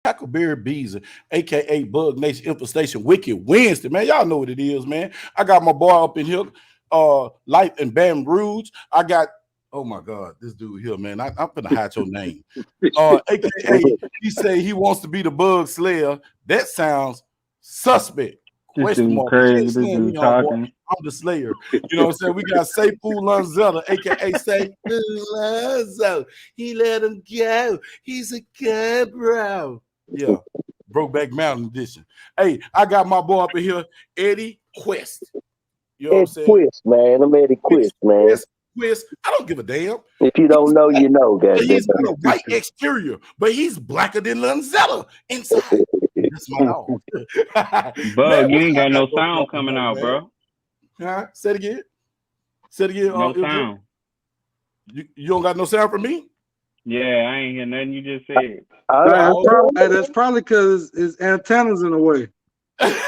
Tackleberry Bees, aka Bug Nation Infestation, Wicked Wednesday, man. Y'all know what it is, man. I got my boy up in here, Life and Bam Rouge. I got, oh my God, this dude here, man. I'm gonna hide your name. AKA, he say he wants to be the Bug Slayer. That sounds suspect. This Question dude mark. You crazy. ain't This slaying me, dude homeboy. talking. I'm the Slayer. You know what I'm saying? We got Seifu Lanzetta, aka Seifu Lanzetta. He let him go. He's a good bro. Yeah. Brokeback Mountain edition. Hey, I got my boy up in here, Eddie Quest. You know what I'm Eddie saying? Quist, man. I'm Eddie Quist, man. Quest. I don't give a damn. If you don't know, you know, goddamn. He's got a white exterior, but he's blacker than Lanzetta inside. That's my dog. Bug, Man, you what ain't y'all got no going sound on coming tonight, out, man? bro. Huh? Say it again. Say it again. No MJ. sound. You don't got no sound from me? Yeah, I ain't hear nothing you just said. That's probably because his antennas in the way. That's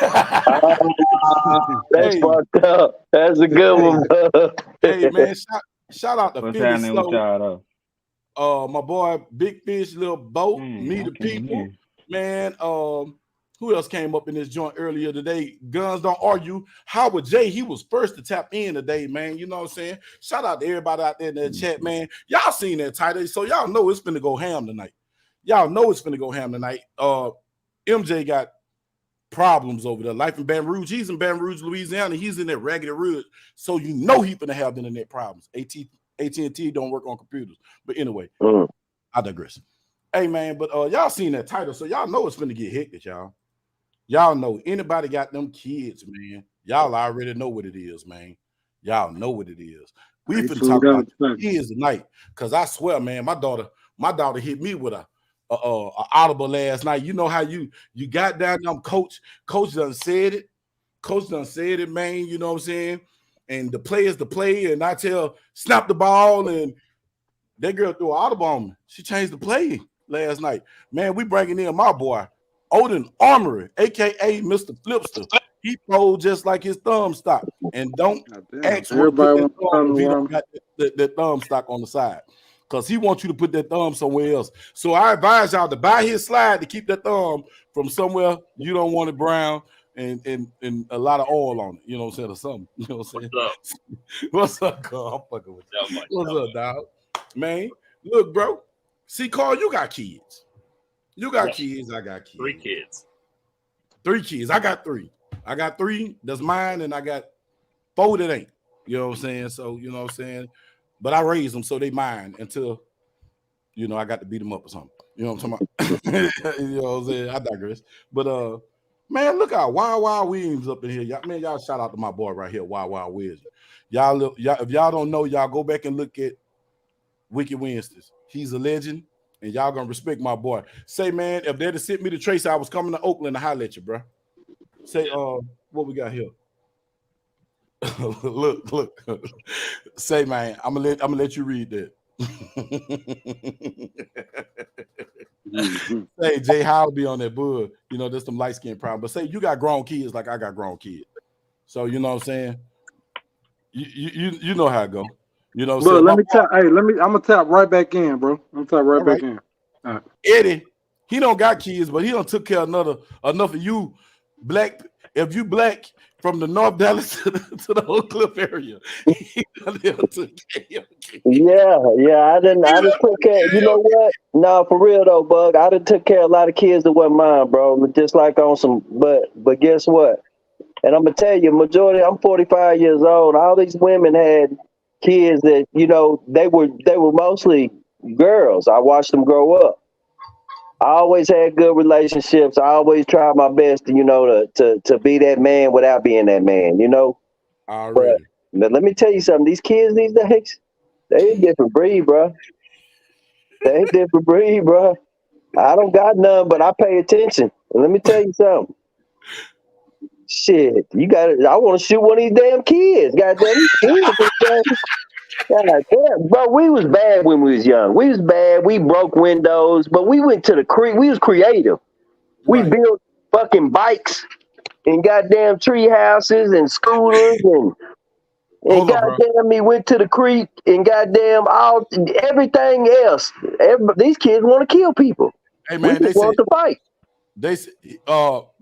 fucked up. That's a good one, bro. Hey, man, shout out to What's Philly happening with Slow. y'all though? My boy Big Fish, Little Boat, Me the People, man. Who else came up in this joint earlier today? Guns Don't Argue. Howard J, he was first to tap in today, man. You know what I'm saying? Shout out to everybody out there in the chat, man. Y'all seen that title, so y'all know it's finna go ham tonight. Y'all know it's finna go ham tonight. MJ got problems over there. Life in Baton Rouge. He's in Baton Rouge, Louisiana. He's in that Raggedy Rouge, so you know he finna have internet problems. AT&T don't work on computers. But anyway, I digress. Hey, man, but y'all seen that title, so y'all know it's finna get hectic, y'all. Y'all know anybody got them kids, man. Y'all already know what it is, man. Y'all know what it is. We finna talk about kids tonight, cause I swear, man, my daughter hit me with a audible last night. You know how you got down there, coach done said it. Coach done said it, man. You know what I'm saying? And the play is the play, and I tell snap the ball, and that girl threw an audible on me. She changed the play last night. Man, we bringing in my boy, Odin Armory, a.k.a. Mr. Flipster. He played just like his thumb stock. And don't ask where to put that thumb if he don't got that thumb stock on the side. Because he wants you to put that thumb somewhere else. So I advise y'all to buy his slide to keep that thumb from somewhere you don't want it brown and a lot of oil on it. You know what I'm saying? Or something. You know what I'm saying? What's up, Carl? I'm fucking with you. What's up, dog? Man, look, bro. See, Carl, you got kids. You got kids. I got kids. 3 kids. 3 kids. I got 3. I got 3. That's mine, and I got 4 that ain't. You know what I'm saying? So, you know what I'm saying? But I raised them, so they mine until, you know, I got to beat them up or something. You know what I'm talking about? You know what I'm saying? I digress. But, man, look out. Wild Williams up in here. Y'all shout out to my boy right here, Wild Williams. Y'all, if y'all don't know, y'all go back and look at Wicked Wednesdays. He's a legend, and y'all gonna respect my boy. Say, man, if they'd have sent me to Tracy, I was coming to Oakland to holler at you, bro. Say, what we got here? look. Say, man, I'm gonna let you read that. Say, Jay Howell be on that bud. You know, there's some light skin problem. But say you got grown kids like I got grown kids. So you know what I'm saying? You know how it go. You know, bro. Let me tap. Hey, I'm gonna tap right back in, bro. I'm gonna tap right back in. All right. Eddie, he don't got kids, but he don't took care of enough of you black. If you black from the North Dallas to the Oak Cliff area, he took care of your kids. Yeah. I didn't took care. You know what? No, for real though, Bug. I done took care of a lot of kids that wasn't mine, bro. Just like on some. But guess what? And I'm gonna tell you, majority. I'm 45 years old. All these women had kids that, you know, they were mostly girls. I watched them grow up. I always had good relationships. I always tried my best to, you know, to be that man without being that man, you know. Already. But let me tell you something. These kids these days, they a different breed, bro. They a different breed, bro. I don't got none, but I pay attention. And let me tell you something. Shit, I want to shoot one of these damn kids. Goddamn, God damn, bro, we was bad when we was young. We was bad. We broke windows, but we went to the creek. We was creative. We built fucking bikes and goddamn tree houses and scooters and goddamn me went to the creek and goddamn everything else. These kids want to kill people. Hey man, we just want to fight. They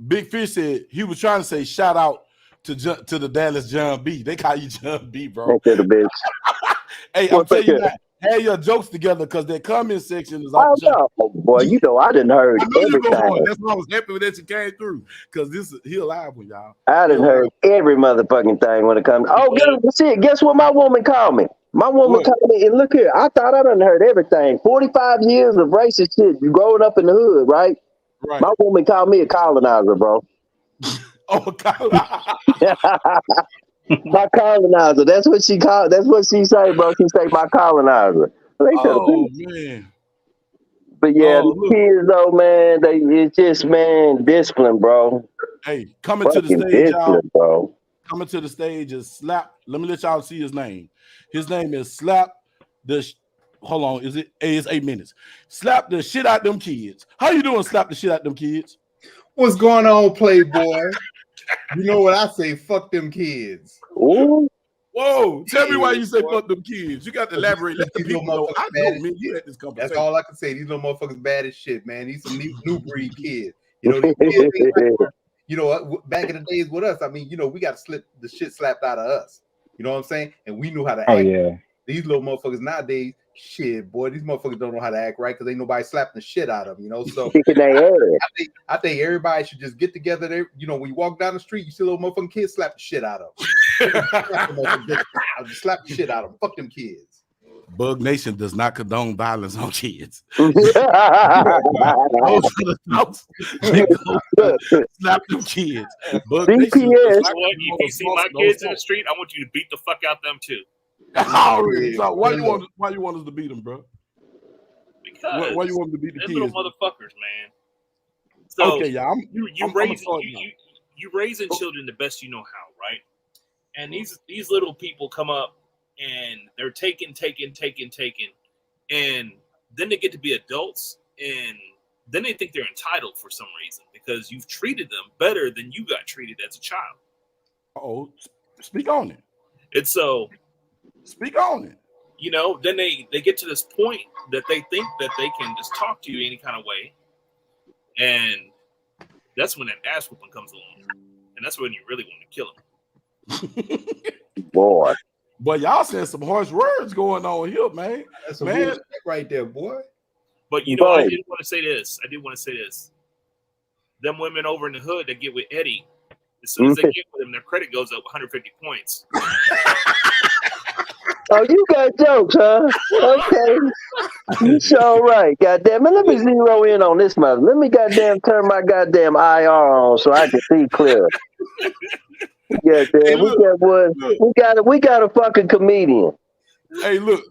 Big Fish said he was trying to say shout out to the Dallas John B. They call you John B, bro. Bitch. Hey, I'm telling you that. Have your jokes together because their comment section is off the chart. Oh, boy, you know I didn't heard everything. That's why I was happy that you came through because he alive with y'all. I done heard every motherfucking thing when it comes. Guess what my woman called me? My woman called me, and look here, I thought I done heard everything. 45 years of racist shit growing up in the hood, right? Right. My woman called me a colonizer, bro. Oh, colonizer. My colonizer. That's what she called. That's what she say, bro. She say my colonizer. Oh man. But yeah, the kids though, man, it's just discipline, bro. Hey, coming to the stage, y'all. Bro. Coming to the stage is Slap. Let me let y'all see his name. His name is Slap the. Hold on, it's 8 minutes. Slap the shit out them kids. How you doing? Slap the shit out them kids. What's going on, Playboy? You know what I say? Fuck them kids. Ooh. Whoa, tell me why you say fuck them kids. You got to elaborate. Let the people know. I know, man. You had this conversation. That's all I can say. These little motherfuckers bad as shit, man. These some new breed kids. You know, these kids, you know, back in the days with us, I mean, you know, we got the shit slapped out of us. You know what I'm saying? And we knew how to act. Oh, yeah. These little motherfuckers nowadays, shit, boy, these motherfuckers don't know how to act right because ain't nobody slapping the shit out of them, you know. So I think everybody should just get together there. You know, when you walk down the street, you see a little motherfucking kids slap the shit out of them. Slap the shit out of them. Fuck them kids. Bug Nation does not condone violence on kids. Slap them kids. Bug Nation if you see my kids in the street, I want you to beat the fuck out them too. So why you want us to beat them, bro? Because why you want them to beat the kids? Little motherfuckers, man. So okay, yeah, you raising children the best you know how, right? And these little people come up and they're taking, and then they get to be adults, and then they think they're entitled for some reason because you've treated them better than you got treated as a child. Oh, speak on it. And so, speak on it. You know, then they get to this point that they think that they can just talk to you any kind of way, and that's when that ass whooping comes along, and that's when you really want to kill them. Boy. But y'all saying some harsh words going on here, man. That's some man right there, boy. But you know, I did want to say this. Them women over in the hood that get with Eddie, as soon as they get with him, their credit goes up 150 points. Oh, you got jokes, huh? Okay. You sure right. Goddamn it. Let me zero in on this mother. Let me goddamn turn my goddamn IR on so I can see clear. Yeah, hey, we got a fucking comedian. Hey, look,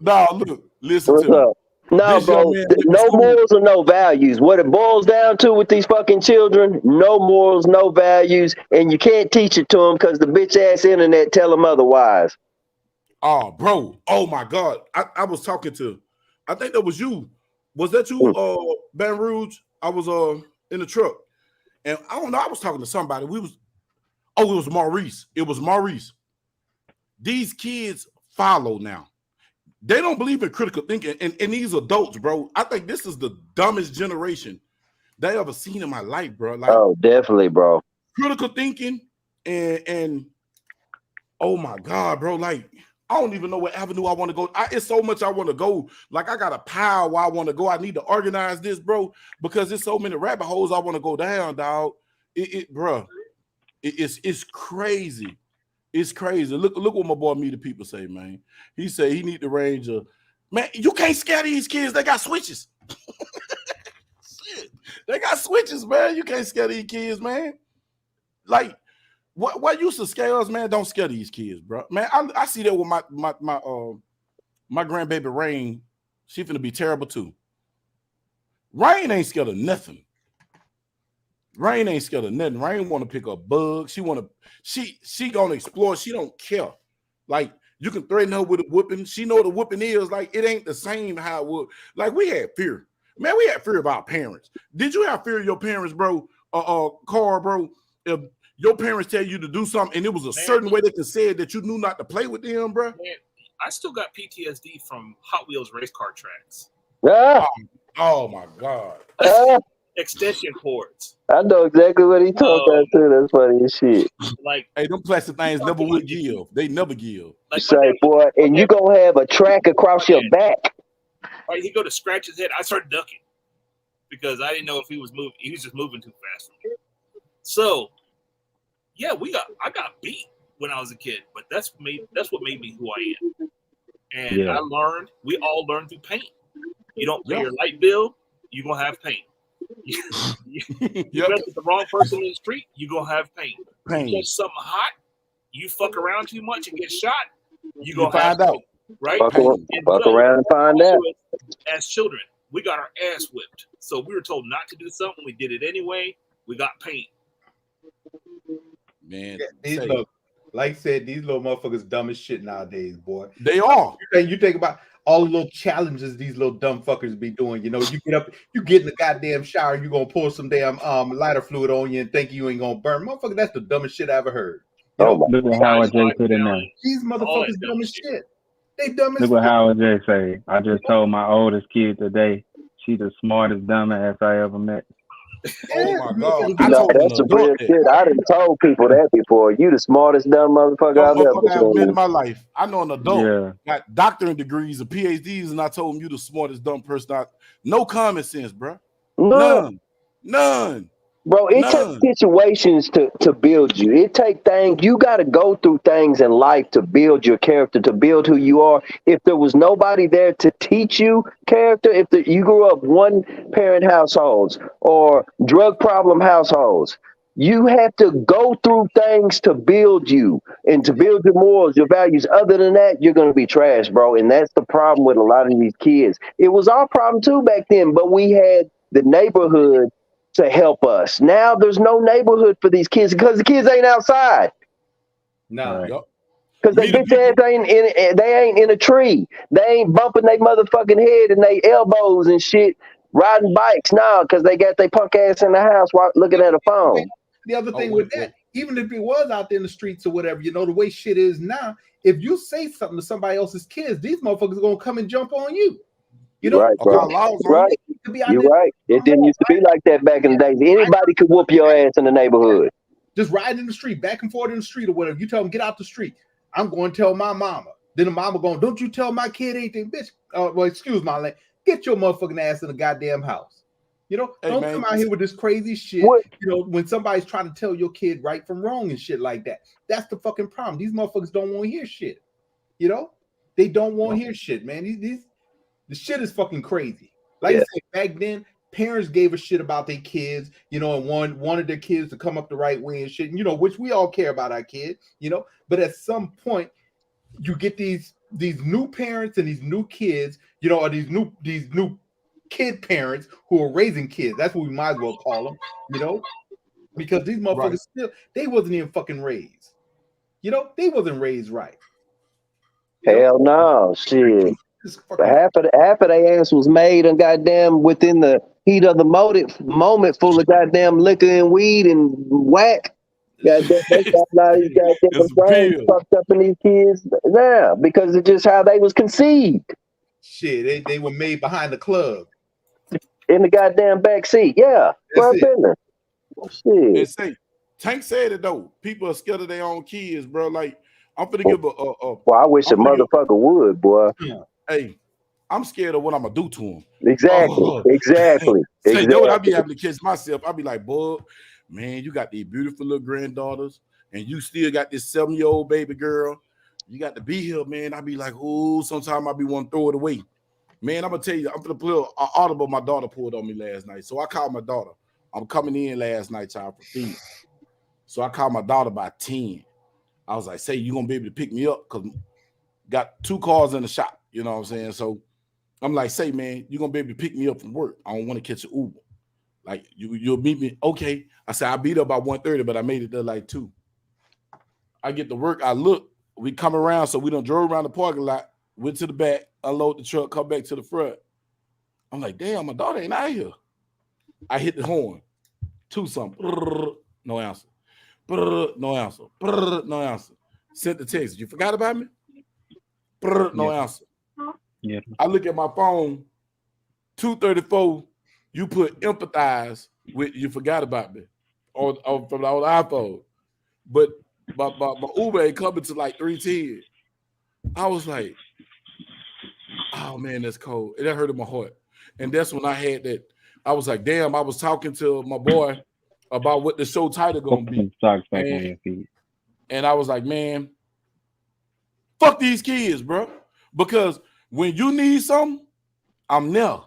listen What's to me. Up? No, bro, no morals or no values. What it boils down to with these fucking children, no morals, no values, and you can't teach it to them because the bitch ass internet tell them otherwise. Oh, bro. Oh my God. I was talking to, I think that was you. Was that you, Baton Rouge? I was in the truck. And I don't know, I was talking to somebody. It was Maurice. It was Maurice. These kids follow now. They don't believe in critical thinking. And these adults, bro, I think this is the dumbest generation that I ever seen in my life, bro. Like, oh, definitely, bro. Critical thinking and oh my God, bro, like, I don't even know what avenue I want to go. It's so much I want to go. Like, I got a pile where I want to go. I need to organize this, bro, because there's so many rabbit holes I want to go down, dog. Bro, it's crazy. It's crazy. Look what my boy Me the People say, man. He said he need the range of, man, you can't scare these kids. They got switches. Shit. They got switches, man. You can't scare these kids, man. Like, what used to scare us, man, don't scare these kids, bro. Man, I see that with my grandbaby Rain. She finna be terrible too. Rain ain't scared of nothing. Rain ain't scared of nothing. Rain want to pick up bugs. She gonna explore. She don't care. Like, you can threaten her with a whooping. She know what a whooping is. Like, it ain't the same how it would. Like, we had fear. Man, we had fear of our parents. Did you have fear of your parents, bro? Carl, bro? If your parents tell you to do something and it was a certain way that they said that you knew not to play with them, bro? Man, I still got PTSD from Hot Wheels race car tracks. Yeah. Oh my God. extension cords. I know exactly what he talking about too. That's funny as shit. Like, hey, them plastic things never would give. They never give. Like say, boy, and you gonna have a track across your back. Right, he go to scratch his head. I started ducking because I didn't know if he was moving. He was just moving too fast. So, yeah, I got beat when I was a kid, but that's what made me who I am. And I learned. We all learn through pain. You don't pay your light bill, you gonna have pain. You mess with the wrong person in the street, you gonna have pain. You catch something hot, you fuck around too much and get shot, you gonna find out. Right? Fuck around and find out. As children, we got our ass whipped. So we were told not to do something. We did it anyway. We got pain. Man, like I said, these little motherfuckers dumb as shit nowadays, boy. They are. You think about all the little challenges these little dumb fuckers be doing. You know, you get up, you get in the goddamn shower, you gonna pour some damn lighter fluid on you and think you ain't gonna burn. Motherfucker, that's the dumbest shit I ever heard. Look what Howard J put in there. These motherfuckers dumb as shit. They dumb as Look what Howard J say. I just told my oldest kid today, she the smartest dumbass I ever met. Oh my God. No, that's some real shit. I done told people that before. You the smartest dumb motherfucker I've ever met in my life. I know an adult got doctorate degrees and PhDs, and I told him you the smartest dumb person. No common sense, bro. None. Bro, it takes situations to build you. It takes things. You got to go through things in life to build your character, to build who you are. If there was nobody there to teach you character, if you grew up one parent households or drug problem households, you have to go through things to build you and to build your morals, your values. Other than that, you're going to be trash, bro. And that's the problem with a lot of these kids. It was our problem too back then, but we had the neighborhood to help us. Now there's no neighborhood for these kids because the kids ain't outside. No. Because they bitch ass ain't in a tree. They ain't bumping their motherfucking head and their elbows and shit, riding bikes now because they got their punk ass in the house while looking at a phone. The other thing with that, even if it was out there in the streets or whatever, you know, the way shit is now, if you say something to somebody else's kids, these motherfuckers are gonna come and jump on you. You know, right, bro. Right. You're right. It didn't used to be like that back in the days. Anybody could whoop your ass in the neighborhood. Just riding in the street, back and forth in the street or whatever. You tell them, get out the street. I'm going to tell my mama. Then the mama going, don't you tell my kid anything, bitch. Well, excuse my language. Get your motherfucking ass in the goddamn house. You know, don't come out here with this crazy shit. You know, when somebody's trying to tell your kid right from wrong and shit like that. That's the fucking problem. These motherfuckers don't want to hear shit. You know, they don't want to hear shit, man. The shit is fucking crazy. Like I said, back then, parents gave a shit about their kids, you know, and wanted their kids to come up the right way and shit, you know, which we all care about our kids, you know. But at some point, you get these new parents and these new kids, you know, or these new kid parents who are raising kids. That's what we might as well call them, you know, because these motherfuckers still, they wasn't even fucking raised. You know, they wasn't raised right. Hell no, shit. Half of their ass was made and goddamn within the heat of the moment full of goddamn liquor and weed and whack. Goddamn, they got a lot of these goddamn brains fucked up in these kids now because it's just how they was conceived. Shit, they were made behind the club. In the goddamn back seat. Yeah. Shit. Say, Tank said it though. People are scared of their own kids, bro. Like, I'm finna give well, I wish a motherfucker would, boy. Yeah. Hey, I'm scared of what I'm gonna do to him. Exactly. Say, know what I be having to catch myself. I be like, boy, man, you got these beautiful little granddaughters, and you still got this 7-year-old baby girl. You got to be here, man. I be like, oh, sometimes I be want to throw it away. Man, I'm gonna tell you, I'm gonna play an audible my daughter pulled on me last night. So I called my daughter. I'm coming in last night, child, for feed. So I called my daughter by 10. I was like, say, you gonna be able to pick me up? Because got 2 cars in the shop. You know what I'm saying? So I'm like, say, man, you're going to be able to pick me up from work. I don't want to catch an Uber. Like, you'll meet me. Okay. I said, I'll be there about 1:30, but I made it there like 2. I get to work. I look. We come around. So we done drove around the parking lot, went to the back, unload the truck, come back to the front. I'm like, damn, my daughter ain't out here. I hit the horn. 2 something. No answer. No answer. No answer. Sent the text. You forgot about me? No answer. Yeah. I look at my phone, 2:34. you put empathize with you forgot about me on from the old iPhone. But my Uber ain't coming to like 3:10. I was like, oh man, that's cold. And that hurt in my heart. And that's when I had that. I was like, damn, I was talking to my boy about what the show title gonna be. Socks back on your feet. And I was like, man, fuck these kids, bro. Because when you need something, I'm there.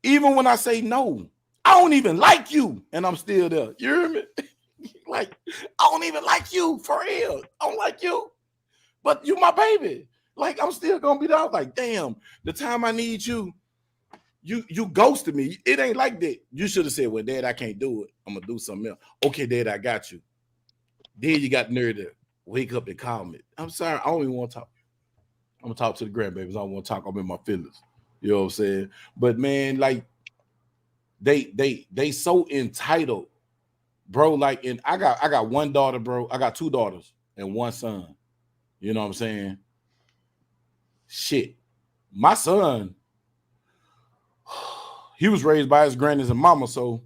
Even when I say no, I don't even like you, and I'm still there. You hear me? Like, I don't even like you, for real. I don't like you, but you my baby. Like, I'm still gonna be there. I was like, damn, the time I need you, you ghosted me. It ain't like that. You should have said, well, Dad, I can't do it. I'm gonna do something else. Okay, Dad, I got you. Then you got nerve to wake up and call me. I'm sorry, I don't even want to talk. I'm gonna talk to the grandbabies. I don't want to talk. I'm in my feelings. You know what I'm saying? But man, like they so entitled, bro. Like, and I got one daughter, bro. I got two daughters and one son. You know what I'm saying? Shit. My son, he was raised by his grannies and mama, so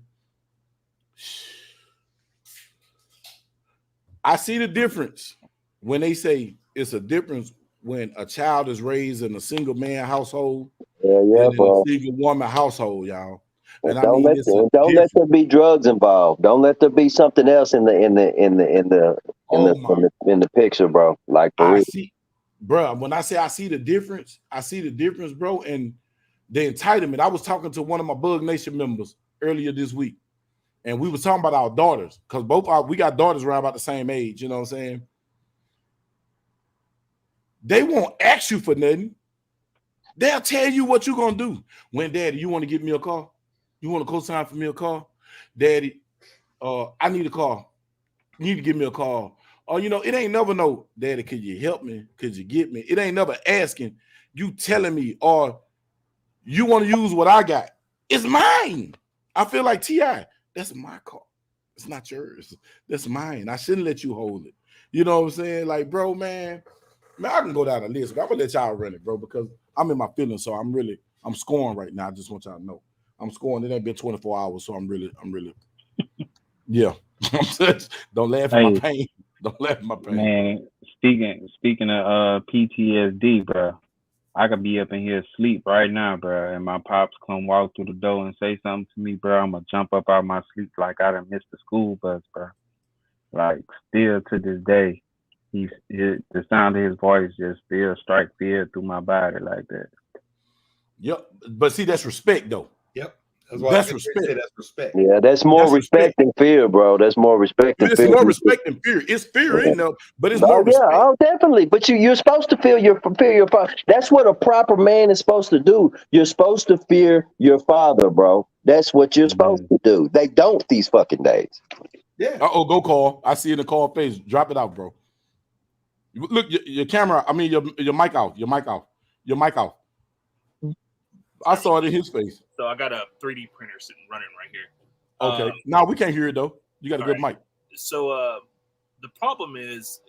I see the difference when they say it's a difference when a child is raised in a single man household and in bro. a single woman household, y'all. And don't let there be drugs involved. Don't let there be something else in the picture, bro. Like, for real. See, bro. When I say I see the difference, bro. And the entitlement. I was talking to one of my Bug Nation members earlier this week, and we was talking about our daughters because we got daughters around about the same age. You know what I'm saying? They won't ask you for nothing. They'll tell you what you're gonna do. When, Daddy, you want to get me a car? You want to co-sign for me a car? Daddy, I need a car. You need to give me a car. Or, it ain't never no, Daddy, could you help me? Could you get me? It ain't never asking. You telling me, or you want to use what I got. It's mine. I feel like T.I., that's my car. It's not yours. That's mine. I shouldn't let you hold it. You know what I'm saying? Like, bro, man, I can go down the list, but I'm gonna let y'all run it, bro, because I'm in my feelings. So I'm scoring right now. I just want y'all to know. I'm scoring. It ain't been 24 hours, so I'm really, yeah. Don't laugh at my pain. Don't laugh at my pain. Man, speaking of PTSD, bro, I could be up in here asleep right now, bro, and my pops come walk through the door and say something to me, bro. I'm gonna jump up out of my sleep like I done missed the school bus, bro. Like, still to this day, the sound of his voice just still strike fear through my body like that. Yep, but see, that's respect, though. Yep, that's respect. That's respect. Yeah, that's more respect than fear, bro. That's more respect than fear. It's more respect than fear. It's fear, but it's more respect. Yeah, definitely. But you're supposed to feel your father. That's what a proper man is supposed to do. You're supposed to fear your father, bro. That's what you're supposed to do. They don't these fucking days. Yeah. Go call. I see it in the call face. Drop it out, bro. Look, your camera. I mean, your mic out. Your mic out. Your mic out. I saw it in his face. So I got a 3D printer sitting running right here. Okay. Now we can't hear it though. You got a good mic. So the problem is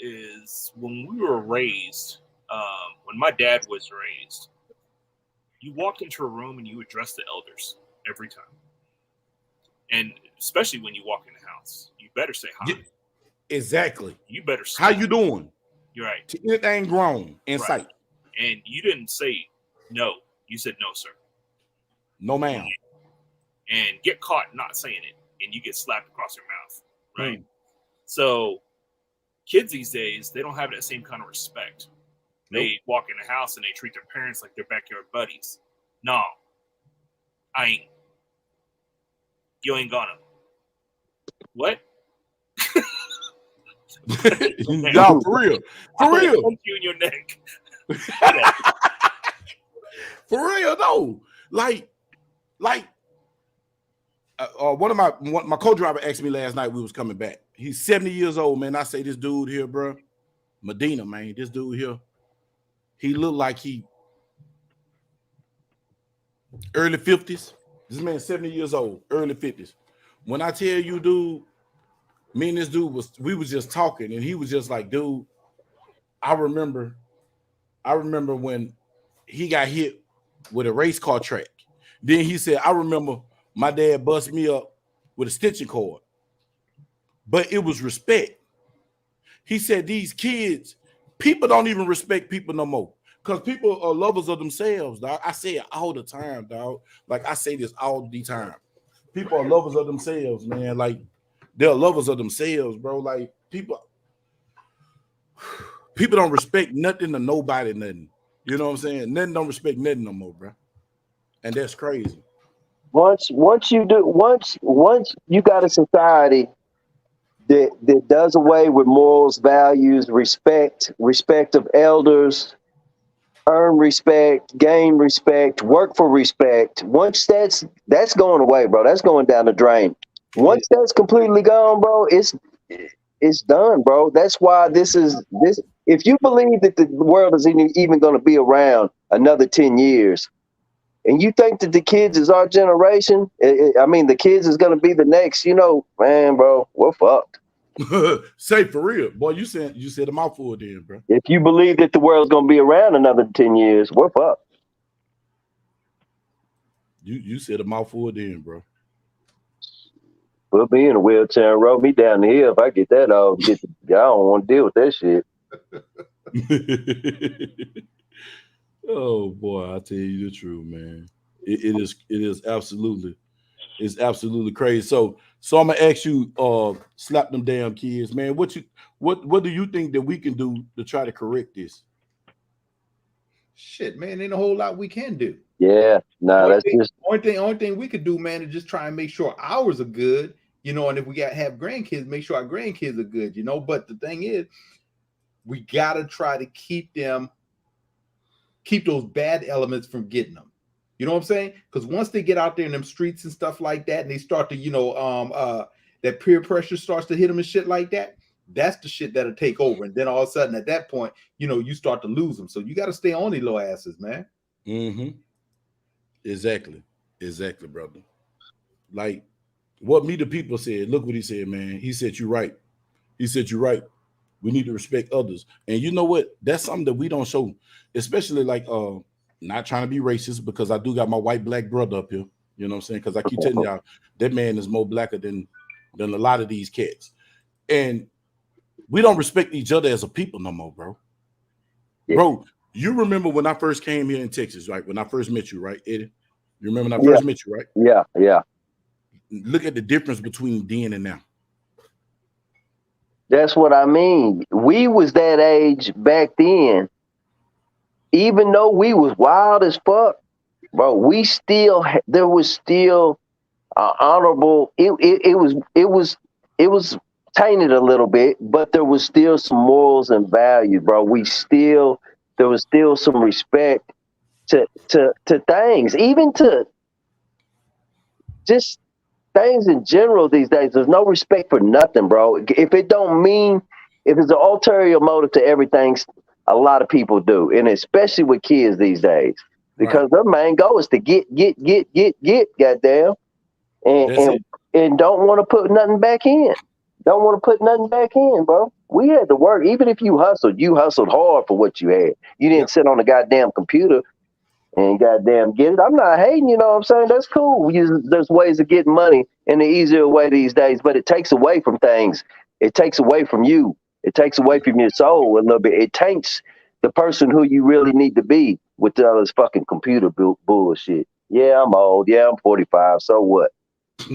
when we were raised, when my dad was raised, you walked into a room and you addressed the elders every time. And especially when you walk in the house, you better say hi. Yeah, exactly. You better say how you doing? You're right. To anything grown in sight. And you didn't say no. You said no, sir. No, ma'am. And get caught not saying it, and you get slapped across your mouth, right? So kids these days, they don't have that same kind of respect. They walk in the house and they treat their parents like their backyard buddies. No, I ain't. You ain't gonna. What? No, for real. For real. Punch you in your neck. For real, though. Like one of my co-driver asked me last night. We was coming back. He's 70 years old, man. I say this dude here, bro, Medina, man. This dude here, he looked like he early 50s. This man 70 years old, early 50s. When I tell you, dude, me and this dude we was just talking, and he was just like, dude, I remember when he got hit with a race car track. Then he said, I remember my dad bust me up with a stitching cord, but it was respect. He said these kids, people don't even respect people no more because people are lovers of themselves, dog. I say it all the time, dog. Like I say this all the time. People are lovers of themselves, man. Like they're lovers of themselves, bro. Like people don't respect nothing to nobody, nothing. You know what I'm saying? Nothing don't respect nothing no more, bro. And that's crazy. Once you got a society that does away with morals, values, respect of elders, earn respect, gain respect, work for respect. Once that's going away, bro. That's going down the drain. Once that's completely gone, bro, it's done, bro. That's why this. If you believe that the world is even going to be around another 10 years, and you think that the kids is our generation, I mean, the kids is going to be the next, man, bro, we're fucked. Say for real, boy. You said a mouthful then, bro. If you believe that the world's gonna be around another 10 years, we're fucked. You said a mouthful then, bro. Put me in a wheelchair and roll me down the hill. If I get that off, I don't want to deal with that shit. Oh boy, I tell you the truth, man. It is absolutely, it's absolutely crazy. So I'm gonna ask you, slap them damn kids, man. What do you think that we can do to try to correct this? Shit, man, ain't a whole lot we can do. Yeah, no, only thing we could do, man, is just try and make sure ours are good, and if we have grandkids, make sure our grandkids are good, But the thing is, we gotta try to keep those bad elements from getting them. You know what I'm saying? Because once they get out there in them streets and stuff like that, and they start to, that peer pressure starts to hit them and shit like that, that's the shit that'll take over. And then all of a sudden, at that point, you start to lose them. So you got to stay on these little asses, man. Mm-hmm. Exactly, brother. Like what Me the People said. Look what he said, man. He said you're right. We need to respect others. And you know what? That's something that we don't show, especially like not trying to be racist, because I do got my white black brother up here. You know what I'm saying? Because I keep telling y'all that man is more blacker than a lot of these cats. And we don't respect each other as a people no more, bro. Yeah. Bro, you remember when I first came here in Texas, right? When I first met you, right, Eddie? You remember when I first met you, right? Yeah. Look at the difference between then and now. That's what I mean. We was that age back then. Even though we was wild as fuck, bro, there was still honorable. It was tainted a little bit, but there was still some morals and values, bro. There was still some respect to things, even to just things in general these days. There's no respect for nothing, bro. If it's an ulterior motive to everything, a lot of people do, and especially with kids these days, because their main goal is to get, goddamn, and don't want to put nothing back in. Don't want to put nothing back in, bro. We had to work. Even if you hustled hard for what you had. You didn't sit on the goddamn computer and goddamn get it. I'm not hating, you know what I'm saying? That's cool. There's ways of getting money in the easier way these days, but it takes away from things. It takes away from you. It takes away from your soul a little bit. It taints the person who you really need to be with all this fucking computer bullshit. Yeah, I'm old. Yeah, I'm 45. So what?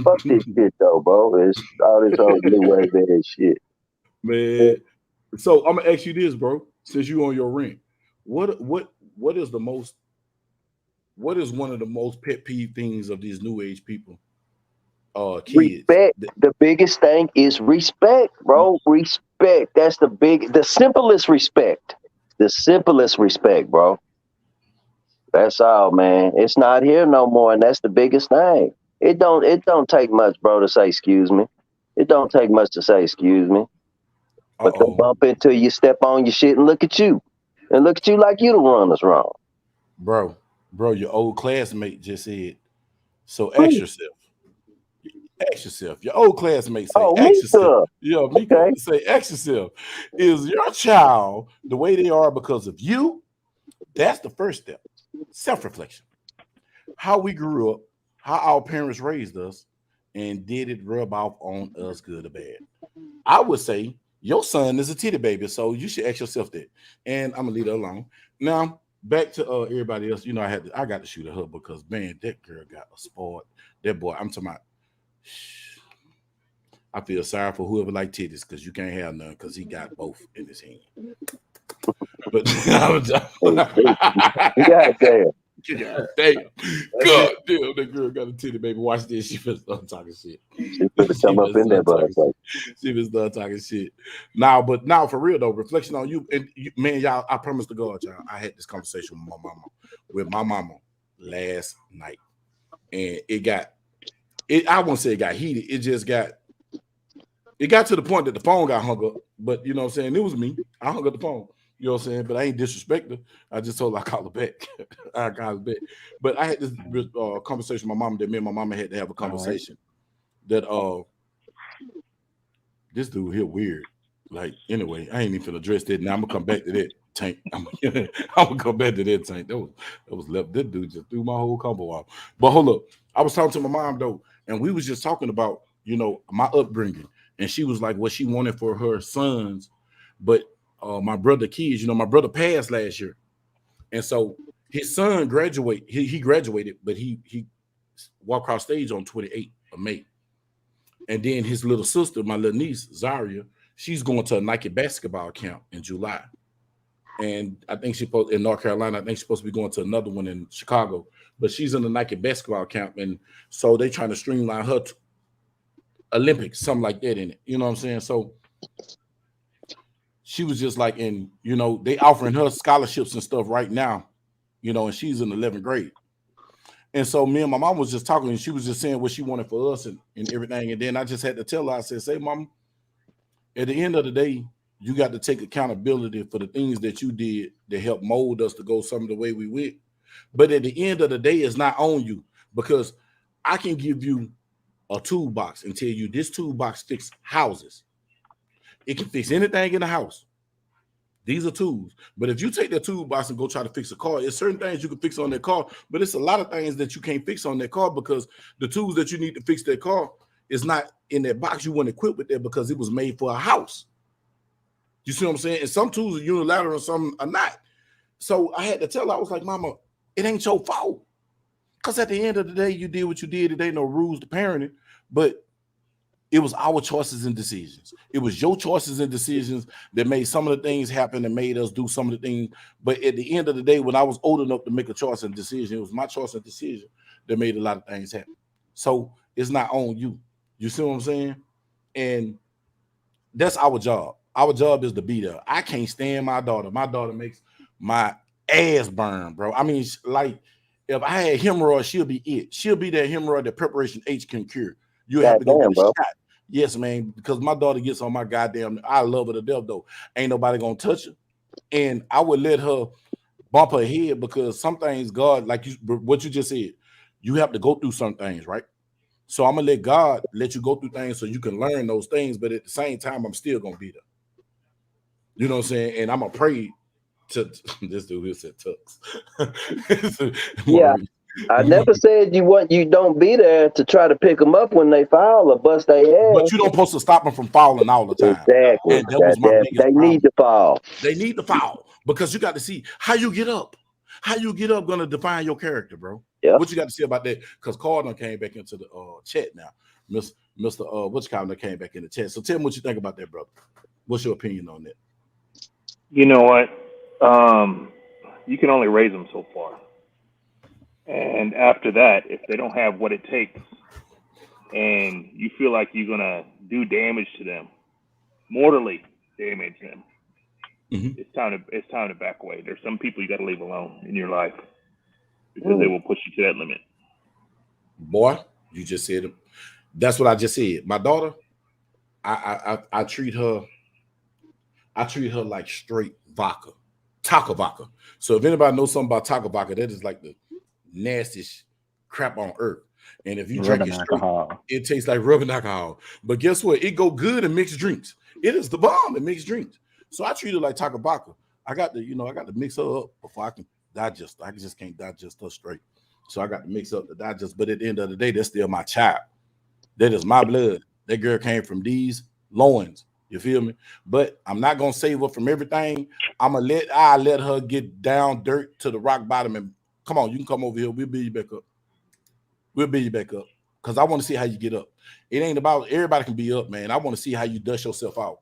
Fuck this shit though, bro. It's all this old new way of shit. Man. So I'm gonna ask you this, bro. Since you on your rant, what is one of the most pet peeve things of these new age people? Kids. Respect. The biggest thing is respect, bro. Respect. That's the simplest respect. The simplest respect, bro. That's all, man. It's not here no more, and that's the biggest thing. It don't take much, bro, to say excuse me. It don't take much to say excuse me. But they'll bump into you, step on your shit, and look at you. And look at you like you the one that's wrong. Bro, your old classmate just said, so ask yourself. Ask yourself. Your old classmate say, ask yourself. Yeah, Mika, say, ask yourself. Is your child the way they are because of you? That's the first step. Self-reflection. how we grew up, how our parents raised us, and did it rub off on us good or bad? I would say your son is a titty baby, so you should ask yourself that. And I'm gonna leave it alone. Now back to everybody else. I got to shoot at her because man, that girl got a sport. That boy, I'm talking about. I feel sorry for whoever like titties because you can't have none because he got both in his hand. But God damn. God damn. God damn, that girl got a titty baby. Watch this. She was done talking shit. She could have come up in there, but she was done talking shit. Now for real though, reflection on you and you, man, y'all. I promise to God, y'all. I had this conversation with my mama last night, and I won't say it got heated. It got to the point that the phone got hung up. But you know what I'm saying? It was me. I hung up the phone. You know what I'm saying? But I ain't disrespect her. I just told her I call her back. I call her back. But I had this conversation with my mom that me and my mama had to have a conversation that this dude here weird. Like, anyway, I ain't even finna address that. Now I'm gonna come back to that, Tank. I'm gonna come back to that, Tank. That was left. That dude just threw my whole combo off. But hold up. I was talking to my mom though, and we was just talking about, my upbringing. And she was like what she wanted for her sons. But my brother kids, my brother passed last year. And so his son graduated. He graduated, but he walked across stage on 28th of May. And then his little sister, my little niece, Zaria, she's going to a Nike basketball camp in July. And I think she's in North Carolina. I think she's supposed to be going to another one in Chicago. But she's in the Nike basketball camp. And so they trying to streamline her Olympics, something like that in it. You know what I'm saying? So she was just like, they offering her scholarships and stuff right now, and she's in 11th grade. And so me and my mom was just talking, and she was just saying what she wanted for us and everything. And then I just had to tell her, I said, say, Mom, at the end of the day, you got to take accountability for the things that you did that helped mold us to go some of the way we went. But at the end of the day, it's not on you, because I can give you a toolbox and tell you this toolbox fixes houses. It can fix anything in the house. These are tools. But if you take that toolbox and go try to fix a car, there's certain things you can fix on that car, but it's a lot of things that you can't fix on that car because the tools that you need to fix that car is not in that box. You weren't equipped with that because it was made for a house. You see what I'm saying? And some tools are unilateral and some are not. So I had to tell her, I was like, Mama, it ain't your fault. Because at the end of the day, you did what you did. It ain't no rules to parenting, but it was our choices and decisions. It was your choices and decisions that made some of the things happen and made us do some of the things. But at the end of the day, when I was old enough to make a choice and decision, it was my choice and decision that made a lot of things happen. So it's not on you. You see what I'm saying? And that's our job. Our job is to be there. I can't stand my daughter. My daughter makes my ass burn, bro. I mean, like, if I had hemorrhoids, she'll be it. She'll be that hemorrhoid that preparation H can cure. You have to go get a shot. Yes, man, because my daughter gets on my goddamn, I love her to death, though. Ain't nobody gonna touch her. And I would let her bump her head because some things, God, like what you just said, you have to go through some things, right? So I'm gonna let God let you go through things so you can learn those things, but at the same time, I'm still gonna be there. You know what I'm saying? And I'm gonna pray to this dude who said Tux. Yeah. I never said you don't be there to try to pick them up when they fall or bust their ass. But you don't supposed to stop them from falling all the time. Exactly. And that was my biggest problem. Need to fall. They need to fall because you got to see how you get up. How you get up gonna define your character, bro. Yeah. What you got to say about that? Because Carl came back into the chat now. Mr. What's called came back in the chat. So tell me what you think about that, brother. What's your opinion on that? You know what? You can only raise them so far. And after that, if they don't have what it takes and you feel like you're going to do damage to them, mortally damage them, it's time to back away. There's some people you got to leave alone in your life because they will push you to that limit. Boy, you just said it. That's what I just said. My daughter, I treat her like straight vodka, taco vodka. So if anybody knows something about taco vodka, that is like the nastiest crap on earth. And if you drink it straight, it tastes like rubbing alcohol. But guess what? It go good in mixed drinks. It is the bomb in mixed drinks. So I treat it like taco vodka. I got to mix her up before I can digest. I just can't digest her straight. So I got to mix up the digest. But at the end of the day, that's still my child. That is my blood. That girl came from these loins. You feel me? But I'm not gonna save her from everything. I let her get down dirt to the rock bottom and come on, you can come over here. We'll build you back up. We'll build you back up. Because I want to see how you get up. It ain't about everybody can be up, man. I want to see how you dust yourself out.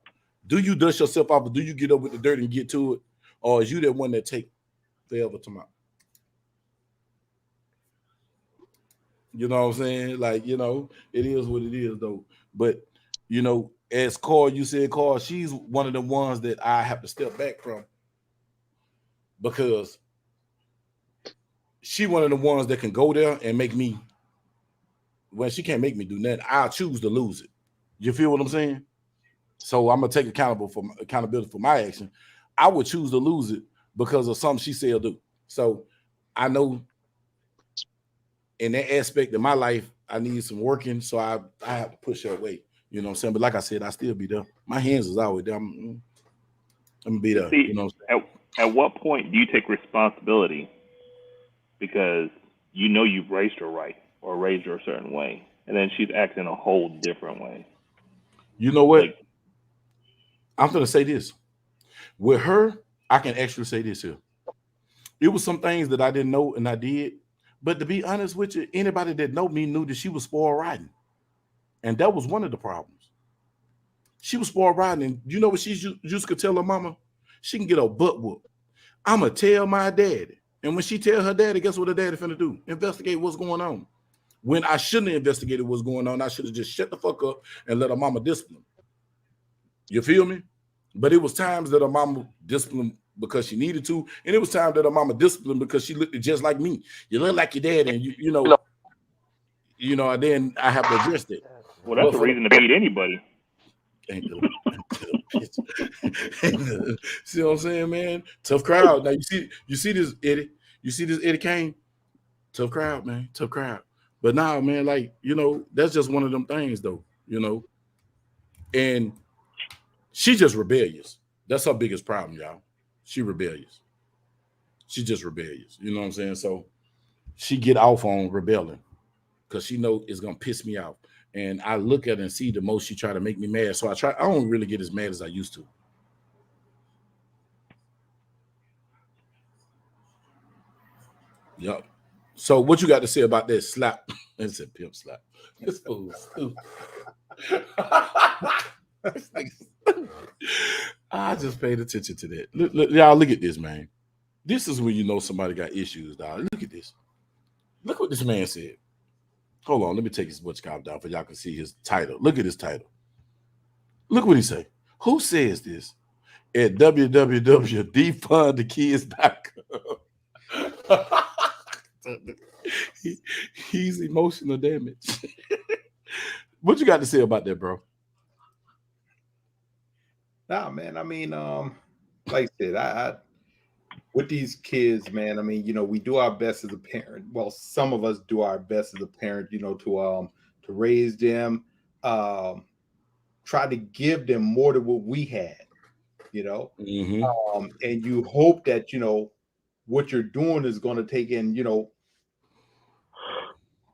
Do you dust yourself out, or do you get up with the dirt and get to it? Or is you that one that take forever to my? You know what I'm saying? Like, you know, it is what it is, though. But, you know, as Carl, you said, Carl, she's one of the ones that I have to step back from because she one of the ones that can go there and make me, well, she can't make me do nothing. I'll choose to lose it. You feel what I'm saying? So I'm going to take accountability for my action. I would choose to lose it because of something she said do. So I know in that aspect of my life, I need some working, so I have to push her away. You know what I'm saying? But like I said, I still be there. My hands is always there. I'm gonna be there. See, you know what I'm saying? At what point do you take responsibility? Because you know you've raised her right or raised her a certain way, and then she's acting a whole different way. You know what? Like, I'm gonna say this. With her, I can actually say this here. It was some things that I didn't know and I did. But to be honest with you, anybody that know me knew that she was spoiled riding. And that was one of the problems. She was spoiled riding. And you know what she used to tell her mama? She can get a butt whoop. I'm going to tell my daddy. And when she tell her daddy, guess what her daddy finna do? Investigate what's going on. When I shouldn't have investigated what's going on, I should have just shut the fuck up and let her mama discipline. You feel me? But it was times that her mama disciplined because she needed to, and it was time that her mama disciplined because she looked just like me. You look like your dad, and you know, and then I have to address it. Well, that's a reason to beat anybody. See what I'm saying, man? Tough crowd. Now you see this Eddie. You see this Eddie Kane? Tough crowd, man. Tough crowd. But now, man, like, that's just one of them things, though, and she's just rebellious. That's her biggest problem, y'all. She rebellious. She just rebellious. You know what I'm saying? So she get off on rebelling because she know it's gonna piss me off. And I look at her and see the most she try to make me mad. So I don't really get as mad as I used to. Yep. So what you got to say about that slap? It's a pimp slap. This fool stupid. I just paid attention to that. Look, y'all, look at this, man. This is when you know somebody got issues, dog. Look at this. Look what this man said. Hold on, let me take his what's called down for y'all can see his title. Look at his title. Look what he say. Who says this? At www.defundthekids.com. He's emotional damage. What you got to say about that, bro? Nah, man. I mean, like I said, I with these kids, man. I mean, we do our best as a parent. Well, some of us do our best as a parent, to raise them, try to give them more than what we had, Mm-hmm. And you hope that what you're doing is going to take in,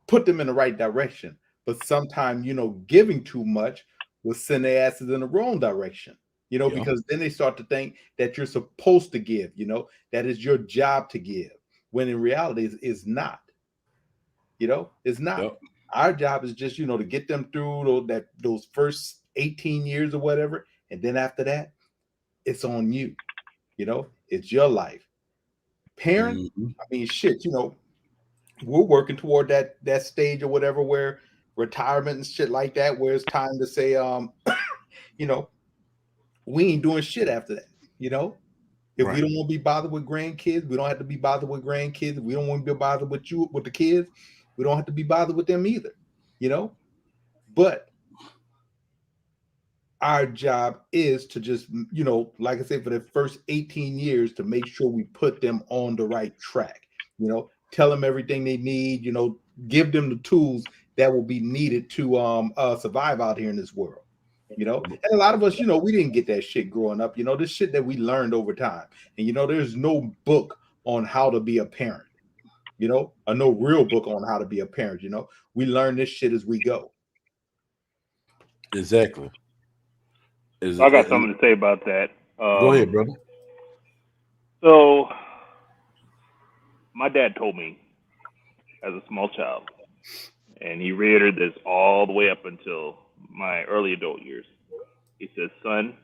put them in the right direction. But sometimes, giving too much will send their asses in the wrong direction. Because then they start to think that you're supposed to give, that is your job to give, when in reality it's not. It's not. Yep. Our job is just, to get them through those first 18 years or whatever. And then after that, it's on you. It's your life. Parent, mm-hmm. I mean, shit, we're working toward that stage or whatever where retirement and shit like that, where it's time to say, we ain't doing shit after that, If right. We don't want to be bothered with grandkids, we don't have to be bothered with grandkids. If we don't want to be bothered with the kids, we don't have to be bothered with them either, But our job is to just, like I said, for the first 18 years, to make sure we put them on the right track, tell them everything they need, give them the tools that will be needed to survive out here in this world. And a lot of us, we didn't get that shit growing up, this shit that we learned over time. And, there's no book on how to be a parent. you know, or no real book on how to be a parent. You know, we learn this shit as we go. Exactly. I got something to say about that. Go ahead, brother. So, my dad told me as a small child, and he reiterated this all the way up until my early adult years. He says, "Son,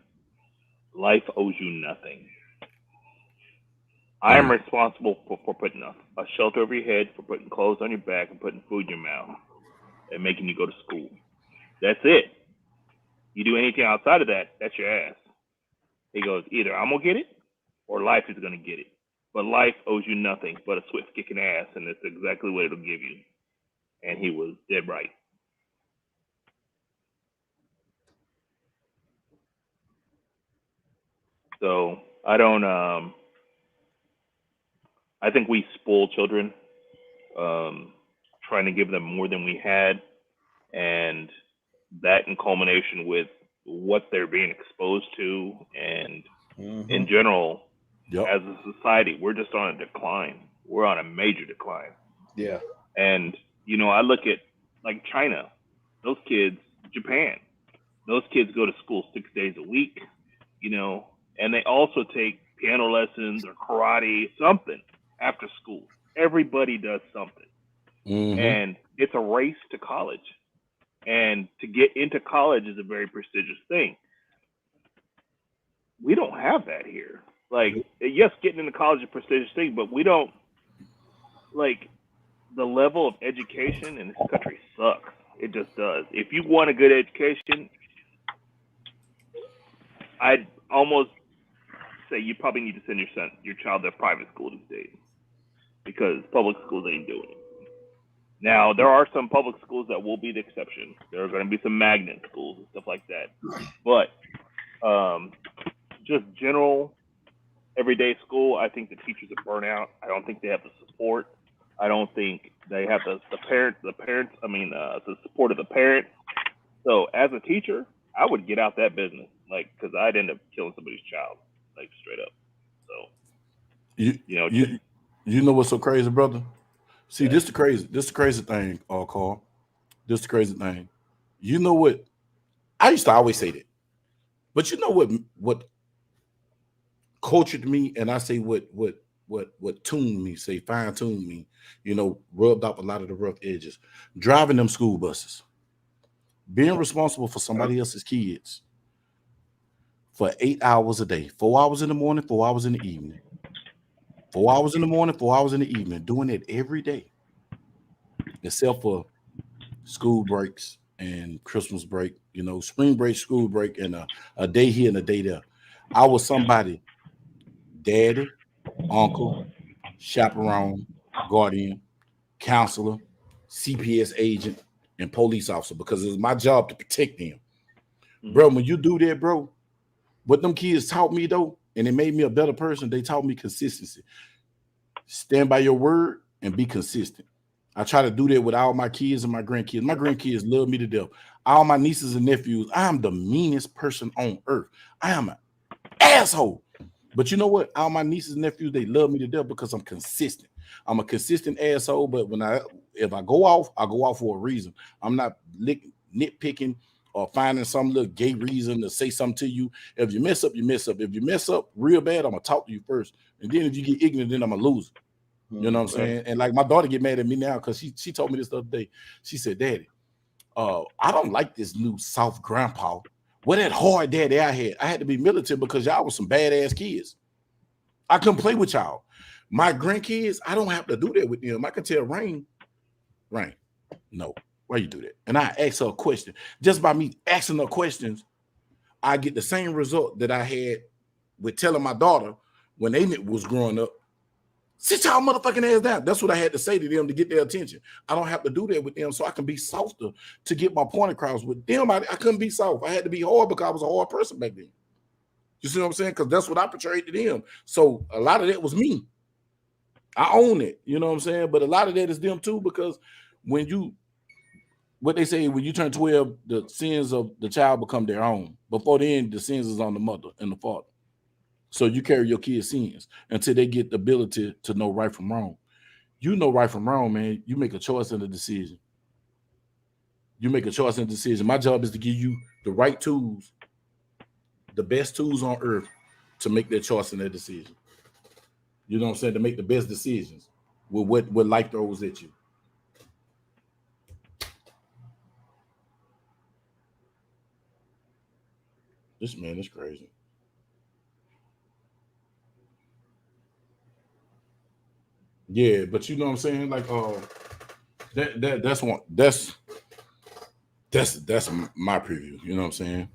life owes you nothing. I am responsible for putting a shelter over your head, for putting clothes on your back, and putting food in your mouth, and making you go to school. That's it. You do anything outside of that, that's your ass." He goes, "Either I'm going to get it, or life is going to get it. But life owes you nothing but a swift kicking ass, and that's exactly what it'll give you." And he was dead right. So I don't. I think we spoil children, trying to give them more than we had, and that in culmination with what they're being exposed to, and in general, as a society, we're just on a decline. We're on a major decline. Yeah. And you know, I look at like China, those kids, Japan, those kids go to school 6 days a week, you know, and they also take piano lessons or karate, something after school. Everybody does something. And it's a race to college. And to get into college is a very prestigious thing. We don't have that here. Like, yes, getting into college is a prestigious thing, but we don't, like, the level of education in this country sucks. It just does. If you want a good education, I'd almost say you probably need to send your child to private school these days, because public schools ain't doing it. Now, there are some public schools that will be the exception. There are going to be some magnet schools and stuff like that. But just general everyday school, I think the teachers are burnt out. I don't think they have the support. I don't think they have the support of the parents. So as a teacher, I would get out that business, like, because I'd end up killing somebody's child, like, straight up. So you know what's so crazy, brother? See, this the crazy thing, Carl. This the crazy thing. You know what? I used to always say that, but you know what cultured me, and I say what tuned me, say fine tuned me, you know, rubbed off a lot of the rough edges. Driving them school buses, being responsible for somebody else's kids for 8 hours a day, 4 hours in the morning, 4 hours in the evening, 4 hours in the morning, 4 hours in the evening, doing it every day, except for school breaks and Christmas break, you know, spring break, school break, and a day here and a day there. I was somebody, daddy, uncle, chaperone, guardian, counselor, CPS agent, and police officer, because it was my job to protect them. Bro, when you do that, bro, what them kids taught me, though, and it made me a better person, they taught me consistency. Stand by your word and be consistent. I try to do that with all my kids and my grandkids. My grandkids love me to death. All my nieces and nephews, I am the meanest person on earth. I am an asshole. But you know what? All my nieces and nephews, they love me to death because I'm consistent. I'm a consistent asshole, but if I go off for a reason. I'm not nitpicking or finding some little gay reason to say something to you. If you mess up, you mess up. If you mess up real bad, I'm gonna talk to you first. And then if you get ignorant, then I'm a loser. You know what I'm saying? And like my daughter get mad at me now because she told me this the other day. She said, "Daddy, I don't like this new soft grandpa. What that hard daddy I had to be militant because y'all was some badass kids. I couldn't play with y'all. My grandkids, I don't have to do that with them. I can tell Rain, no, why you do that? And I ask her a question. Just by me asking her questions, I get the same result that I had with telling my daughter when they was growing up. Sit y'all motherfucking ass down. That's what I had to say to them to get their attention. I don't have to do that with them, so I can be softer to get my point across. With them, I couldn't be soft. I had to be hard because I was a hard person back then. You see what I'm saying? Because that's what I portrayed to them. So a lot of that was me. I own it. You know what I'm saying? But a lot of that is them too, because what they say, when you turn 12, the sins of the child become their own. Before then, the sins is on the mother and the father. So you carry your kids' sins until they get the ability to know right from wrong. you know right from wrong, man. You make a choice in the decision. You make a choice in the decision. My job is to give you the right tools, the best tools on earth to make that choice in that decision. You know what I'm saying? To make the best decisions with what life throws at you. This man is crazy. Yeah, but you know what I'm saying? Like that's one that's my preview, you know what I'm saying?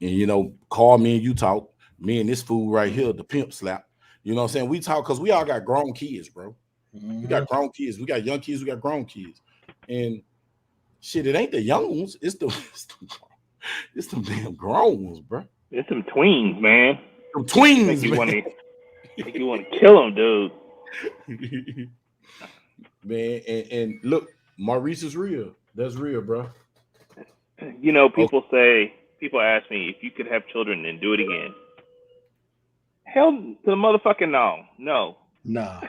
And you know, call me and you talk, me and this fool right here, the pimp slap. You know what I'm saying? We talk because we all got grown kids, bro. We got grown kids, we got young kids, we got grown kids. And shit, it ain't the young ones, it's them damn grown ones, bro. It's some tweens, man. Them tweens, Make you man. want to kill them, dude. Man, and look, Maurice is real. That's real, bro. You know, people ask me if you could have children and do it again. Hell to the motherfucking no. No. Nah.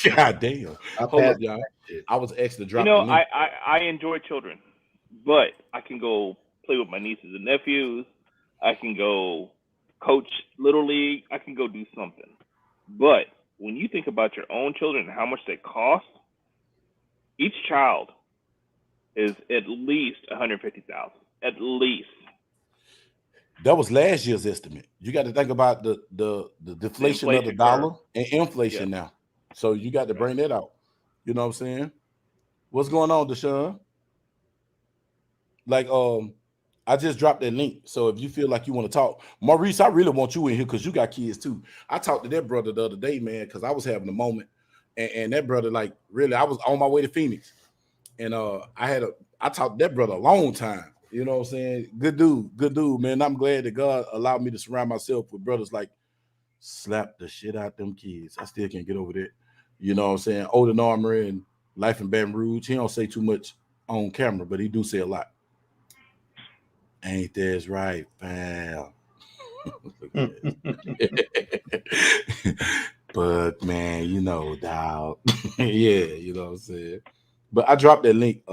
God damn. Hold up, y'all. I was asked to drop. You know, I enjoy children, but I can go play with my nieces and nephews. I can go coach Little League. I can go do something. But when you think about your own children and how much they cost, each child is at least $150,000. At least. That was last year's estimate. You got to think about the deflation of the dollar and inflation now. So you got to bring that out. You know what I'm saying? What's going on, Deshaun? Like, I just dropped that link. So if you feel like you want to talk, Maurice, I really want you in here because you got kids too. I talked to that brother the other day, man, because I was having a moment. And that brother, like, really, I was on my way to Phoenix. And I talked to that brother a long time. You know what I'm saying? Good dude, man. I'm glad that God allowed me to surround myself with brothers like slap the shit out them kids. I still can't get over that. You know what I'm saying? Odin Armour and Life in Baton Rouge. He don't say too much on camera, but he do say a lot. Ain't that's right, pal. But man, you know, dog. Yeah, you know what I'm saying? But I dropped that link.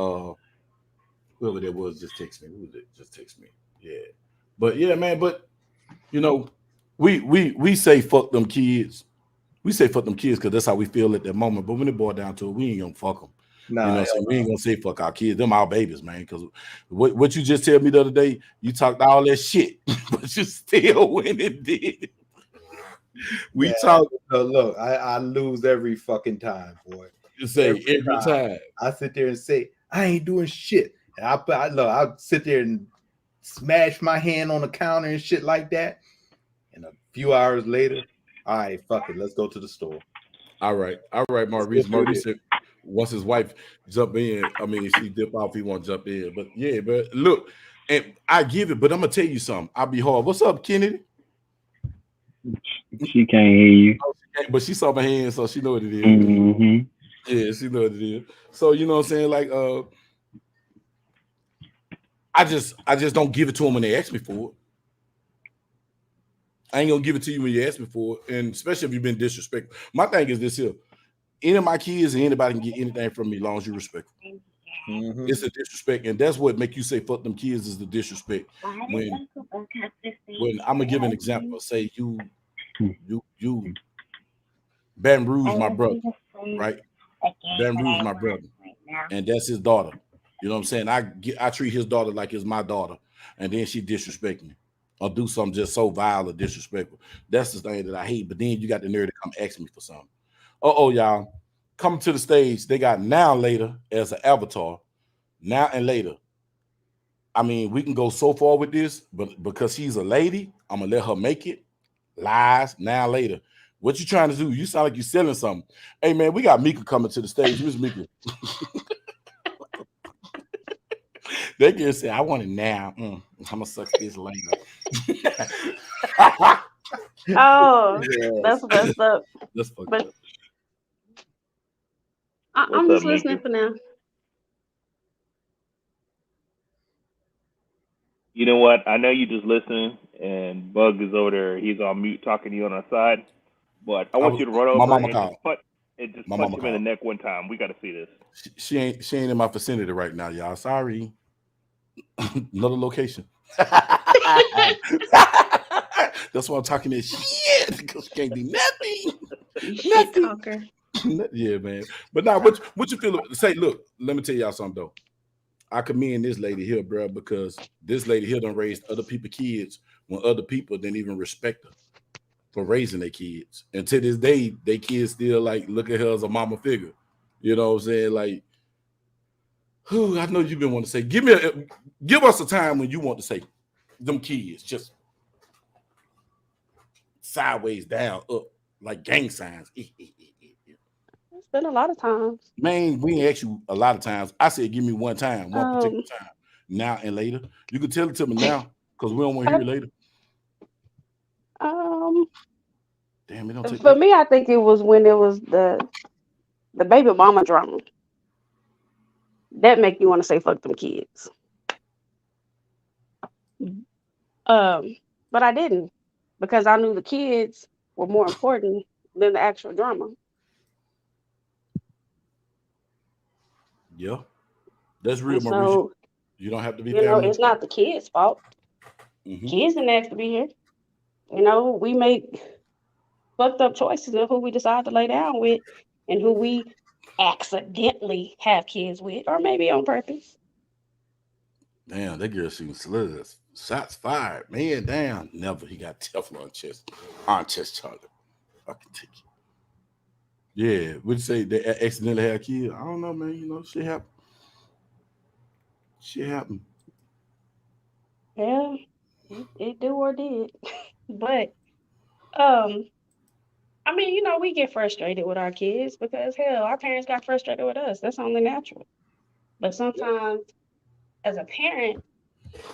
Whoever that was just text me. Who was it? Just text me. Yeah. But yeah, man, but you know, we say fuck them kids. We say fuck them kids because that's how we feel at that moment. But when it boils down to it, we ain't gonna fuck them. Nah, you know what I'm saying? We ain't gonna say fuck our kids. Them our babies, man. Because what you just told me the other day, you talked all that shit, but you still went and did it. We talk. Look, I lose every fucking time, boy. You say every time. I sit there and say I ain't doing shit, and I sit there and smash my hand on the counter and shit like that. And a few hours later, all right, fuck it, let's go to the store. All right, Maurice. Maurice said once his wife jump in, I mean, she dip off, he won't jump in. But yeah, but look, and I give it, but I'm gonna tell you something. I'll be hard. What's up, Kennedy? She can't hear you. But she saw my hand, so she know what it is. Mm-hmm. Yeah, she know what it is. So you know what I'm saying? Like, I just don't give it to them when they ask me for it. I ain't gonna give it to you when you ask me for it, and especially if you've been disrespectful. My thing is this here: any of my kids and anybody can get anything from me as long as you're respectful. Mm-hmm. It's a disrespect, and that's what make you say fuck them kids is the disrespect. When I'm gonna give an example, say you Baton Rouge, my brother, right? Baton Rouge, my brother, and that's his daughter. You know what I'm saying? I treat his daughter like it's my daughter, and then she disrespect me or do something just so vile or disrespectful. That's the thing that I hate. But then you got the nerve to come ask me for something. Y'all, coming to the stage, they got Now Later as an avatar. Now and Later. I mean, we can go so far with this, but because she's a lady, I'm gonna let her make it. Lies. Now Later. What you trying to do? You sound like you're selling something. Hey man, we got Mika coming to the stage. Who's Mika? They can say, I want it now. I'm gonna suck this later. Oh, yes. That's messed up. That's fucked up. I'm just listening for now. You know what? I know you just listening, and Bug is over there. He's on mute talking to you on our side. But I want you to run over and just and just punch him in the neck one time. We got to see this. She ain't in my vicinity right now, y'all. Sorry. Another location. That's why I'm talking this shit, because she can't do nothing. Yeah, man. But now, what you feel? Say, look, let me tell y'all something though. I commend this lady here, bro, because this lady here done raised other people's kids when other people didn't even respect her for raising their kids. And to this day, they kids still like look at her as a mama figure. You know what I'm saying? Like, I know you've been wanting to say, give us a time when you want to say them kids just sideways, down, up, like gang signs. It's been a lot of times. Man, we ain't asked you a lot of times. I said, give me one time, one particular time. Now and later. You can tell it to me now, because we don't want to hear it later. Damn, it don't take for me, I think it was when it was the baby mama drama. That make you want to say fuck them kids. But I didn't, because I knew the kids were more important than the actual drama. Yeah, that's real, Mauricio. So, you don't have to be. It's not the kids' fault. Mm-hmm. Kids didn't ask to be here. We make fucked up choices of who we decide to lay down with and who we accidentally have kids with, or maybe on purpose. Damn, that girl shooting slugs. Shots fired. Man, damn. Never. He got Teflon chest. On chest charger. I can take it. Yeah. Would you say they accidentally had a kid? I don't know, man. Shit happened. Shit happened. Yeah. It do or did. But we get frustrated with our kids because hell, our parents got frustrated with us. That's only natural. But sometimes as a parent,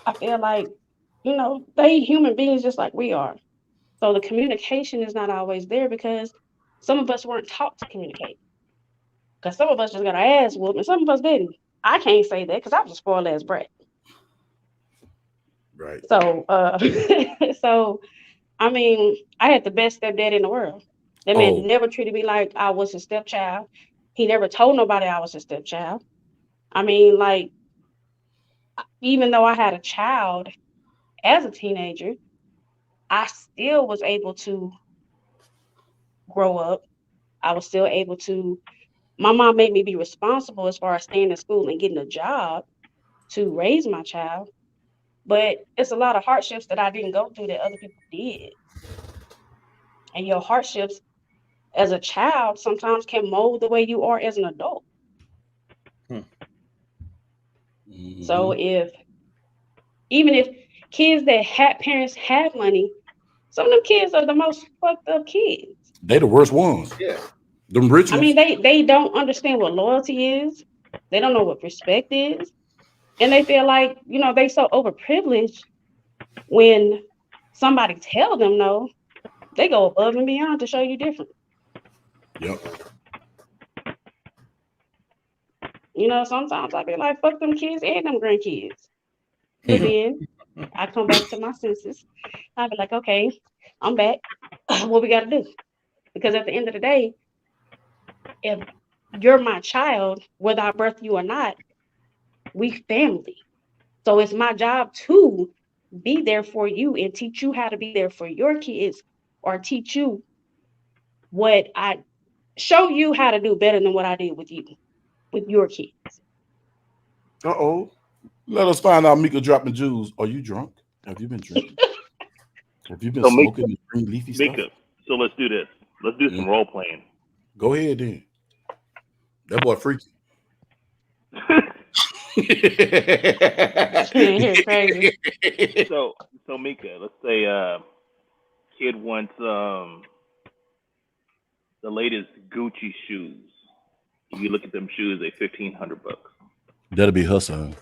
I feel like, they human beings just like we are. So the communication is not always there because some of us weren't taught to communicate. Because some of us just got our ass whooped and some of us didn't. I can't say that because I was a spoiled ass brat. Right. So, I had the best stepdad in the world. That man never treated me like I was his stepchild. He never told nobody I was his stepchild. Even though I had a child as a teenager, I still was able to grow up. I was still able to. My mom made me be responsible as far as staying in school and getting a job to raise my child. But it's a lot of hardships that I didn't go through that other people did. And your hardships as a child sometimes can mold the way you are as an adult. Mm-hmm. So even if kids that had parents have money, some of them kids are the most fucked up kids. They the worst ones. Yeah. Them rich ones. They don't understand what loyalty is. They don't know what respect is. And they feel like, they so overprivileged when somebody tell them no, they go above and beyond to show you different. Yep. Sometimes I be like, fuck them kids and them grandkids. But then I come back to my senses. I be like, okay, I'm back. What we got to do? Because at the end of the day, if you're my child, whether I birth you or not, we family. So it's my job to be there for you and teach you how to be there for your kids, or teach you show you how to do better than what I did with you, with your kids. Let us find out Mika dropping jewels. Are you drunk? Have you been drinking? Have you been smoking the green leafy stuff? Mika, so let's do this. Let's do some role playing. Go ahead then. That boy freaky. Crazy. So Mika, let's say kid wants the latest Gucci shoes. You look at them shoes, they $1,500. That'll be her son.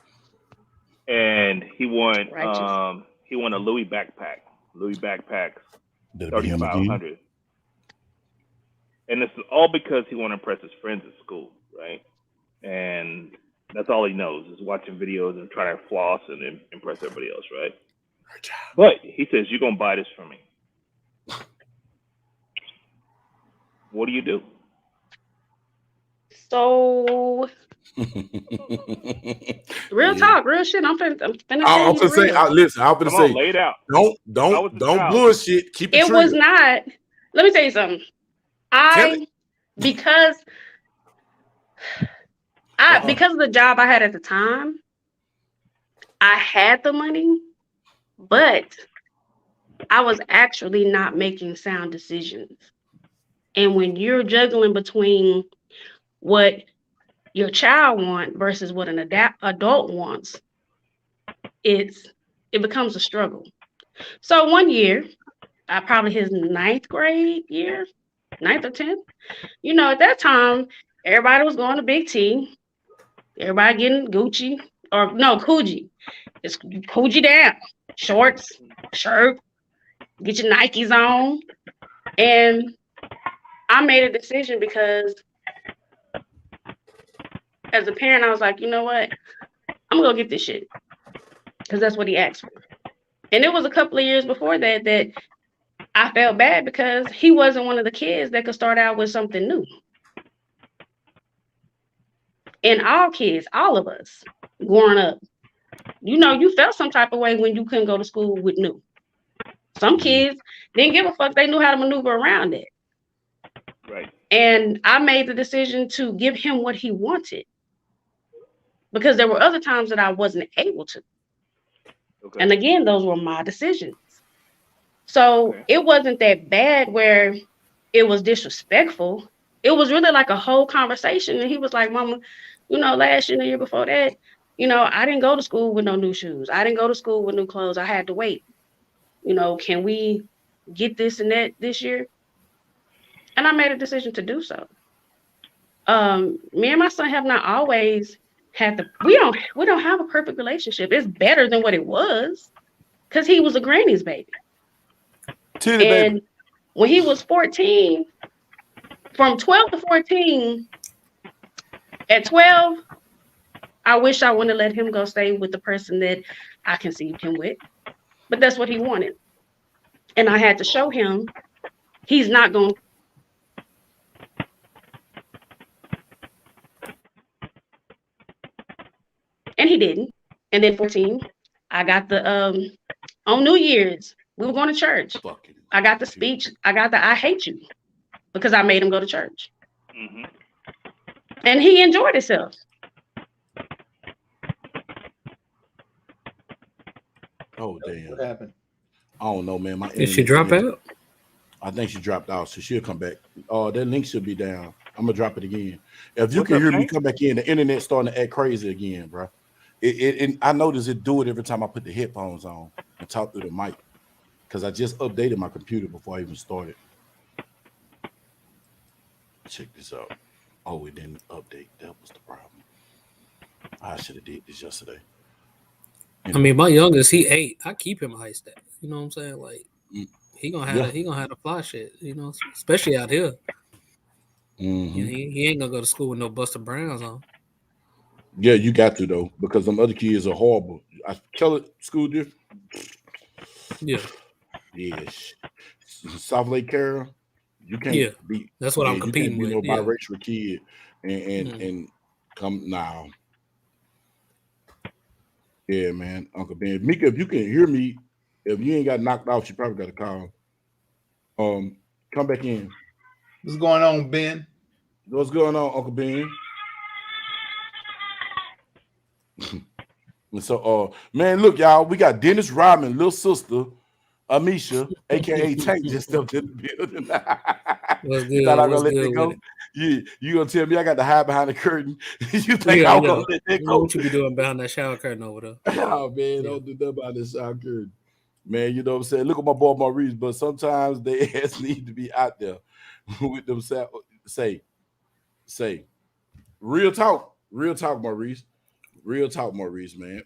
And he want a Louis backpack. Louis backpacks, $3,500. And it's all because he want to impress his friends at school, right? And that's all he knows is watching videos and trying to floss and impress everybody else, right? But he says, you're going to buy this for me. What do you do? So real talk, real shit. I'm finna tell you the real. Listen, I'm finna say, lay it out. don't bullshit. Keep it real. Was not. Let me tell you something. Because of the job I had at the time, I had the money, but I was actually not making sound decisions. And when you're juggling between what your child wants versus what an adult wants, it becomes a struggle. So one year, probably his 9th grade year, 9th or 10th, at that time, everybody was going to Big T. Everybody getting Gucci or no, Coogee. It's Coogee down. Shorts, shirt, get your Nikes on. And I made a decision because as a parent, I was like, you know what? I'm going to go get this shit. Because that's what he asked for. And it was a couple of years before that I felt bad because he wasn't one of the kids that could start out with something new. And all kids, all of us growing up, you felt some type of way when you couldn't go to school with new. Some kids didn't give a fuck. They knew how to maneuver around it. Right. And I made the decision to give him what he wanted because there were other times that I wasn't able to. Okay. And again, those were my decisions. So It wasn't that bad where it was disrespectful. It was really like a whole conversation. And he was like, Mama, last year and the year before that, I didn't go to school with no new shoes. I didn't go to school with new clothes. I had to wait. Can we get this and that this year? And I made a decision to do so. Me and my son have not always had we don't have a perfect relationship. It's better than what it was because he was a granny's baby. When he was 14, from 12 to 14, at 12, I wish I wouldn't have let him go stay with the person that I conceived him with. But that's what he wanted. And I had to show him he's not going to. And he didn't. And then 14, I got the, on New Year's, we were going to church. I got the speech. I got the I hate you because I made him go to church. Mm-hmm. And he enjoyed himself. Oh, damn. What happened? I don't know, man. Did she drop out? I think she dropped out, so she'll come back. That link should be down. I'm going to drop it again. If you can hear me, come back in. The internet's starting to act crazy again, bro. I notice it do it every time I put the headphones on and talk through the mic because I just updated my computer before I even started. Check this out. Oh, it didn't update. That was the problem. I should have did this yesterday. I mean, my youngest, he 8. I keep him high stat. You know what I'm saying? Like he gonna have to fly shit. Especially out here. Mm-hmm. He ain't gonna go to school with no Buster Browns on. Yeah, you got to though, because them other kids are horrible. I tell it school different. Yeah. Yes. South Lake Carroll, you can't be. That's what I'm competing with. You can't be no biracial kid and come now. Yeah, man, Uncle Ben. Mika, if you can hear me, if you ain't got knocked off, you probably got a call. Come back in. What's going on, Ben? What's going on, Uncle Ben? And so, man, look, y'all, we got Dennis Rodman, little sister, Amisha, aka Tank, just stepped in the building. What's good? You thought I was gonna let that go? You gonna tell me I got to hide behind the curtain? You think I'm gonna let that go? What you be doing behind that shower curtain over there? Oh man, don't do nothing behind the shower curtain. Man, you know what I'm saying? Look at my boy Maurice, but sometimes they ass need to be out there with them. Say, real talk, Maurice. Real talk, Maurice, man.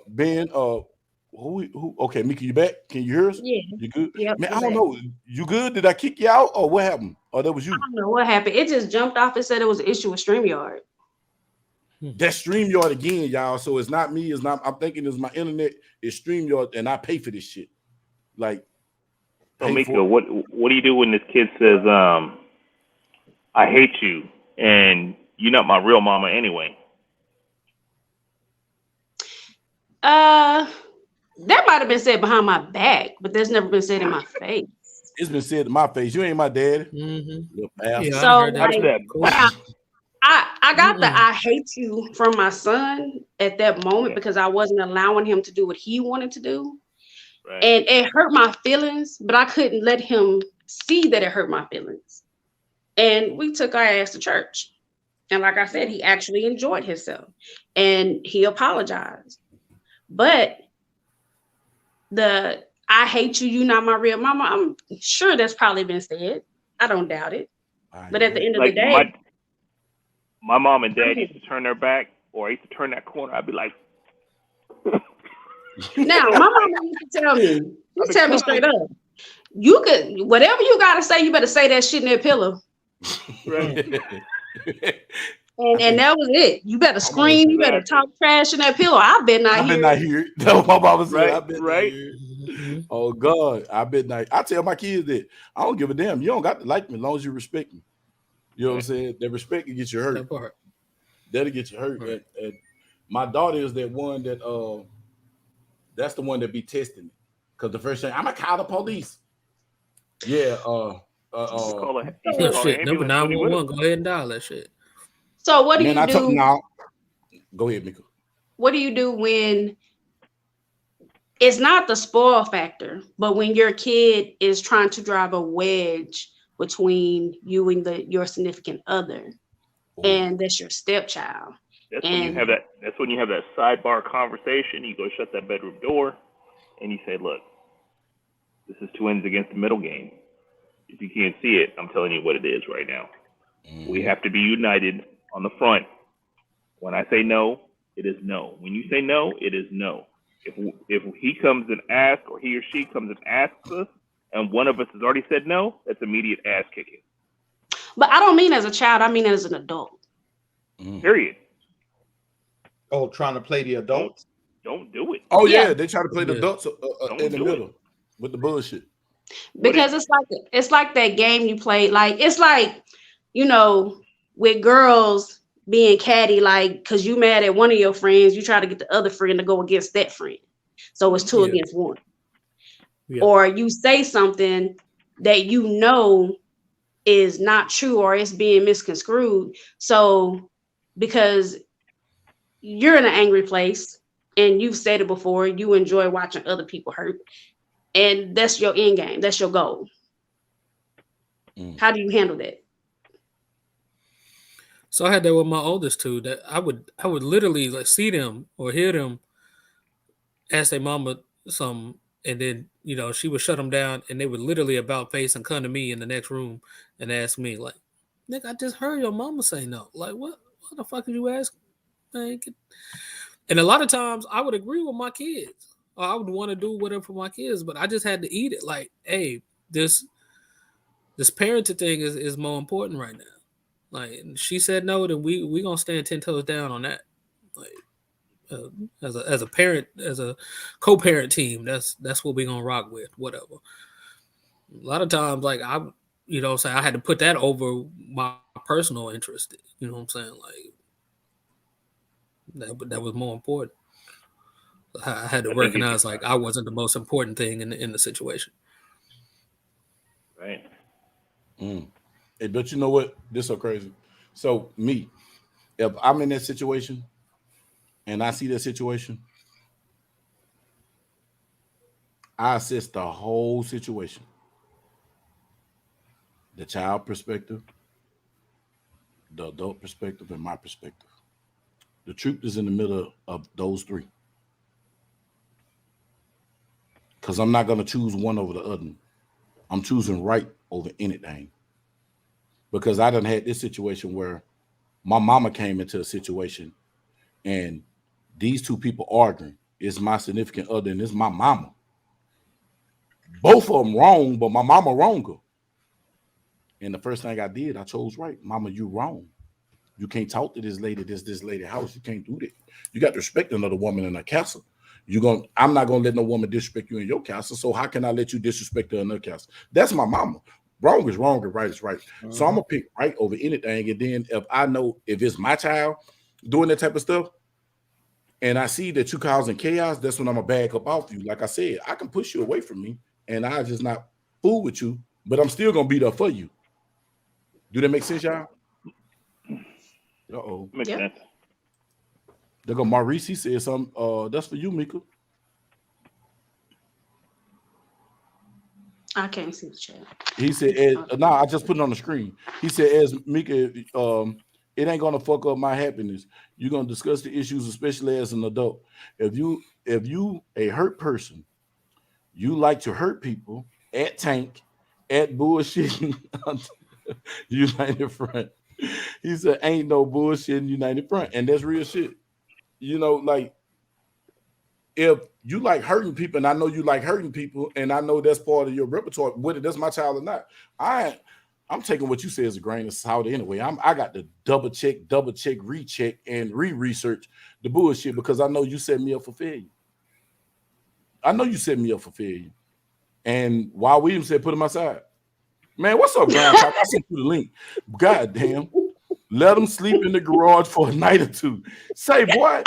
Ben, who? Okay, Mika, you back? Can you hear us? Yeah. You good? Yep, man, I don't know. You good? Did I kick you out, or what happened? Or that was you? I don't know what happened. It just jumped off and said it was an issue with StreamYard. That's StreamYard again, y'all. So it's not me. It's not. I'm thinking it's my internet. It's StreamYard, and I pay for this shit. Like, so Mika, what do you do when this kid says, "I hate you"? and you're not my real mama anyway. That might have been said behind my back, but that's never been said in my face. It's been said in my face. You ain't my daddy. Yeah, so I like, that. I got the I hate you from my son at that moment because I wasn't allowing him to do what he wanted to do. Right. And it hurt my feelings, but I couldn't let him see that it hurt my feelings. And we took our ass to church. And like I said, he actually enjoyed himself and he apologized. But the I hate you, you not my real mama, I'm sure that's probably been said. I don't doubt it. But at the end of the day, my mom and dad used to turn their back, or I used to turn that corner. I'd be like, now my mama used to tell me, tell me straight up, you could, whatever you gotta say, you better say that shit in that pillow. Right. and that was it. You better scream, you better talk trash in that pillow. I bet not hear it. That's what my mama said. Right, I bet right. not hear it. Oh God, I bet not. I tell my kids that I don't give a damn. You don't got to like me as long as you respect me. You know what I'm saying? That respect can get you hurt. That part. That'll get you hurt. Right. And my daughter is that one that that's the one that be testing me. Because the first thing I'm gonna call the police. Yeah, shit, number 911, go ahead and dial that shit. So what do you do? Now, go ahead, Mika. What do you do when it's not the spoil factor, but when your kid is trying to drive a wedge between you and your significant other, and that's your stepchild? That's when you have that sidebar conversation. You go shut that bedroom door, and you say, "Look, this is two ends against the middle game. If you can't see it, I'm telling you what it is right now. We have to be united on the front. When I say no, it is no. When you say no, it is no. If he comes and asks, or he or she comes and asks us, and one of us has already said no, that's immediate ass kicking." But I don't mean as a child. I mean as an adult. Period. Oh, trying to play the adults? Don't do it. Oh yeah, they try to play the adults in the middle with the bullshit. Because it's like that game you played. Like it's like, you know, with girls being catty, like because you mad at one of your friends, you try to get the other friend to go against that friend. So it's two against one. Yeah. Or you say something that you know is not true or it's being misconstrued. So because you're in an angry place and you've said it before, you enjoy watching other people hurt. And that's your end game. That's your goal. How do you handle that? So I had that with my oldest two. That I would literally like see them or hear them ask their mama something, and then she would shut them down, and they would literally about face and come to me in the next room and ask me like, "Nick, I just heard your mama say no. Like what the fuck did you ask?" And a lot of times I would agree with my kids. I would want to do whatever for my kids, but I just had to eat it. Like, hey, this parenting thing is more important right now. Like, she said no, then we gonna stand 10 toes down on that. Like, as a parent, as a co-parent team, that's what we gonna rock with. Whatever. A lot of times, like I had to put that over my personal interest. You know what I'm saying? Like that was more important. I had to recognize like I wasn't the most important thing in the situation. Right. Hey, but you know what? This is so crazy. So me, if I'm in that situation and I see that situation, I assess the whole situation. The child perspective, the adult perspective, and my perspective. The truth is in the middle of those three. Because I'm not going to choose one over the other. I'm choosing right over anything. Because I done had this situation where my mama came into a situation and these two people arguing. It's my significant other and it's my mama. Both of them wrong, but my mama wronger. And the first thing I did, I chose right. Mama, you wrong. You can't talk to this lady, this lady house. You can't do that. You got to respect another woman in a castle. I'm not gonna let no woman disrespect you in your castle. So how can I let you disrespect her in her castle? That's my mama. Wrong is wrong and right is right. So I'm gonna pick right over anything. And then if I know if it's my child doing that type of stuff, and I see that you causing chaos, that's when I'm gonna back up off you. Like I said, I can push you away from me, and I just not fool with you, but I'm still gonna be there for you. Do that make sense, y'all? Uh-oh. Makes sense. There go Maurice. He said something. That's for you, Mika. I can't see the chat. He said, I just put it on the screen. He said, as Mika, it ain't gonna fuck up my happiness. You're gonna discuss the issues, especially as an adult. If you a hurt person, you like to hurt people at Tank, at bullshitting United Front. He said, ain't no bullshitting United Front, and that's real shit. You know, like if you like hurting people, and I know you like hurting people, and I know that's part of your repertoire, whether that's my child or not, I'm taking what you say as a grain of salt anyway. I got to double check, recheck, and research the bullshit because I know you set me up for failure. I know you set me up for failure. And while William said, put him aside. Man, what's up, Ground Talk? I sent you the link. God damn. Let them sleep in the garage for a night or two. Say, boy,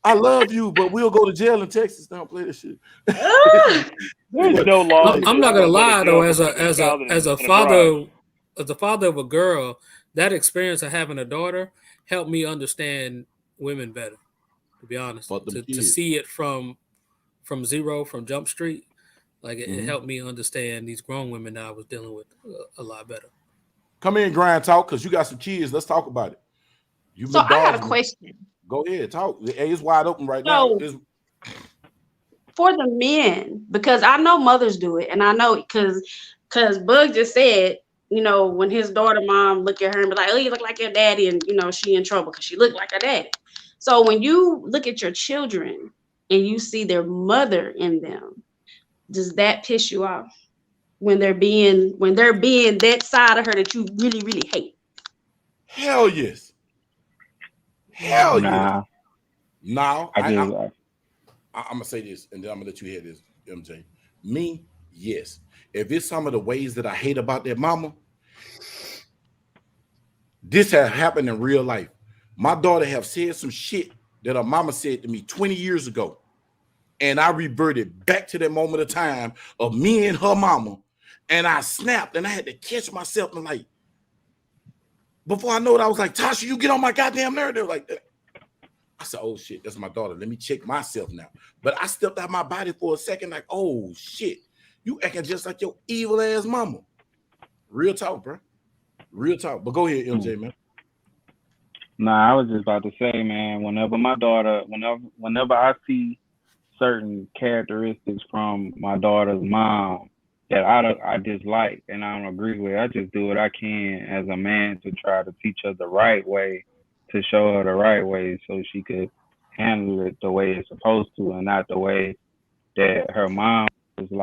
I love you, but we'll go to jail in Texas. Don't play this shit. There's no law. I'm not gonna lie though, as a father of a girl, that experience of having a daughter helped me understand women better. To be honest, to see it from zero, from Jump Street, like it helped me understand these grown women that I was dealing with a lot better. Come in, Grind Talk, because you got some kids. Let's talk about it. So I got a question. Go ahead, talk. It's wide open right now. For the men, because I know mothers do it, and I know because Bug just said, you know, when his daughter mom look at her and be like, oh, you look like your daddy, and you know she in trouble because she looked like her daddy. So when you look at your children and you see their mother in them, does that piss you off when they're being that side of her that you really, really hate? Hell yes. Hell yes. No, I'm gonna say this, and then I'm gonna let you hear this, MJ. Me, yes. If it's some of the ways that I hate about that mama, this has happened in real life. My daughter have said some shit that her mama said to me 20 years ago, and I reverted back to that moment of time of me and her mama, and I snapped, and I had to catch myself and like, before I know it, I was like, Tasha, you get on my goddamn nerve. They were like that. I said, oh shit, that's my daughter. Let me check myself now. But I stepped out my body for a second, like, oh shit, you acting just like your evil ass mama. Real talk, bro. Real talk. But go ahead, MJ, man. Nah, I was just about to say, man, whenever I see certain characteristics from my daughter's mom that I dislike and I don't agree with, I just do what I can as a man to try to teach her the right way, to show her the right way so she could handle it the way it's supposed to and not the way that her mom is the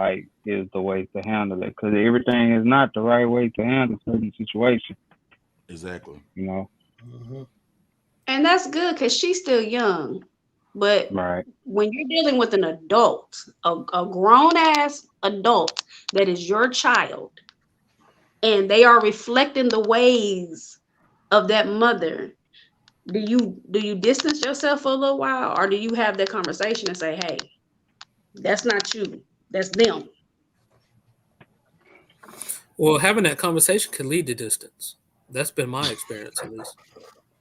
way to handle it. Because everything is not the right way to handle certain situations. Exactly. You know? Mm-hmm. And that's good because she's still young. But when you're dealing with an adult, a grown-ass adult that is your child, and they are reflecting the ways of that mother, do you distance yourself for a little while, or do you have that conversation and say, hey, that's not you, that's them? Well, having that conversation can lead to distance. That's been my experience, at least.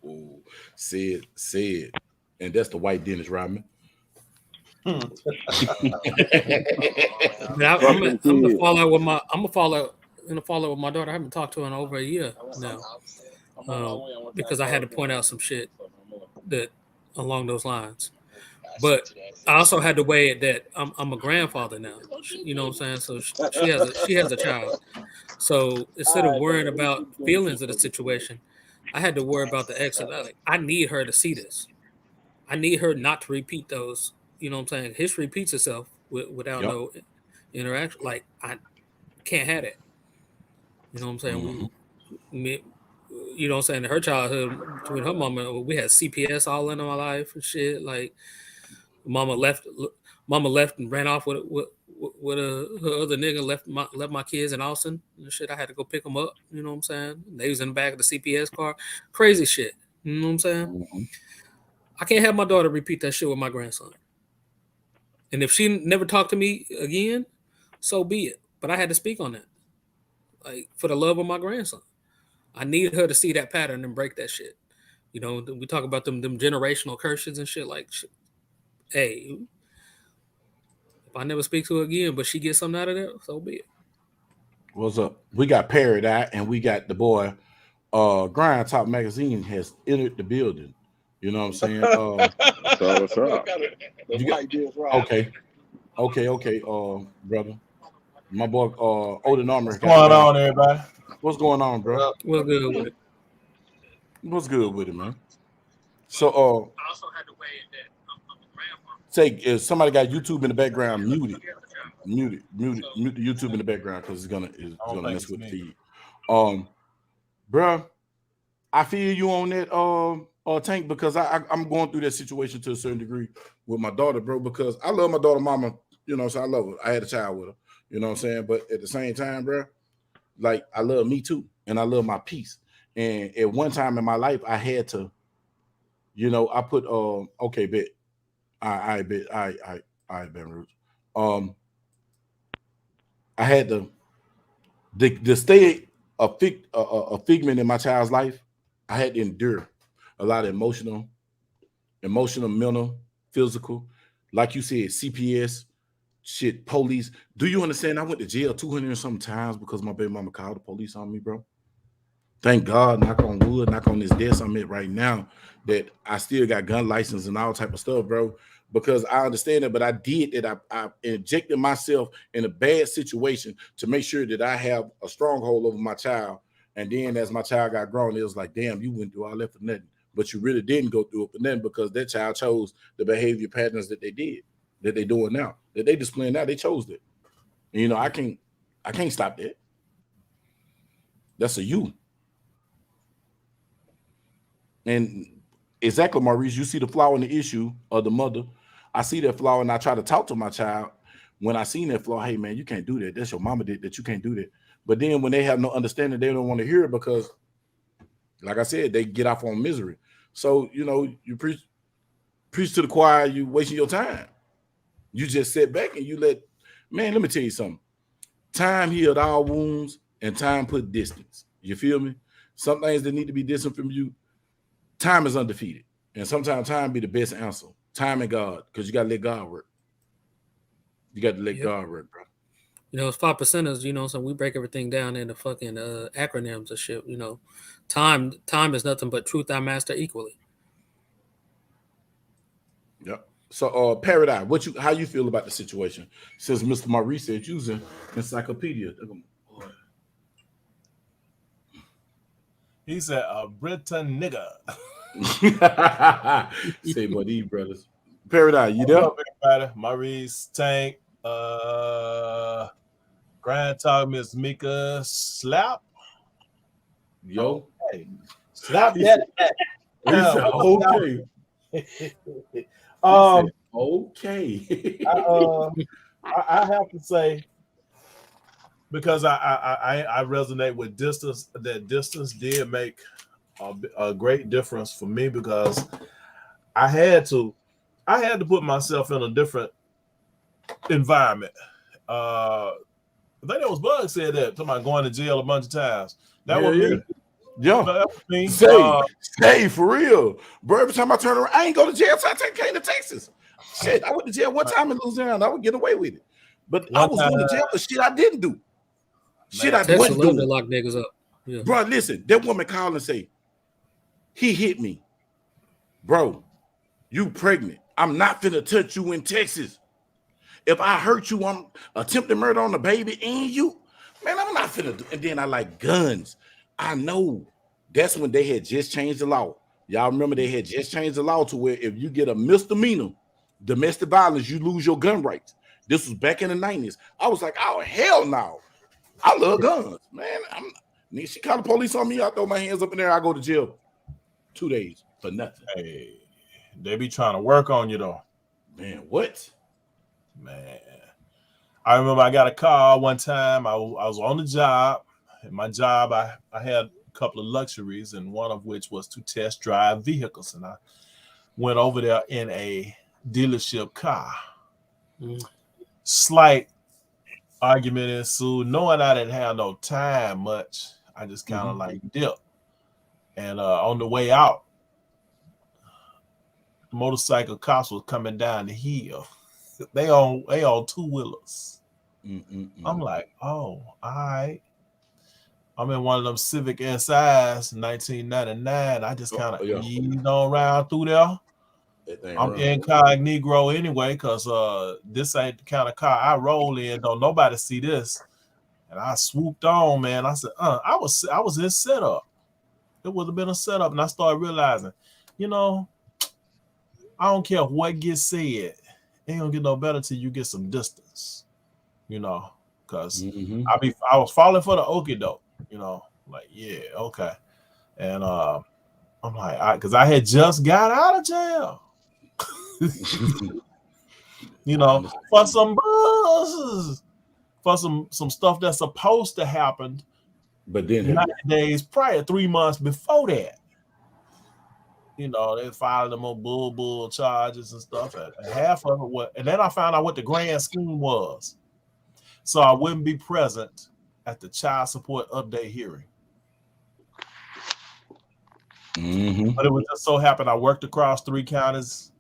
Oh, say it. And that's the white Dennis Rodman. I'm gonna fall out with my daughter. I haven't talked to her in over a year now, because I had to point out some shit that along those lines. But I also had to weigh it that I'm a grandfather now. You know what I'm saying? So she has a child. So instead of worrying about feelings of the situation, I had to worry about the exit. Like, I need her to see this. I need her not to repeat those. You know what I'm saying? History repeats itself without no interaction. Like, I can't have it. You know what I'm saying? You know what I'm saying? In her childhood, between her mama, we had CPS all in our life and shit. Like, mama left and ran off with with her other nigga left my kids in Austin and shit. I had to go pick them up. You know what I'm saying? They was in the back of the CPS car. Crazy shit. You know what I'm saying? Mm-hmm. I can't have my daughter repeat that shit with my grandson. And if she never talked to me again, so be it. But I had to speak on that. Like, for the love of my grandson. I need her to see that pattern and break that shit. You know, we talk about them generational curses and shit. Like, shit. Hey, if I never speak to her again, but she gets something out of that, so be it. What's up? We got Paradise and we got the boy. Grind Top Magazine has entered the building. You know what I'm saying? What's up? Okay. Brother. My boy, Odin Armor. What's going on, everybody? What's going on, bro? What's good with it? What's good with it, man? So, I also had to weigh that. Say, if somebody got YouTube in the background, mute the YouTube in the background because it's gonna mess with the feed. Bro, I feel you on that Tank, because I'm going through that situation to a certain degree with my daughter, bro, because I love my daughter mama, you know, so I love her. I had a child with her, you know what I'm saying? But at the same time, bro, like, I love me too, and I love my peace. And at one time in my life, I had to, you know, I put okay, bet. I bet Roots. I had to stay a figment in my child's life. I had to endure a lot of emotional, mental, physical. Like you said, CPS, shit, police. Do you understand? I went to jail 200 and some times because my baby mama called the police on me, bro. Thank God, knock on wood, knock on this desk I'm at right now, that I still got gun license and all type of stuff, bro, because I understand it. But I did that. I injected myself in a bad situation to make sure that I have a stronghold over my child. And then as my child got grown, it was like, damn, you went through all that for nothing. But you really didn't go through it for nothing, because that child chose the behavior patterns that they did, that they doing now, that they displaying now. They chose it. And, you know, I can't stop that. That's a you. And exactly, Maurice, you see the flaw in the issue of the mother. I see that flaw, and I try to talk to my child when I seen that flaw. Hey, man, you can't do that. That's your mama did that. You can't do that. But then when they have no understanding, they don't want to hear it because, like I said, they get off on misery. So, you know, you preach to the choir, you wasting your time. You just sit back and you let me tell you something. Time healed all wounds, and time put distance. You feel me? Some things that need to be distant from you. Time is undefeated, and sometimes time be the best answer. Time and God, because you got to let God work. You got to let God work, bro. You know, it's 5%ers, you know, so we break everything down into fucking acronyms and shit. You know, time is nothing but truth I master equally. Yep. So, Paradise, how you feel about the situation? Since Mr. Maurice said using encyclopedia. He said, a Britain nigga. Say, boy, these brothers. Paradise, you there? What's up, everybody? Maurice, Tank, Grand Talk, Miss Mika, Slap. Yo. Okay. Slap that. He said, okay. Okay. I have to say, because I resonate with distance, that distance did make a great difference for me, because I had to put myself in a different environment. I think that was Bug said that, talking about going to jail a bunch of times. That was me. Yeah. That was me. Say for real. Bro, every time I turn around, I ain't go to jail until I came to Texas. Shit, I went to jail one time in Louisiana. I would get away with it. But I was going to jail for shit I didn't do. Shit I wasn't doing. To lock niggas up. Yeah. Bro, listen, that woman called and say, he hit me. Bro, you pregnant. I'm not finna touch you in Texas. If I hurt you, I'm attempting murder on the baby and you. Man, I'm not finna do. And then I like guns. I know. That's when they had just changed the law. Y'all remember they had just changed the law to where if you get a misdemeanor, domestic violence, you lose your gun rights. This was back in the 90s. I was like, oh, hell no. I love guns, man. She called the police on me. I throw my hands up in there. I go to jail 2 days for nothing. Hey, they be trying to work on you though. Man, what? Man, I remember I got a call one time. I was on the job. In my job, I had a couple of luxuries, and one of which was to test drive vehicles. And I went over there in a dealership car. Slight argument ensued. Knowing I didn't have no time much, I just kind of like dipped. And on the way out, the motorcycle cops was coming down the hill. They on 2-wheelers. I'm like, oh, all right. I'm in one of them Civic SIs, 1999. I just kind of eased on around through there. I'm incognito anyway, because this ain't the kind of car I roll in. Don't nobody see this. And I swooped on, man. I said, I was in setup. It would have been a setup. And I started realizing, you know, I don't care what gets said. It ain't gonna get no better till you get some distance. You know, because I was falling for the okie doke, you know, like, yeah, okay. And I'm like, because I had just got out of jail. You know, for some buzzes, for some stuff that's supposed to happen. But then 90 days prior, 3 months before that. You know, they filed them on bull charges and stuff. And half of it was, and then I found out what the grand scheme was. So I wouldn't be present at the child support update hearing. But it was just so happened I worked across 3 counties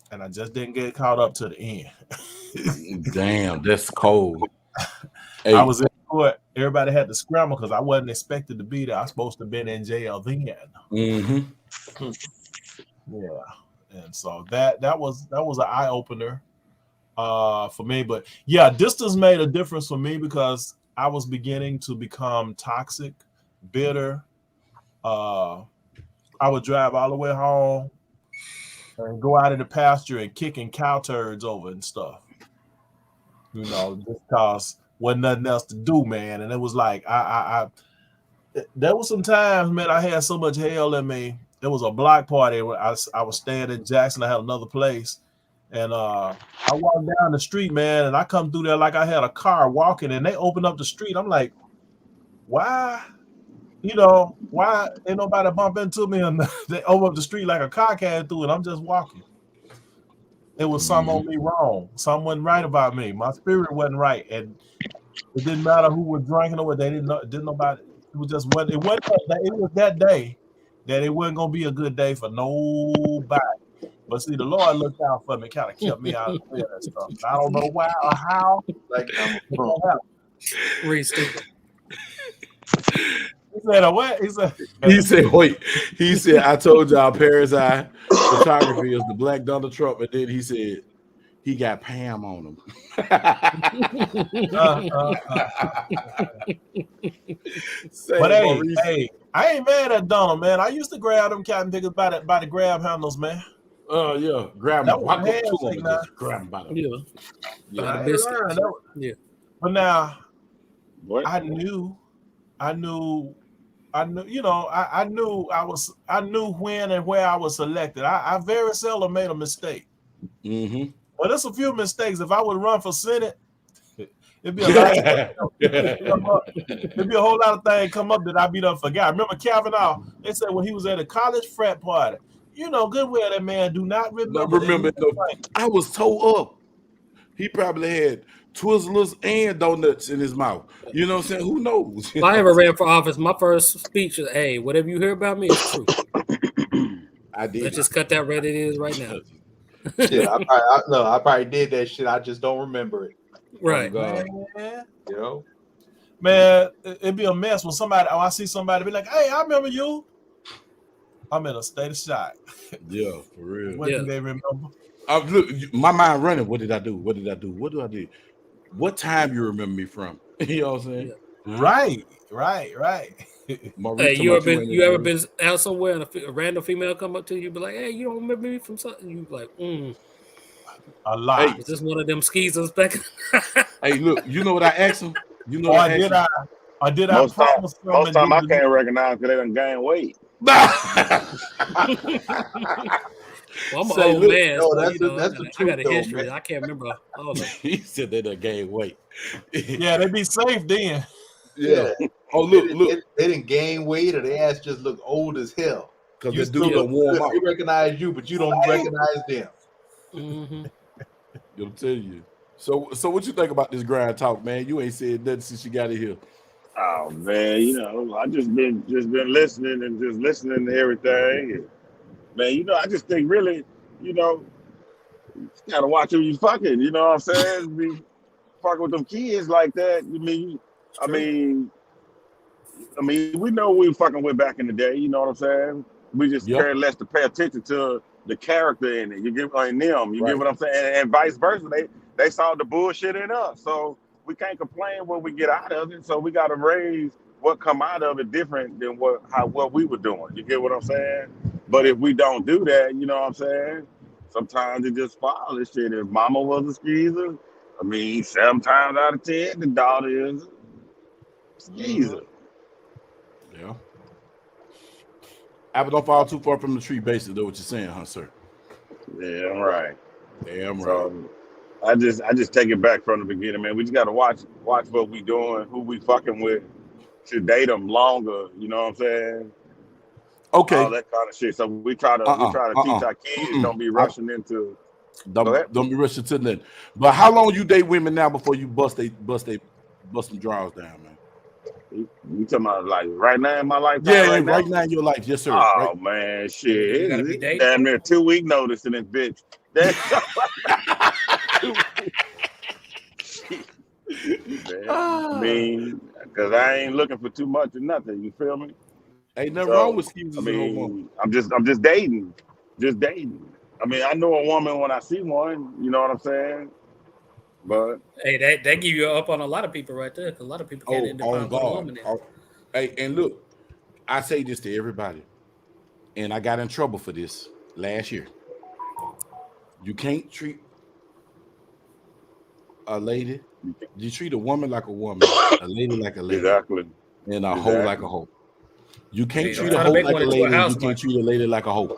and I just didn't get caught up to the end. Damn, that's cold. Hey. I was in court. Everybody had to scramble because I wasn't expected to be there. I was supposed to have been in jail then. Yeah. And so that was an eye-opener. For me, but yeah, distance made a difference for me because I was beginning to become toxic, bitter. I would drive all the way home and go out in the pasture and kicking cow turds over and stuff. You know, just cause wasn't nothing else to do, man. And it was like there was some times, man, I had so much hell in me. There was a block party where I was staying in Jackson. I had another place. And I walked down the street, man, and I come through there like I had a car walking, and they open up the street. I'm like, why? You know, why ain't nobody bump into me? And they open up the street like a car came through, and I'm just walking. It was something on me wrong. Something wasn't right about me. My spirit wasn't right, and it didn't matter who was drinking or what. They didn't nobody. It was just what it wasn't. It was that day that it wasn't gonna be a good day for nobody. But see, the Lord looked out for me, kind of kept me out of the way of that stuff. I don't know why or how. Like, he said, what? He said, wait. He said, I told y'all Paris Eye photography is the black Donald Trump. And then he said, he got Pam on him. But hey, I ain't mad at Donald, man. I used to grab them cotton pickers by the grab handles, man. Yeah, grab them. Grab them by them. Yeah. But now, I knew, you know, I knew when and where I was selected. I very seldom made a mistake. But there's a few mistakes. If I would run for Senate, it'd be a lot it'd be a whole lot of things come up that I be done forgot. Remember Kavanaugh? They said when he was at a college frat party, you know good well that man do not remember. I was told up. He probably had Twizzlers and donuts in his mouth. You know what I'm saying? Who knows? If I ever ran for office, my first speech is, hey, whatever you hear about me is true. I did. Let's just cut that right it is right now. Yeah, I probably did that shit. I just don't remember it. Right. Man, you know? Man, it'd be a mess when I see somebody be like, hey, I remember you. I'm in a state of shock. Yeah, for real. What do they remember? Look, my mind running. What did I do? What do I do? What time you remember me from? You know what I'm saying? Right. Hey, you ever been out somewhere and a random female come up to you, be like, "Hey, you don't remember me from something?" You be like, A lot. Hey, is this one of them skeezers back? Hey, look, you know what I asked him? You know what I did I promise them? Most time I can't recognize because they done gain weight. Well, I'm an Say, old look, man, No, so that's you know, that's the I truth got a though, history. man. I can't remember all of it. he said they done gained weight. Yeah, they be safe then. Yeah. Yeah. Oh, They look, didn't gain weight or their ass just look old as hell. because You that still dude look done warm good. out. They recognize you, but you don't recognize them. Mm-hmm. I'll tell you. So what you think about this grind talk, man? You ain't said nothing since you got in here. Oh man, you know, I just been listening and just listening to everything. And, man, you know, I just think really, you know, you gotta watch who you fucking. You know what I'm saying? Be fucking with them kids like that. I mean, we know we were fucking with back in the day. You know what I'm saying? We just Yep. care less to pay attention to the character in it. You get in them. You Right. get what I'm saying? And vice versa. They saw the bullshit in us, so we can't complain what we get out of it. So we got to raise what come out of it different than what we were doing. You get what I'm saying? But if we don't do that, you know what I'm saying? Sometimes it just follows this shit. If mama was a skeezer, I mean, 7 times out of 10, the daughter is a skeezer. Yeah. Apple don't fall too far from the tree, basically, though, what you're saying, huh, sir? Yeah, right. Damn right. So I just take it back from the beginning, man. We just gotta watch what we doing, who we fucking with, to date them longer. You know what I'm saying? Okay. All that kind of shit. So we try to teach our kids. Don't be rushing into. Don't be rushing to nothing. But how long you date women now before you bust some drawers down, man? You talking about like right now in my life? Yeah, right now in your life, yes, sir. Oh right. man, shit! You gotta be dating. Damn near 2-week notice in this bitch. I mean, because I ain't looking for too much or nothing. You feel me? Ain't nothing wrong with excuses. I mean, I'm just dating, I mean, I know a woman when I see one. You know what I'm saying? But hey, that give you up on a lot of people right there. Because a lot of people can't identify with a woman. Hey, and look, I say this to everybody, and I got in trouble for this last year. You can't treat a lady. You treat a woman like a woman, a lady like a lady, exactly, and a hoe like a hoe. You can't treat a trying hoe to make like one a into a lady, and you house can't wife. treat a lady like a hoe.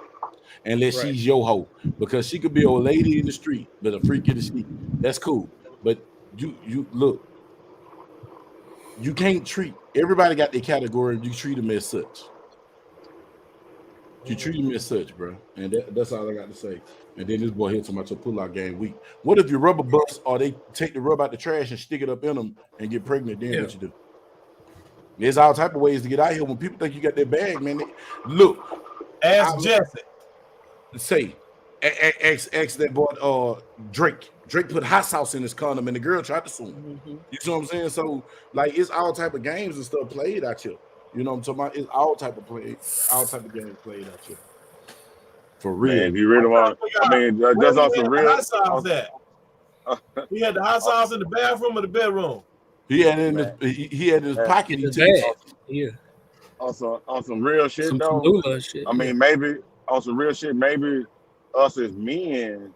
Unless Right. she's your hoe, because she could be a lady in the street, but a freak in the street. That's cool. But you look, you can't treat everybody got their category. You treat them as such. You treat them as such, bro. And that's all I got to say. And then this boy here talking about your pull-out game weak. What if your rubber bust or they take the rub out the trash and stick it up in them and get pregnant? Then what you do? There's all type of ways to get out here. When people think you got their bag, man, look. Ask Jesse. Say, ask that boy Drake. Drake put hot sauce in his condom and the girl tried to sue him. Mm-hmm. You know what I'm saying? So, like, it's all type of games and stuff played out here. You know what I'm talking about? It's all type of games played out here. For real. Man, if you really want, I mean, that's also real. Hot sauce at? He had the hot sauce in the bathroom or the bedroom? He had it in his pocket. Yeah. On some real shit Some though. Shit, I mean, maybe on some real shit. Maybe us as men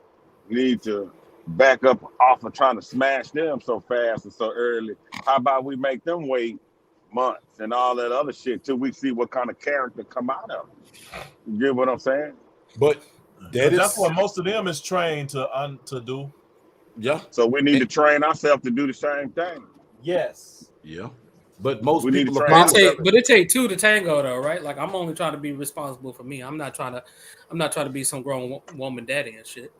need to back up off of trying to smash them so fast and so early. How about we make them wait months and all that other shit till we see what kind of character come out of them? You get what I'm saying? But that's what most of them is trained to do. Yeah. So we need to train ourselves to do the same thing. Yes. Yeah. But most we people but it take two to tango though, right? Like I'm only trying to be responsible for me. I'm not trying to be some grown woman daddy and shit.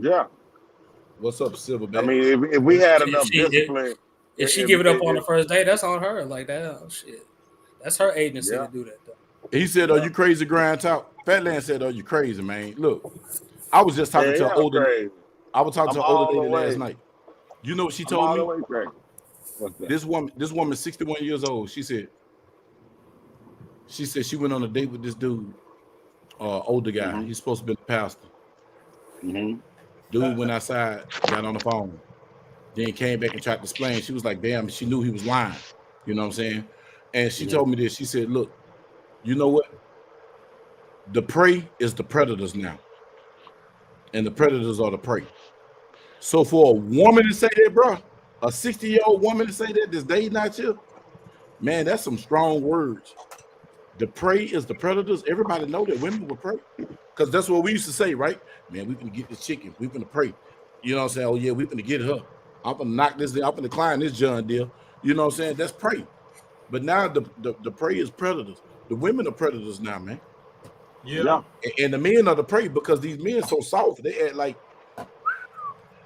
Yeah. What's up, Silverback? I mean, if we had enough discipline. If she give it up on the first day, that's on her. Like that, shit. That's her agency to do that though. He said, "Are you crazy, grind talk?" Fatland said, "Are you crazy, man?" Look, I was just talking to an older. Crazy. I was talking to an older lady last night. You know what she told me? This woman, 61 years old. She said she went on a date with this dude, older guy. Mm-hmm. He's supposed to be the pastor. Mm-hmm. Dude went outside, got on the phone, then came back and tried to explain. She was like, "Damn," she knew he was lying. You know what I'm saying? And she told me this. She said, "Look, you know what? The prey is the predators now, and the predators are the prey. So for a woman to say that, bro, a 60-year-old woman to say that this day not you, man, that's some strong words. The prey is the predators. Everybody know that women will prey. because that's what we used to say, right? Man, we finna get this chicken. We finna pray. You know what I'm saying? Oh yeah, we finna get her. I'm gonna knock this. I'm gonna climb this John deal. You know what I'm saying? That's prey. But now the prey is predators. The women are predators now, man. Yeah. And the men are the prey because these men so soft. They act like,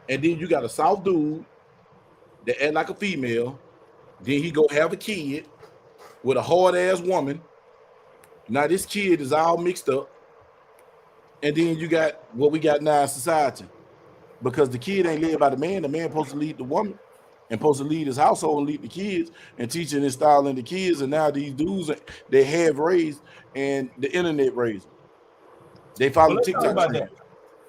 and then you got a soft dude that act like a female. Then he go have a kid with a hard ass woman. Now this kid is all mixed up. And then you got what we got now in society. Because the kid ain't led by the man supposed to lead the woman and supposed to lead his household and lead the kids and teaching and styling the kids. And now these dudes, they have raised and the internet raised. They follow TikTok.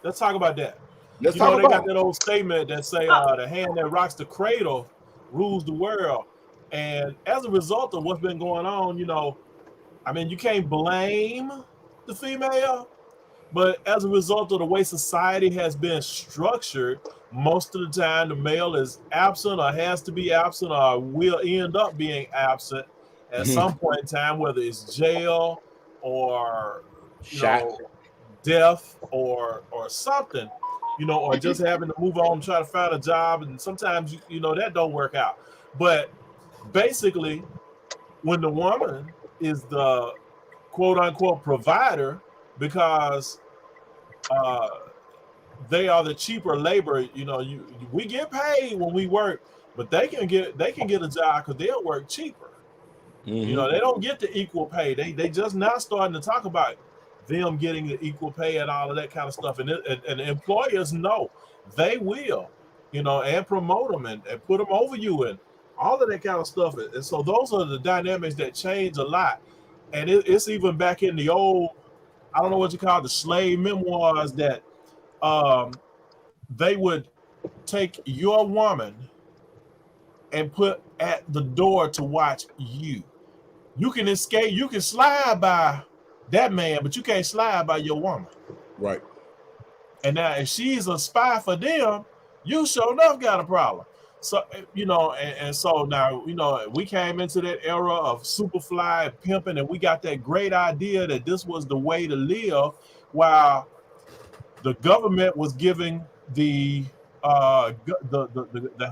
Let's talk about that. Let's you talk know, they about got that old statement that say the hand that rocks the cradle rules the world. And as a result of what's been going on, you know, I mean, you can't blame the female, but as a result of the way society has been structured, most of the time the male is absent or has to be absent or will end up being absent at some point in time, whether it's jail or know, death or something, you know, or just having to move on and try to find a job. And sometimes, you know, that don't work out. But basically, when the woman is the quote unquote provider, because they are the cheaper labor, you know, we get paid when we work, but they can get a job because they'll work cheaper. You know, they don't get the equal pay. They just now starting to talk about them getting the equal pay and all of that kind of stuff. And the employers know they will, you know, and promote them and put them over you and all of that kind of stuff. And so those are the dynamics that change a lot. And it's even back in the old, I don't know what you call the slave memoirs, that they would take your woman and put at the door to watch you. You can escape, you can slide by that man, but you can't slide by your woman. Right. And now if she's a spy for them, you sure enough got a problem. So, you know, and so now, you know, we came into that era of Superfly and pimping, and we got that great idea that this was the way to live, while the government was giving the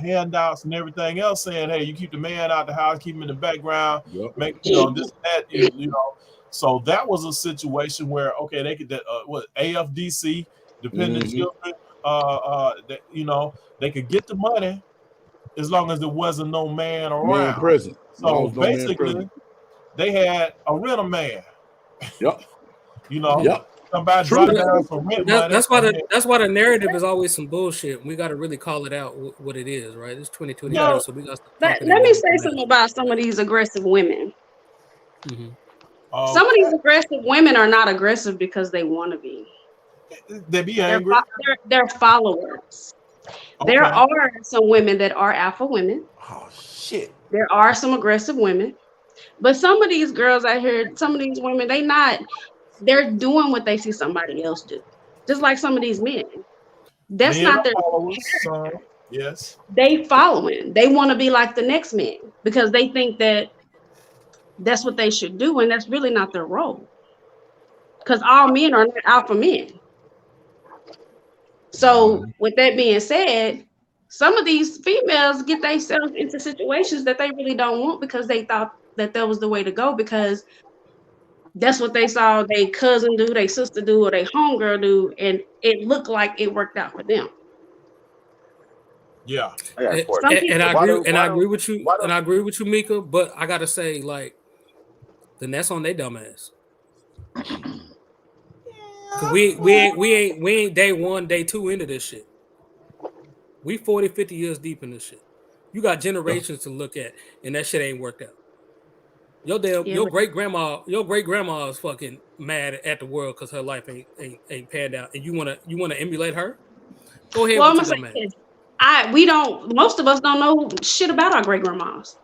handouts and everything else, saying, hey, you keep the man out the house, keep him in the background, make, you know, this, that, you know. So that was a situation where, okay, they could, what, AFDC, dependent children, that, you know, they could get the money as long as there wasn't no man around. Man present. So basically, they had a rental man. Yep. You know. Yep. Somebody drop down some rent money. That's why the narrative is always some bullshit. We got to really call it out what it is, right? It's 2023, so we got to let me say something about some of these aggressive women. Some of these aggressive women are not aggressive because they want to be. They be angry. They're followers. Okay. There are some women that are alpha women. Oh shit. There are some aggressive women, but some of these girls out here, some of these women, they're doing what they see somebody else do. Just like some of these men. That's men not their followers. Yes. They following. They want to be like the next man because they think that that's what they should do, and that's really not their role. Because all men are not alpha men. So with that being said, some of these females get themselves into situations that they really don't want because they thought that was the way to go, because that's what they saw their cousin do, their sister do, or their homegirl do, and it looked like it worked out for them. Yeah, and I agree with you, Mika. But I gotta say, like, then that's on their dumb ass. Cause we ain't day one, day two into this shit. We 40, 50 years deep in this shit. You got generations to look at, and that shit ain't worked out. Your great grandma is fucking mad at the world because her life ain't panned out, and you wanna emulate her? Go ahead with your dumb ass. Most of us don't know shit about our great grandmas.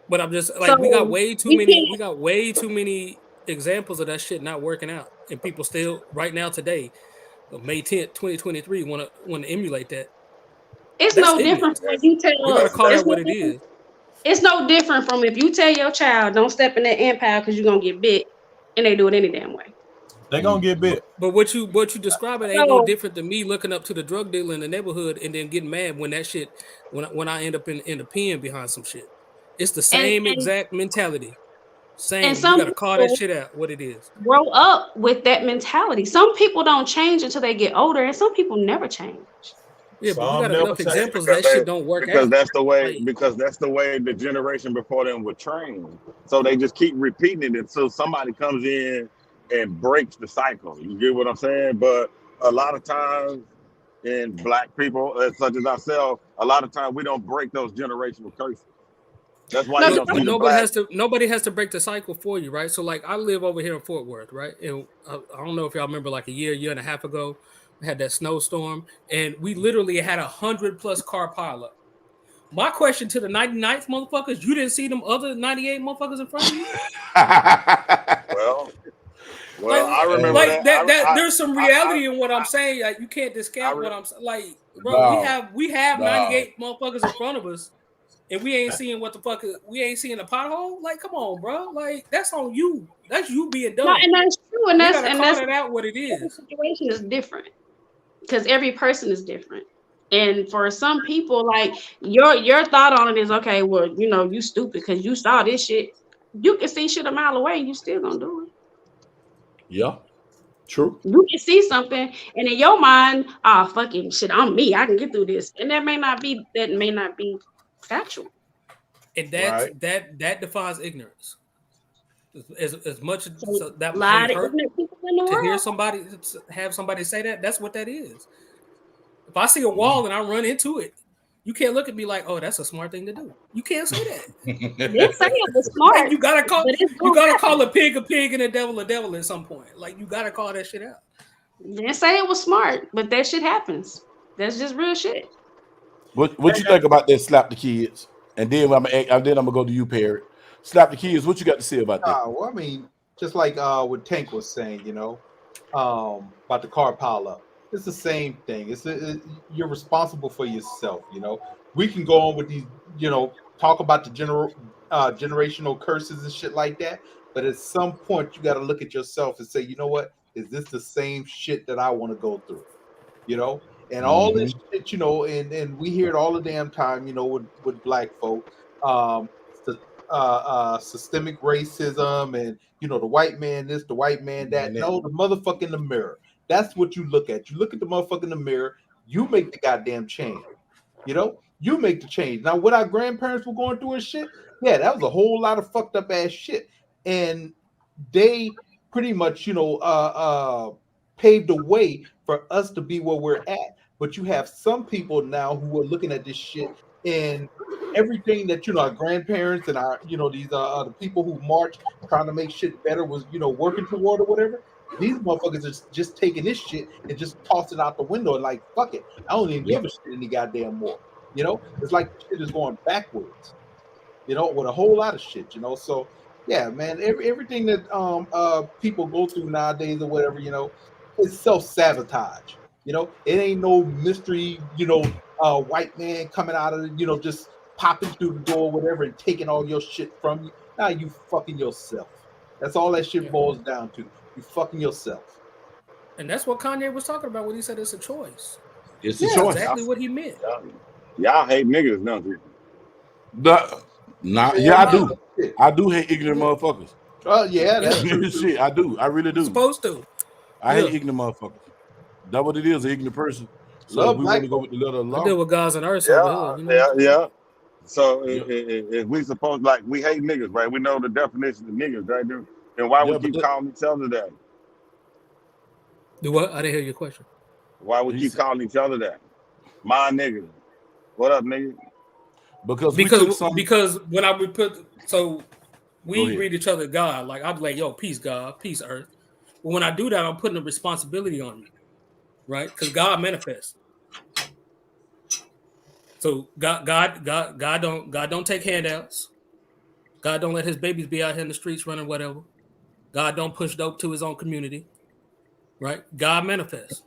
But I'm just like, we got way too many examples of that shit not working out, and people still right now today, May 10th, 2023, want to emulate that. It's no different from if you tell. We gotta call that what it is. It's no different from if you tell your child don't step in that impound because you're gonna get bit, and they do it any damn way. They gonna get bit. But what you describing ain't no different than me looking up to the drug dealer in the neighborhood and then getting mad when that shit when I end up in the pen behind some shit. It's the same exact mentality. Same. You gotta call that shit out what it is. Grow up with that mentality. Some people don't change until they get older, and some people never change. Yeah, but we got enough examples that shit don't work because out. that's the way because that's the way the generation before them were trained. So they just keep repeating it until somebody comes in and breaks the cycle. You get what I'm saying? But a lot of times in black people, such as ourselves, a lot of times we don't break those generational curses. That's why you don't see the black. Nobody has to break the cycle for you, right? So like I live over here in Fort Worth, right? And I don't know if y'all remember like a year and a half ago, we had that snowstorm and we literally had 100+ car pileup. My question to the 99th motherfuckers, you didn't see them other 98 motherfuckers in front of you? Well, I remember that. There's some reality in what I'm saying. Like, you can't discount what I'm saying. Like, bro, we have 98 motherfuckers in front of us, and we ain't seeing what the fuck. We ain't seeing a pothole. Like, come on, bro. Like, that's on you. That's you being dumb. No, and that's true. And that's it out what it is. Every situation is different because every person is different. And for some people, like your thought on it is okay. Well, you know, you stupid because you saw this shit. You can see shit a mile away, and you still gonna do it. Yeah, true. You can see something, and in your mind, fucking shit, I'm me. I can get through this, and that may not be factual. And that defines ignorance. As much as that might hurt to hear somebody have somebody say that, that's what that is. If I see a wall and I run into it, you can't look at me like, "Oh, that's a smart thing to do." You can't say that. They say it was smart. Like, you gotta call a pig and a devil at some point. Like, you gotta call that shit out. They say it was smart, but that shit happens. That's just real shit. What you think about that? Slap the kids, and then I'm gonna go to you, Perry. Slap the kids. What you got to say about that? Well, I mean, just like what Tank was saying, you know, about the car pileup. It's the same thing. You're responsible for yourself. You know, we can go on with these, you know, talk about the generational curses and shit like that. But at some point, you got to look at yourself and say, you know what? Is this the same shit that I want to go through? You know, and all this shit, you know, and we hear it all the damn time, you know, with black folk, systemic racism and, you know, the white man this, the white man that. No, the motherfucker in the mirror. That's what you look at. You look at the motherfucker in the mirror. You make the goddamn change. You know, you make the change. Now, what our grandparents were going through and shit, yeah, that was a whole lot of fucked up ass shit. And they pretty much, you know, paved the way for us to be where we're at. But you have some people now who are looking at this shit and everything that, you know, our grandparents and our, you know, these the people who marched trying to make shit better was, you know, working toward or whatever. These motherfuckers are just taking this shit and just toss it out the window and like, fuck it. I don't even give a shit any goddamn more. You know, it's like shit is going backwards, you know, with a whole lot of shit, you know. So yeah, man, everything that people go through nowadays or whatever, you know, is self-sabotage. You know, it ain't no mystery, you know, white man coming out of, you know, just popping through the door or whatever and taking all your shit from you. Now you fucking yourself. That's all that shit boils down to. You fucking yourself. And that's what Kanye was talking about when he said it's a choice. It's a choice. Exactly what he meant. Y'all hate niggas, don't you? I do. I do hate ignorant motherfuckers. Oh yeah, that's shit. I do. I really do. You're supposed to. I hate ignorant motherfuckers. That's what it is, an ignorant person. So we want to go with the letter of law. I deal with guys and earth over here. You know? Yeah. So if we suppose, like, we hate niggas, right? We know the definition of niggas, right? Then why we keep calling each other that? Do what? I didn't hear your question. Why we keep calling each other that? My nigga. What up, nigga? Because when I would we greet each other God. Like, I'd be like, yo, peace, God, peace, earth. But when I do that, I'm putting a responsibility on you, right? Because God manifests. So God don't take handouts. God don't let his babies be out here in the streets running whatever. God don't push dope to his own community, right? God manifests.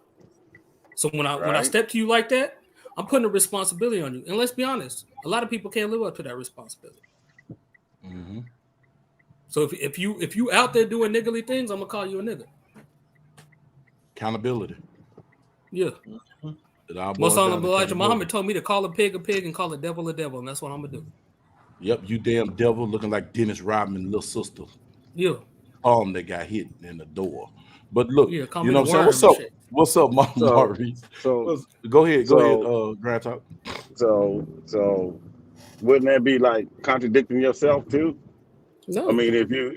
So when I step to you like that, I'm putting a responsibility on you. And let's be honest, a lot of people can't live up to that responsibility. Mm-hmm. So if you out there doing niggly things, I'm gonna call you a nigga. Accountability. Yeah. It all Most boils down honorable to Elijah accountability. Muhammad told me to call a pig and call a devil, and that's what I'm gonna do. Yep, you damn devil looking like Dennis Rodman's little sister. Yeah. That got hit in the door. But look, Yeah, call you me know the what I'm saying? worm and shit. What's up, Maurice? Go ahead, Grand Talk. So wouldn't that be like contradicting yourself too? No. I mean, if you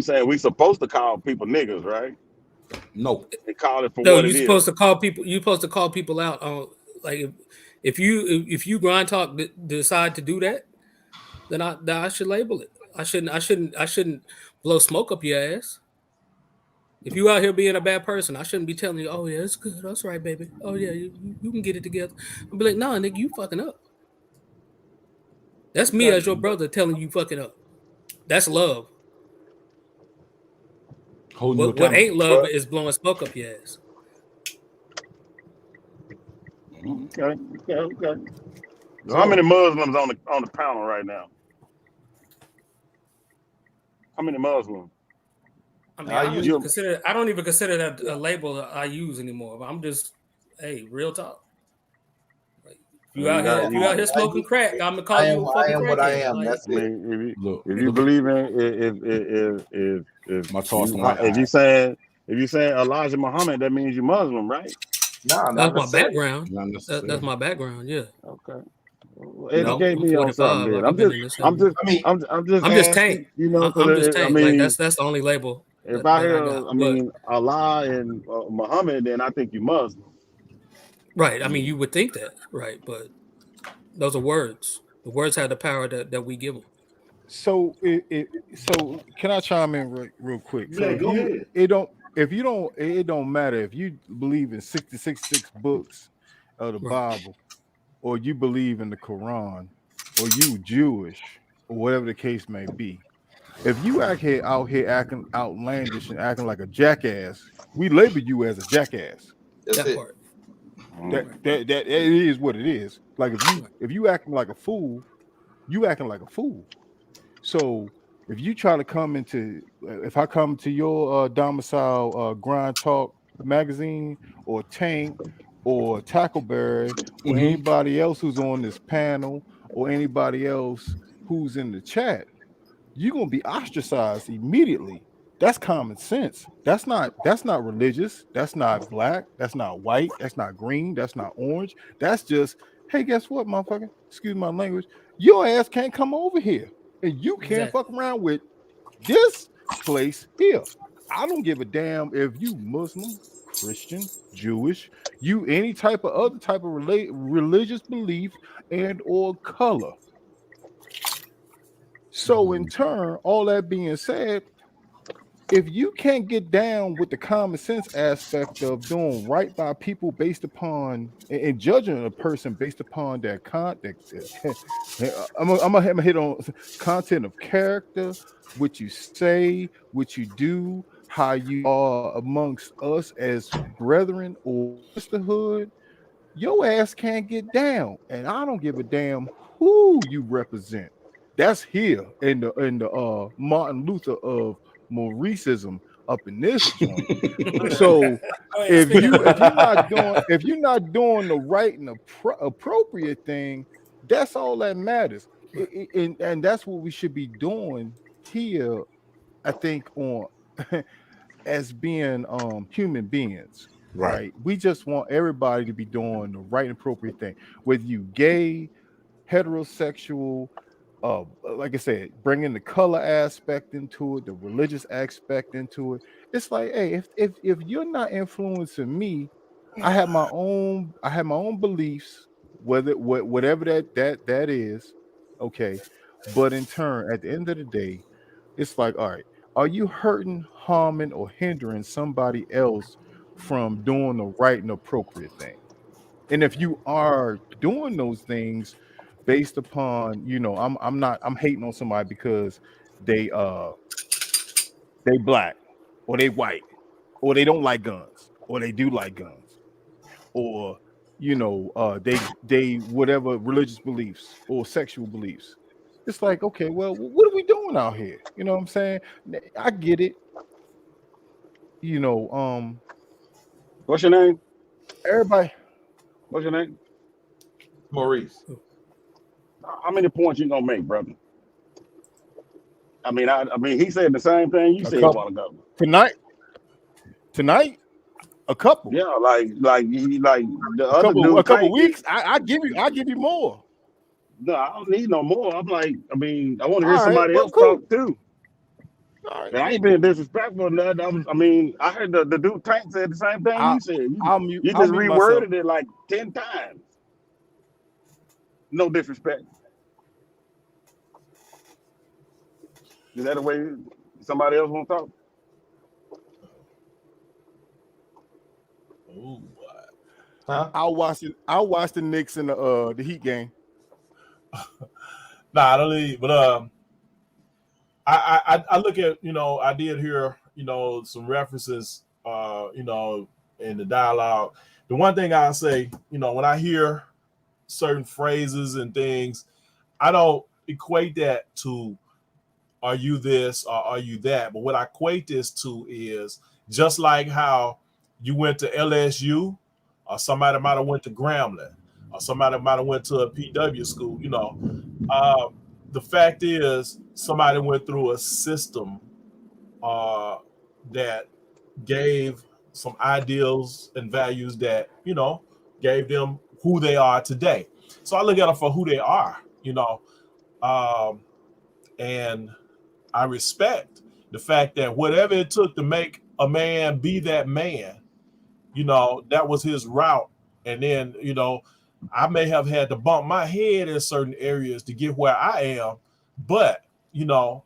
saying we supposed to call people niggas, right? No, they call it for No, what you're it supposed is. to call people. You're supposed to call people out on like if you Grind Talk decide to do that, then I should label it. I shouldn't blow smoke up your ass. If you out here being a bad person, I shouldn't be telling you, oh yeah, it's good, that's right, baby. Oh yeah, you can get it together. I'll be like, nah, nigga, you fucking up. That's me as your brother telling you fucking up. That's love. What ain't love is blowing smoke up your ass. Okay. So how many Muslims on the panel right now? How many Muslims? I mean, I don't even consider that a label that I use anymore. But I'm just, hey, real talk. Like, if you out here smoking crack, I'm gonna call you a fucking crackhead. I am. Like, That's it. If you believe in if you saying Elijah Muhammad, that means you're Muslim, right? No, that's my background. That's my background. Yeah. Okay. Educate me on 45, something. like, I'm just Tank. asking, you know, I'm just Tank. I mean, like that's the only label. If I hear, Allah and Muhammad, then I think you're Muslim. Right. I mean, you would think that, right? But those are words. The words have the power that we give them. So so can I chime in real quick? So Yeah, go ahead. It don't matter if you believe in 66 books of the Bible, or you believe in the Quran, or you Jewish, or whatever the case may be. If you out here acting outlandish and acting like a jackass, we label you as a jackass. That's it. Part. That it is what it is. Like if you acting like a fool, you acting like a fool. So if you try to come into, if I come to your domicile, Grind Talk magazine, or Tank, or Tackleberry, or anybody else who's on this panel, or anybody else who's in the chat, you're gonna be ostracized immediately. That's common sense. That's not religious. That's not black. That's not white. That's not green. That's not orange. That's just, hey, guess what, motherfucker? Excuse my language. Your ass can't come over here, and you can't fuck around with this place here. I don't give a damn if you Muslim, Christian, Jewish, you any type of other type of religious belief and or color. So in turn, all that being said, if you can't get down with the common sense aspect of doing right by people based upon and judging a person based upon their content, I'm gonna hit on content of character, what you say, what you do, how you are amongst us as brethren or sisterhood. Your ass can't get down, and I don't give a damn who you represent. That's here in the Martin Luther of Mauricism up in this joint. So if you're not doing the right and appropriate thing, that's all that matters. And that's what we should be doing here, I think, on as being human beings. Right. We just want everybody to be doing the right and appropriate thing. Whether you gay, heterosexual, like I said, bringing the color aspect into it, the religious aspect into it. It's like, hey, if you're not influencing me, I have my own beliefs, whatever that is, okay. But in turn, at the end of the day, it's like, all right, are you hurting, harming, or hindering somebody else from doing the right and appropriate thing? And if you are doing those things based upon, I'm hating on somebody because they black, or they white, or they don't like guns, or they do like guns, or they whatever religious beliefs or sexual beliefs. It's like, okay, well, what are we doing out here? You know what I'm saying? I get it. you know, What's your name? everybody. What's your name? Maurice. How many points you gonna make, brother? I mean, he said the same thing you said a while ago. Tonight, a couple. Yeah, like the other a dude. couple weeks. I give you more. No, I don't need no more. I'm like, I want to hear All right, somebody well, else cool. talk too. All right, And I ain't being disrespectful or nothing. I heard the dude Tank said the same thing you said. You just reworded it like 10 times. No disrespect. Is that the way somebody else want to talk? Ooh, huh? I'll watch the Knicks in the Heat game. Nah, I don't need, but I look at, I did hear, some references, in the dialogue. The one thing I say, when I hear certain phrases and things, I don't equate that to are you this or are you that? But what I equate this to is just like how you went to LSU, or somebody might have went to Grambling, or somebody might have went to a PW school. The fact is somebody went through a system that gave some ideals and values that gave them who they are today. So I look at them for who they are, and I respect the fact that whatever it took to make a man be that man, that was his route. And then, I may have had to bump my head in certain areas to get where I am, but,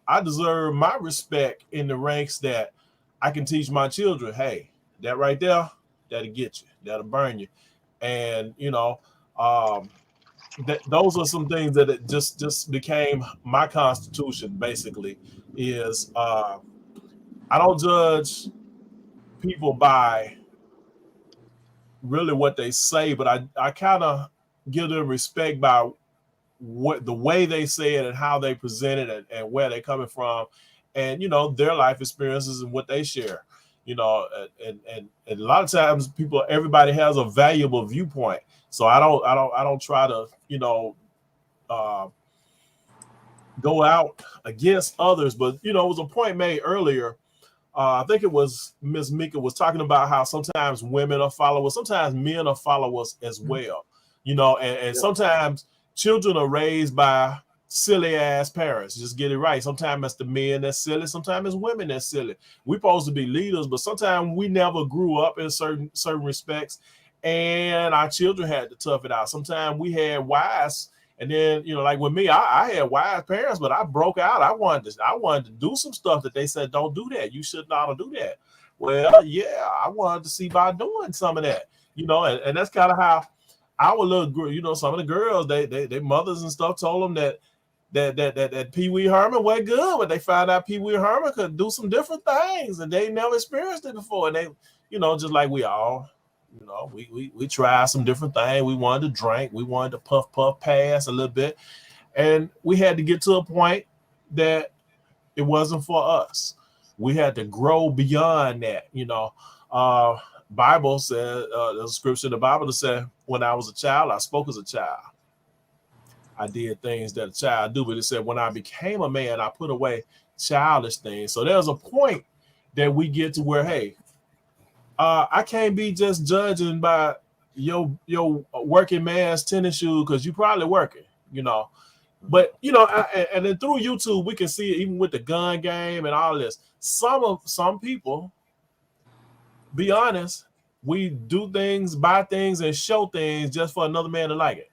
I deserve my respect in the ranks that I can teach my children, hey, that right there, that'll get you, that'll burn you. And, those are some things that it just became my constitution. Basically, is I don't judge people by really what they say, but I kind of give them respect by what the way they say it and how they present it and where they're coming from, and their life experiences and what they share. And a lot of times everybody has a valuable viewpoint. So I don't try to go out against others. But it was a point made earlier. I think it was Miss Mika was talking about how sometimes women are followers, sometimes men are followers as well. And sometimes children are raised by silly ass parents. Just get it right. Sometimes it's the men that's silly, sometimes it's women that's silly. We're supposed to be leaders, but sometimes we never grew up in certain respects, and our children had to tough it out. Sometimes we had wise, and then like with me, I had wise parents, but I broke out. I wanted to do some stuff that they said don't do that. You should not do that. Well, yeah, I wanted to see by doing some of that. And that's kind of how our little, some of the girls, they mothers and stuff told them that Pee Wee Herman wasn't good, but they found out Pee Wee Herman could do some different things, and they never experienced it before. And they, just like we all, we tried some different things. We wanted to drink, we wanted to puff pass a little bit, and we had to get to a point that it wasn't for us. We had to grow beyond that. Bible said, the scripture in the Bible said, when I was a child, I spoke as a child. I did things that a child do, but it said when I became a man, I put away childish things. So there's a point that we get to where, hey, I can't be just judging by your working man's tennis shoes because you probably working, But and then through YouTube, we can see it even with the gun game and all this. Some people, be honest, we do things, buy things, and show things just for another man to like it.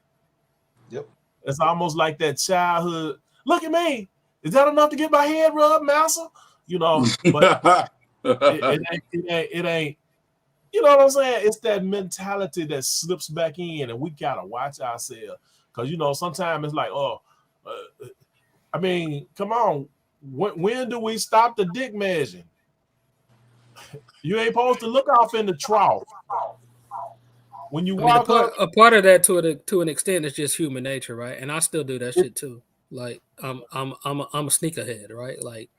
Yep. It's almost like that childhood. Look at me. Is that enough to get my head rubbed, massa? But it ain't. You know what I'm saying? It's that mentality that slips back in, and we gotta watch ourselves because sometimes it's like, come on. When do we stop the dick measuring? You ain't supposed to look off in the trough. When you walk up, a part of that to an extent is just human nature, right? And I still do that shit too. Like I'm a sneakerhead, right? Like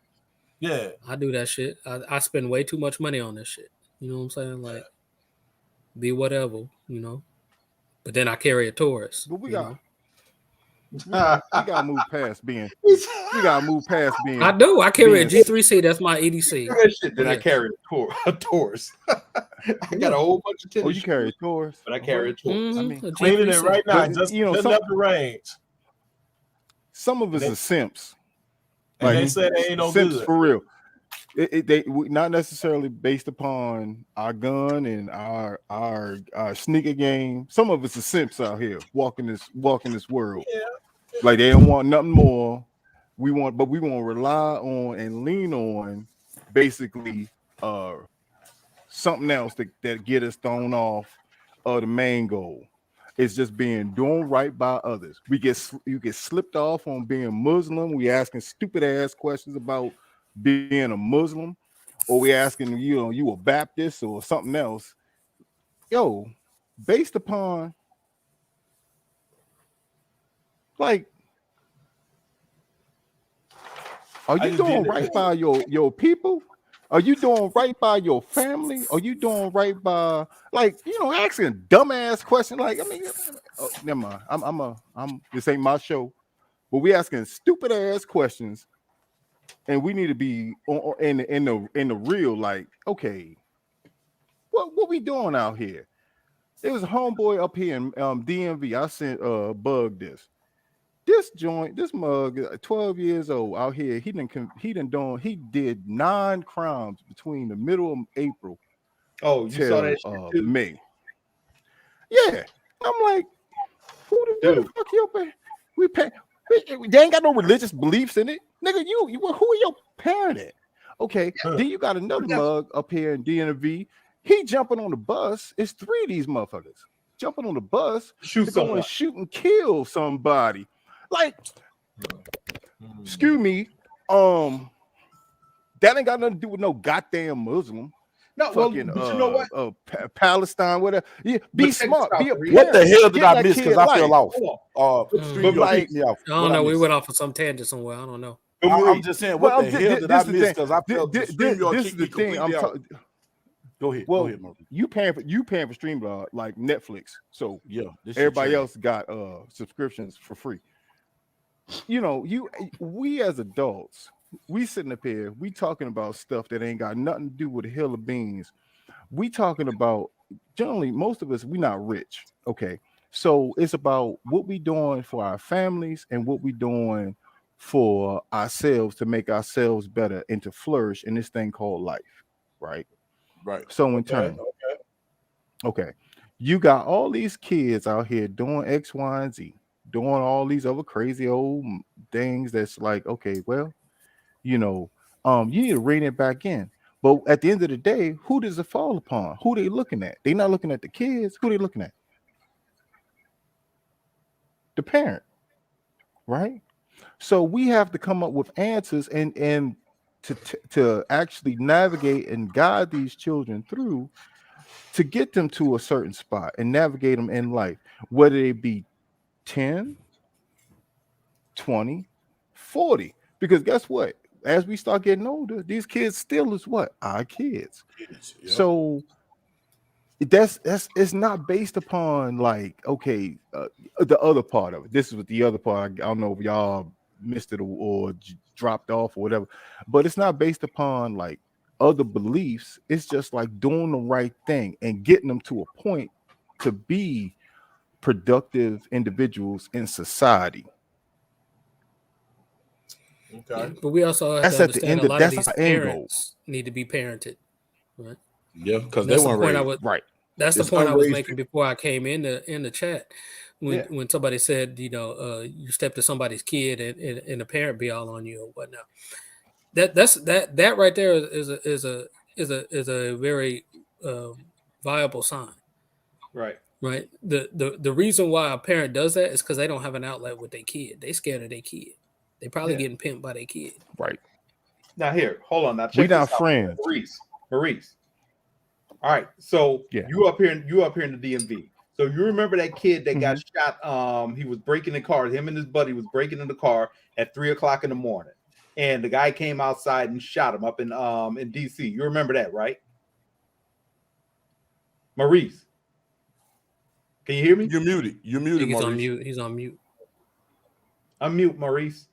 Yeah, I do that shit. I spend way too much money on this shit. You know what I'm saying? Like, be whatever, you know. But then I carry a Taurus. But we you got know. we gotta move past being. We gotta move past being. I do. I carry a G3C. That's my EDC. That shit. Then I Yes. carry a Taurus. I got a whole bunch of tennis. Oh, you carry a Taurus, but I carry a Taurus. I mean, cleaning it right now. but, Just you know, putting up the range. some of us are simps. And they say they ain't no simps good. for real. Not necessarily based upon our gun and our sneaker game. Some of us are simps out here walking this world. Yeah. Like they don't want nothing more. We want to rely on and lean on basically something else that get us thrown off of the main goal. It's just doing right by others. You get slipped off on being Muslim. We asking stupid ass questions about being a Muslim, or we asking you a Baptist or something else. Yo, based upon like, are you doing right by your people? Are you doing right by your family? Are you doing right by, like, asking a dumbass question? Like, I mean, oh, never mind. I'm this ain't my show, but we asking stupid ass questions, and we need to be in the real. Like, okay, what we doing out here? There was a homeboy up here in DMV. I sent Bug this. This mug, 12 years old out here. He did 9 crimes between the middle of April. Oh, you saw that shit too? May. Yeah, I'm like, who the fuck you pay? We pay. They ain't got no religious beliefs in it, nigga. You who are your parent at? Okay, then you got another mug up here in DMV. He jumping on the bus. It's 3 of these motherfuckers jumping on the bus to go and shoot and kill somebody. Like, excuse me, that ain't got nothing to do with no goddamn Muslim. No, fucking, but you know what? Palestine, whatever. Yeah, be smart. Be a parent. What the hell did I miss? Because I fell off. I don't know. We went off on some tangent somewhere. I don't know. I'm just saying, what the hell did I miss? Because I felt this is the thing. I'm talking. Go ahead. Well, go ahead, Murphy. You paying for Streamlabs like Netflix. So yeah, everybody else got subscriptions for free. We as adults, we sitting up here, we talking about stuff that ain't got nothing to do with a hill of beans. We talking about, generally, most of us, we not rich. Okay. So it's about what we doing for our families and what we doing for ourselves to make ourselves better and to flourish in this thing called life. Right. Right. So in turn, okay, you got all these kids out here doing X, Y, and Z, doing all these other crazy old things that's like, okay, well, you need to rein it back in. But at the end of the day, who does it fall upon? Who they looking at? They not looking at the kids. Who they looking at? The parent, right? So we have to come up with answers and to actually navigate and guide these children through to get them to a certain spot and navigate them in life, whether they be 10, 20, 40. Because guess what? As we start getting older, these kids still is what? Our kids. Yep. So that's it's not based upon like, okay, the other part of it. This is what the other part. I don't know if y'all missed it or dropped off or whatever, but it's not based upon like other beliefs. It's just like doing the right thing and getting them to a point to be productive individuals in society. Okay, but we also have to understand a lot of these parents need to be parented, right? Yeah, because they weren't raised right. That's the point I was making before I came in the chat. When somebody said, you step to somebody's kid and the parent be all on you or whatnot. That right there is a very viable sign. Right. Right. The reason why a parent does that is because they don't have an outlet with their kid. They scared of their kid. They probably getting pimped by their kid. Right. Now here, hold on. Now check we not friends. Maurice. All right. So you up here in the DMV. So you remember that kid that got shot? He was breaking the car. Him and his buddy was breaking in the car at 3:00 in the morning. and the guy came outside and shot him up in DC. You remember that, right? Maurice, can you hear me? You're muted. You're muted, He's Maurice. on mute. He's on mute. Unmute, Maurice.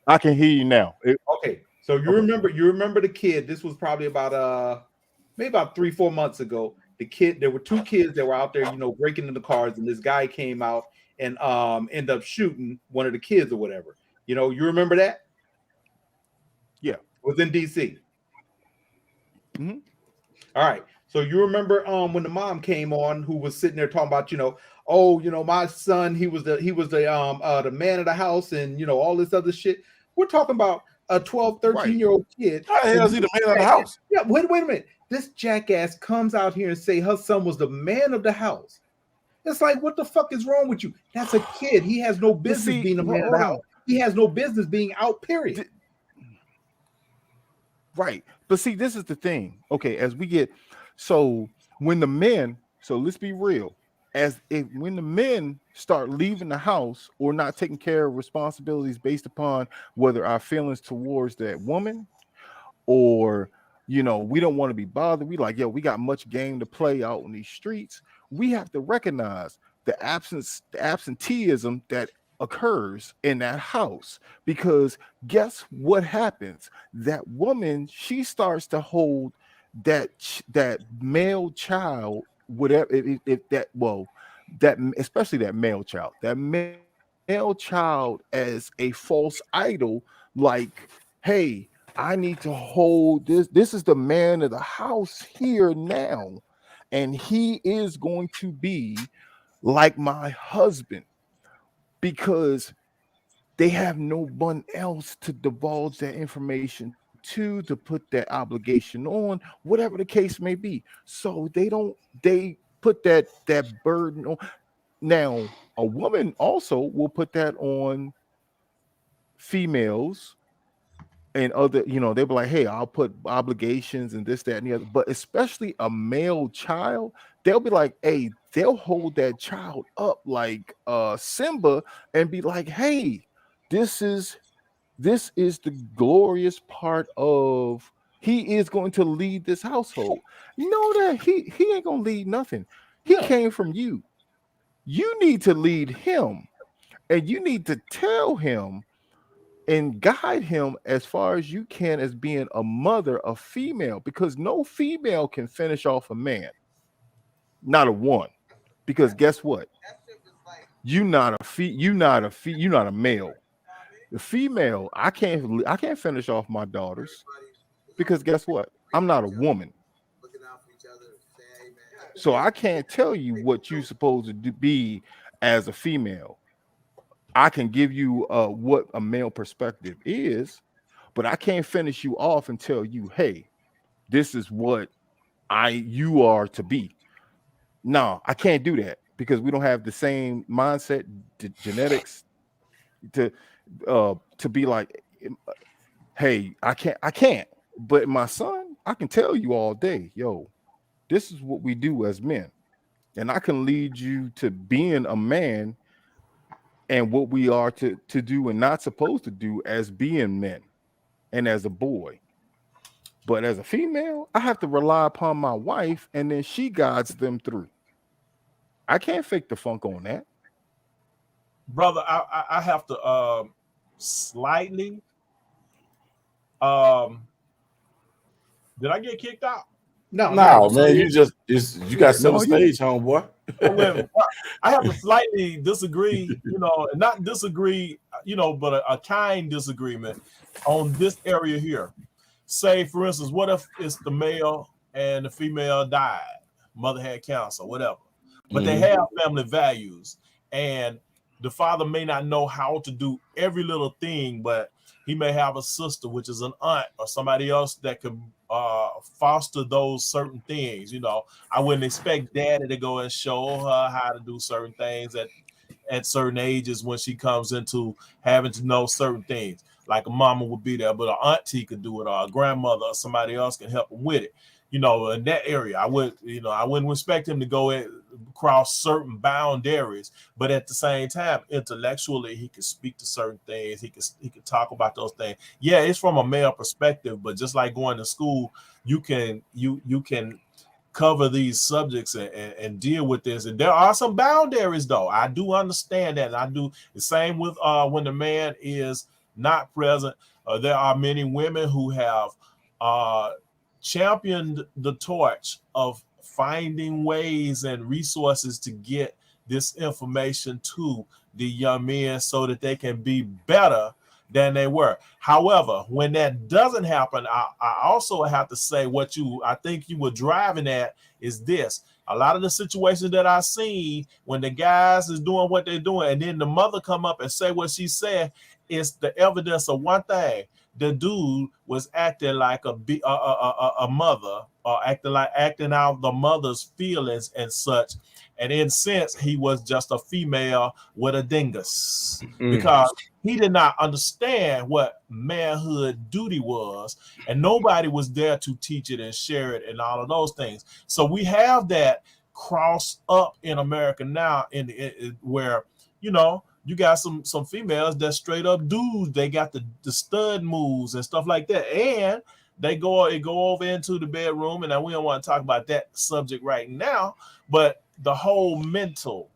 I can hear you now. Okay, so you remember the kid. This was probably about maybe about 3-4 months ago. The kid, there were 2 kids that were out there, breaking into cars, and this guy came out and ended up shooting one of the kids or whatever. You remember that? Yeah, it was in DC. Mm-hmm. All right. So you remember when the mom came on, who was sitting there talking about, my son, he was the man of the house, and all this other shit. We're talking about a 12, 13-year-old kid. How the hell is he the man of the house? Yeah, wait a minute. This jackass comes out here and say her son was the man of the house. It's like, what the fuck is wrong with you? That's a kid. He has no business being the man of the house. He has no business being out, period. Right. But see, this is the thing. Okay, when the men, so let's be real, when the men start leaving the house or not taking care of responsibilities based upon whether our feelings towards that woman or we don't want to be bothered, we like, we got much game to play out in these streets. We have to recognize the absenteeism that occurs in that house, because guess what happens? That woman, she starts to hold that male child, whatever, especially that male child as a false idol, like, hey, I need to hold this. This is the man of the house here now, and he is going to be like my husband, because they have no one else to divulge that information to put that obligation on, whatever the case may be. So they put that burden on. Now, a woman also will put that on females and other, they'll be like, hey, I'll put obligations and this, that, and the other. But especially a male child, they'll be like, hey, they'll hold that child up like Simba and be like, hey, this is the glorious part of, he is going to lead this household. Know that he ain't gonna lead nothing. He came from you. You need to lead him, and you need to tell him and guide him as far as you can as being a mother, a female, because no female can finish off a man. Not a one. Because guess what? You're not a male. The female, I can't finish off my daughters, because guess what? I'm not a woman. So I can't tell you what you're supposed to be as a female. I can give you what a male perspective is, but I can't finish you off and tell you, hey, this is what you are to be. No, I can't do that, because we don't have the same mindset, genetics to be like, hey, I can't. But my son, I can tell you all day, yo, this is what we do as men, and I can lead you to being a man and what we are to do and not supposed to do as being men and as a boy. But as a female, I have to rely upon my wife, and then she guides them through. I can't fake the funk on that. Brother, I have to slightly did I get kicked out? No, man, you got set the stage, homeboy. I have to slightly disagree, not disagree, but a kind disagreement on this area here. Say, for instance, what if it's the male and the female died, mother had cancer, whatever, but they have family values, and the father may not know how to do every little thing, but he may have a sister, which is an aunt or somebody else that could foster those certain things. I wouldn't expect daddy to go and show her how to do certain things at certain ages when she comes into having to know certain things. Like a mama would be there, but an auntie could do it, or a grandmother or somebody else can help them with it. in that area. I wouldn't expect him to go across certain boundaries, but at the same time, intellectually, he could speak to certain things. He could talk about those things. Yeah, it's from a male perspective, but just like going to school, you can cover these subjects and deal with this. And there are some boundaries, though. I do understand that. And I do the same with when the man is not present. There are many women who have championed the torch of finding ways and resources to get this information to the young men so that they can be better than they were. However, when that doesn't happen, I also have to say I think you were driving at is this. A lot of the situations that I see when the guys is doing what they're doing and then the mother come up and say what she said is the evidence of one thing. The dude was acting like a mother, or acting out the mother's feelings and such. And in a sense, he was just a female with a dingus because he did not understand what manhood duty was, and nobody was there to teach it and share it and all of those things. So we have that cross up in America now, where you got some females that straight up dudes. They got the stud moves and stuff like that, and they go over into the bedroom. And we don't want to talk about that subject right now, but the whole mental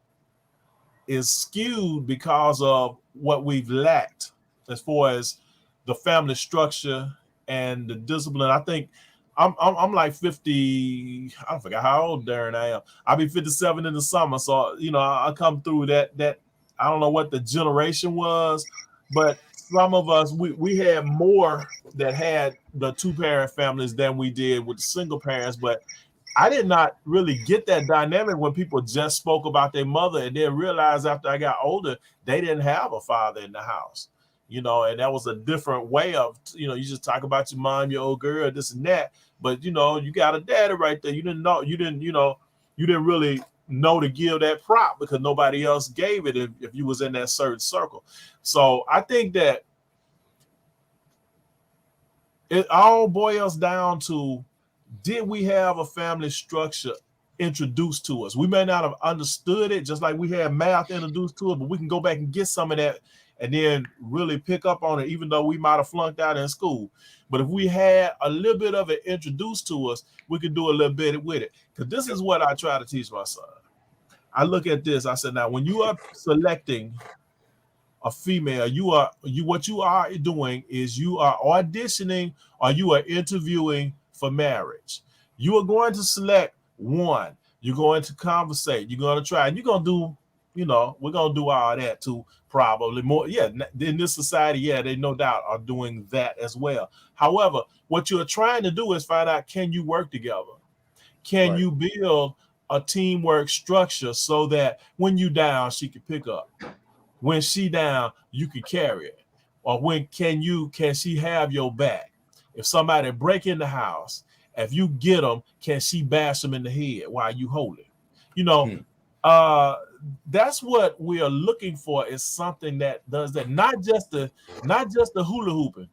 is skewed because of what we've lacked as far as the family structure and the discipline. I think I'm like 50. I forgot how old Darren I am. I'll be 57 in the summer, so I come through that. I don't know what the generation was, but some of us we had more that had the 2-parent families than we did with the single parents. But I did not really get that dynamic when people just spoke about their mother and then realized after I got older, they didn't have a father in the house, and that was a different way of, you just talk about your mom, your old girl, this and that. But, you got a daddy right there. You didn't really know to give that prop because nobody else gave it if you was in that certain circle. So I think that it all boils down to, did we have a family structure introduced to us? We may not have understood it, just like we had math introduced to us, but we can go back and get some of that and then really pick up on it, even though we might have flunked out in school. But if we had a little bit of it introduced to us, we could do a little bit with it. Because this is what I try to teach my son. I look at this, I said, now, when you are selecting a female, what you are doing is you are auditioning or you are interviewing for marriage. You are going to select one. You're going to conversate. You're going to try, and you're going to do, we're going to do all that too, probably more. Yeah, in this society, yeah, they no doubt are doing that as well. However, what you're trying to do is find out, can you work together? Can you build a teamwork structure so that when you down, she can pick up? When she down, you can carry it. Or can she have your back? If somebody break in the house, if you get them, can she bash them in the head while you hold it? That's what we are looking for, is something that does that. Not just the hula hooping.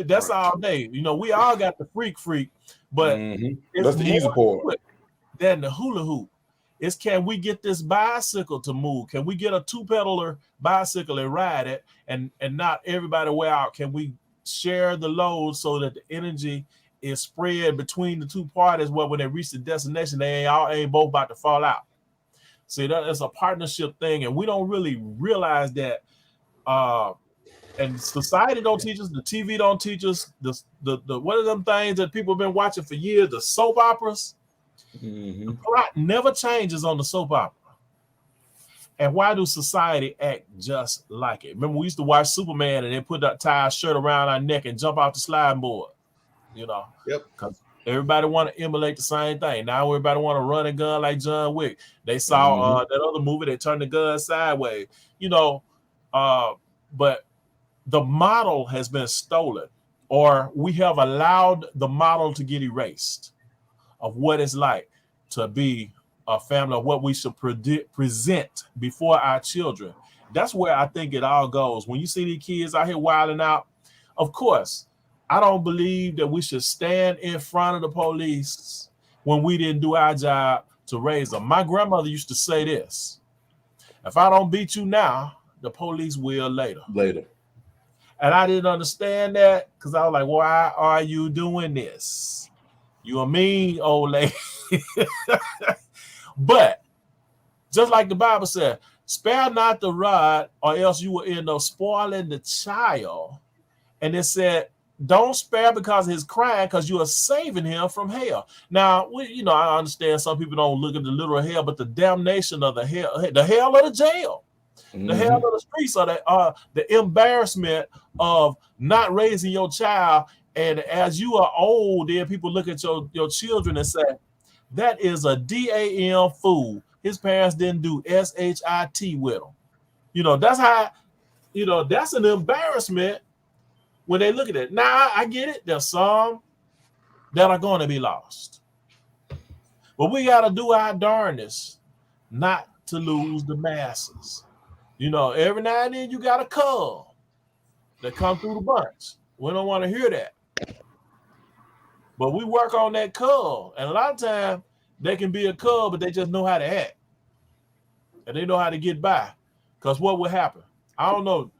That's all day. We all got the freak, but that's the easy part. Than the hula hoop. It's, can we get this bicycle to move? Can we get a 2-pedaler bicycle and ride it and not everybody wear out? Can we share the load so that the energy is spread between the two parties, where when they reach the destination, they ain't both about to fall out? See, that's a partnership thing, and we don't really realize that. And society don't teach us, the TV don't teach us, the what are them things that people have been watching for years, the soap operas. The plot never changes on the soap opera. And why do society act just like it? Remember, we used to watch Superman and then put that tie shirt around our neck and jump out the sliding board, Yep. Because everybody want to emulate the same thing. Now everybody want to run a gun like John Wick. They saw that other movie, they turned the gun sideways, but the model has been stolen, or we have allowed the model to get erased of what it's like to be a family, of what we should present before our children. That's where I think it all goes. When you see these kids out here wilding out, of course, I don't believe that we should stand in front of the police when we didn't do our job to raise them. My grandmother used to say this: if I don't beat you now, the police will later. And I didn't understand that because I was like, why are you doing this? You a mean old lady. But just like the Bible said, spare not the rod, or else you will end up spoiling the child. And it said, don't spare because of his crime, because you are saving him from hell. Now, I understand some people don't look at the literal hell, but the damnation of the hell of the jail, the hell of the streets, or the embarrassment of not raising your child. And as you are old, then people look at your children and say, that is a DAM fool. His parents didn't do SHIT with him. That's how, that's an embarrassment when they look at it. Now, I get it. There's some that are going to be lost. But we got to do our darndest not to lose the masses. Every now and then you got a cub that come through the bunch. We don't want to hear that. But we work on that cub. And a lot of times they can be a cub, but they just know how to act. And they know how to get by. Because what would happen? I don't know.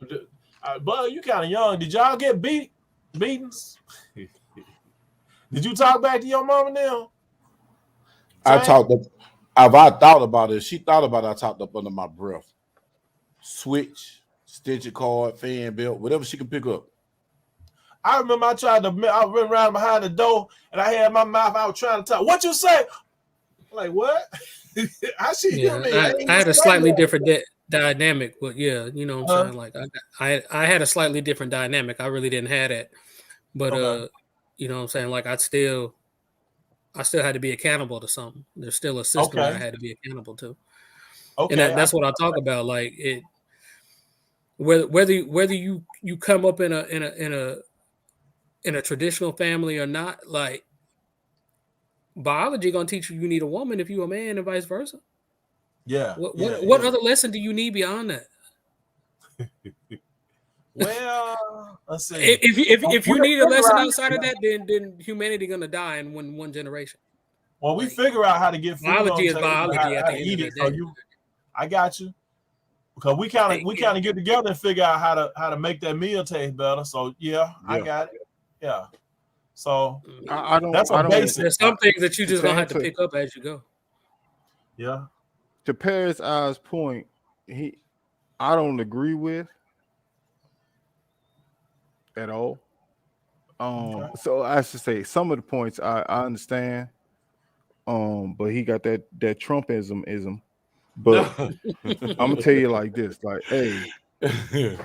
Bud, you kind of young. Did y'all get beatings? Did you talk back to your mama now? I thought about it. She thought about it. I talked up under my breath. Switch, stitcher cord, fan belt, whatever she could pick up. I remember I went around behind the door and I had my mouth out trying to talk. What you say? I'm like, what? I see you. I had a slightly different dynamic, but yeah, you know what I'm saying? Like I had a slightly different dynamic. I really didn't have that. But you know what I'm saying? Like I still had to be accountable to something. There's still a system that I had to be accountable to. Okay. And that's what I talk about. Like it whether you come up in a traditional family or not, like biology gonna teach you need a woman if you're a man and vice versa. Yeah. What other lesson do you need beyond that? Well, let's see. If you need a lesson outside of that, then humanity gonna die in one generation. Well, we figure out how to get food biology on is biology at the end of the day. I got you. Because we kind of get together and figure out how to make that meal taste better. So I got it. Yeah. So that's a basic. There's some things that you just gonna have to pick up as you go. Yeah. To Paris I's point, I don't agree with at all. So I should say some of the points I understand. But he got that Trumpism. But I'm gonna tell you like this, like, hey, that's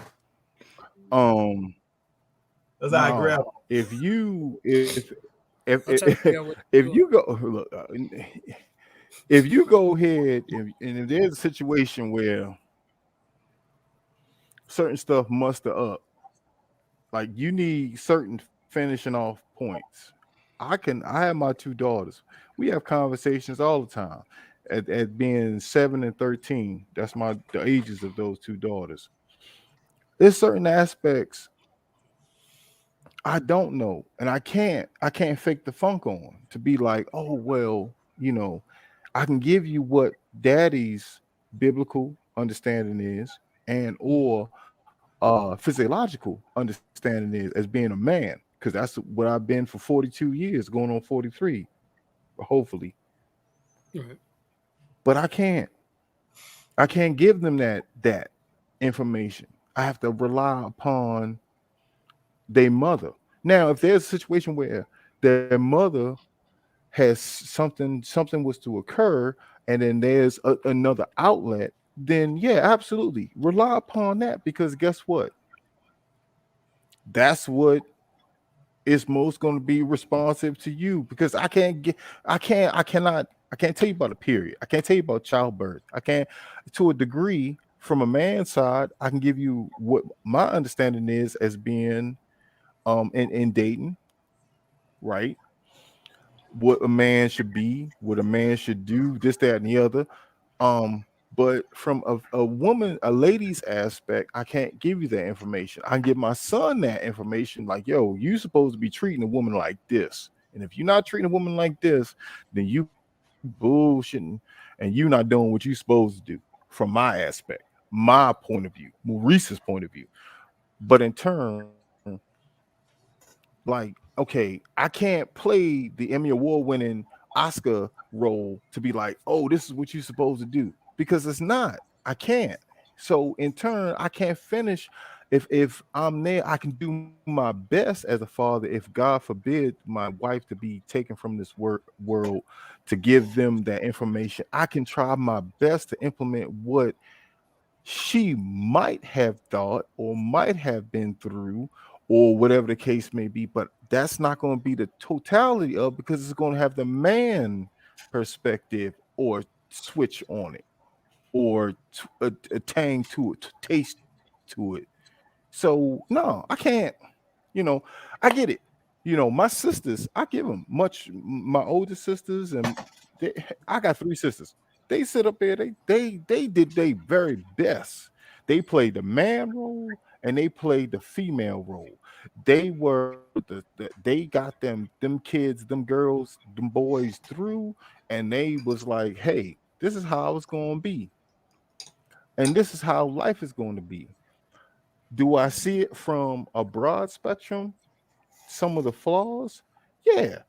how I grab. If you go look, if you go ahead and if there's a situation where certain stuff muster up, like you need certain finishing off points. I have my two daughters. We have conversations all the time. At being 7 and 13, that's the ages of those two daughters. There's certain aspects I don't know, and I can't fake the funk on to be like, oh well, I can give you what daddy's biblical understanding is, and or physiological understanding is as being a man, because that's what I've been for 42 years, going on 43, hopefully. Right. But I can't give them that information. I have to rely upon their mother. Now, if there's a situation where their mother has something was to occur, and then there's another outlet, then yeah, absolutely rely upon that, because guess what? That's what is most going to be responsive to you, because I can't tell you about a period. I can't tell you about childbirth. I can't, to a degree, from a man's side, I can give you what my understanding is as being in dating, right? What a man should be, what a man should do, this, that, and the other. But from a woman, a lady's aspect, I can't give you that information. I can give my son that information, like, yo, you supposed to be treating a woman like this. And if you're not treating a woman like this, then you bullshitting and you not doing what you're supposed to do from my aspect, my point of view, Maurice's point of view. But in turn, like, okay, I can't play the Emmy Award winning Oscar role to be like, oh, this is what you're supposed to do, because it's not. I can't. So in turn, I can't finish. If I'm there, I can do my best as a father. If God forbid my wife to be taken from this world, to give them that information, I can try my best to implement what she might have thought or might have been through or whatever the case may be, but that's not going to be the totality of, because it's going to have the man perspective or switch on it or a tang to it, to taste to it. So no, I can't. You know, I get it. You know, my sisters, I give them much. My older sisters, and they, I got three sisters. They sit up there. They did their very best. They played the man role and they played the female role. They were they got them kids, them girls, them boys through, and they was like, hey, this is how it's going to be, and this is how life is going to be. Do I see it from a broad spectrum? Some of the flaws, yeah,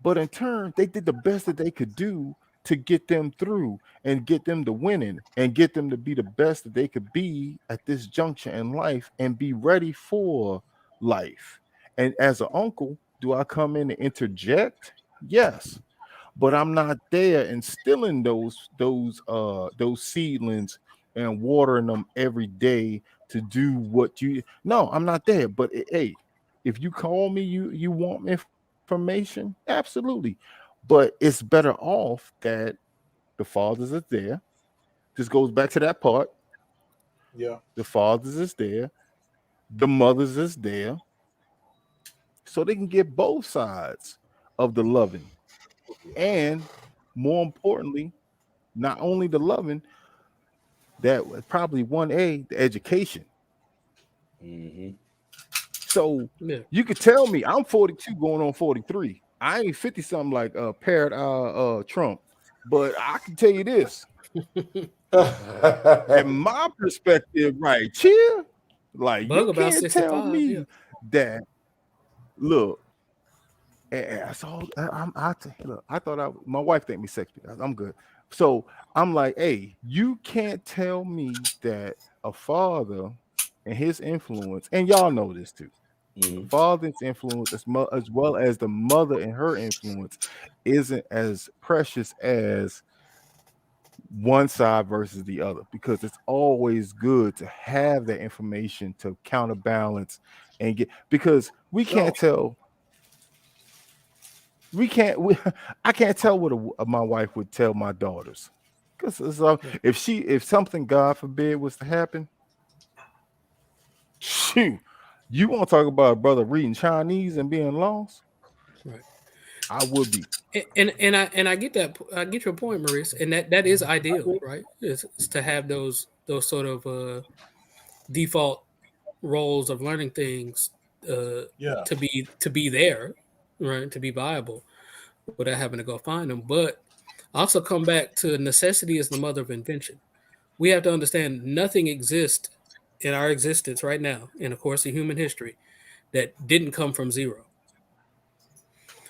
but in turn, they did the best that they could do to get them through and get them to winning and get them to be the best that they could be at this juncture in life and be ready for life. And as an uncle, do I come in and interject? Yes, but I'm not there instilling those seedlings and watering them every day to do what you. No, I'm not there. But hey, if you call me, you want information, absolutely. But it's better off that the fathers are there. This goes back to that part. Yeah. The fathers is there, the mothers is there, so they can get both sides of the loving. And more importantly, not only the loving, that was probably 1A, the education. So Yeah. you could tell me I'm 42 going on 43. I ain't 50 something like Parrot Trump, but I can tell you this. In my perspective, right here, like Bug you about can't tell 65. Yeah. me that. Look, that's all. Look, I thought my wife think me sexy. I'm good. So I'm like, hey, you can't tell me that a father and his influence, and y'all know this too. The father's influence, as well as the mother and her influence, isn't as precious as one side versus the other, because it's always good to have that information to counterbalance and get, because we No. can't tell we can't we, I can't tell what my wife would tell my daughters, because if something, God forbid, was to happen, shoot, you want to talk about a brother reading Chinese and being lost? Right. I would be. And I get that. I get your point, Maurice, and that is ideal, right? Is to have those sort of default roles of learning things Yeah. to be there, right? To be viable without having to go find them. But also come back to necessity is the mother of invention. We have to understand nothing exists in our existence right now in the course of human history that didn't come from zero.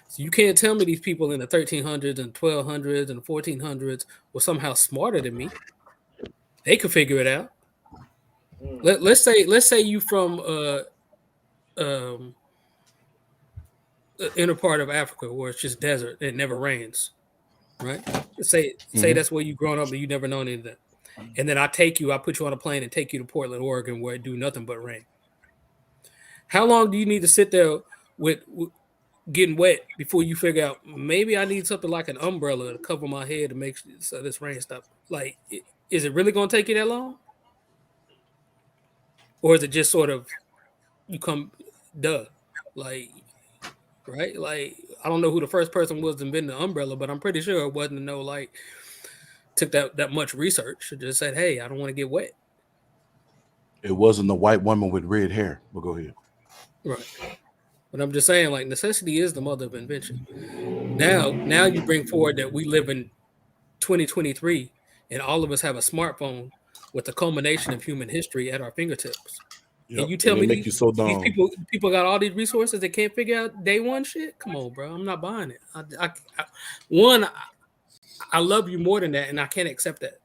So you can't tell me these people in the 1300s and 1200s and 1400s were somehow smarter than me. They could figure it out. Let's say you from um, the inner part of Africa where it's just desert, it never rains, right? Say that's where you grown up and you never known anything. And then I put you on a plane and take you to Portland, Oregon, where it do nothing but rain. How long do you need to sit there with getting wet before you figure out maybe I need something like an umbrella to cover my head to make so this rain stop? Like, is it really going to take you that long, or is it just sort of you come, duh, like, right? Like, I don't know who the first person was to invent the umbrella, but I'm pretty sure it wasn't to know like took that much research and just said, "Hey, I don't want to get wet." It wasn't the white woman with red hair. But go ahead. Right. But I'm just saying, like, necessity is the mother of invention. Now you bring forward that we live in 2023 and all of us have a smartphone with the culmination of human history at our fingertips. Yep. And you tell and me make you so these dumb. people got all these resources that can't figure out day one shit? Come on, bro. I'm not buying it. I love you more than that, and I can't accept that.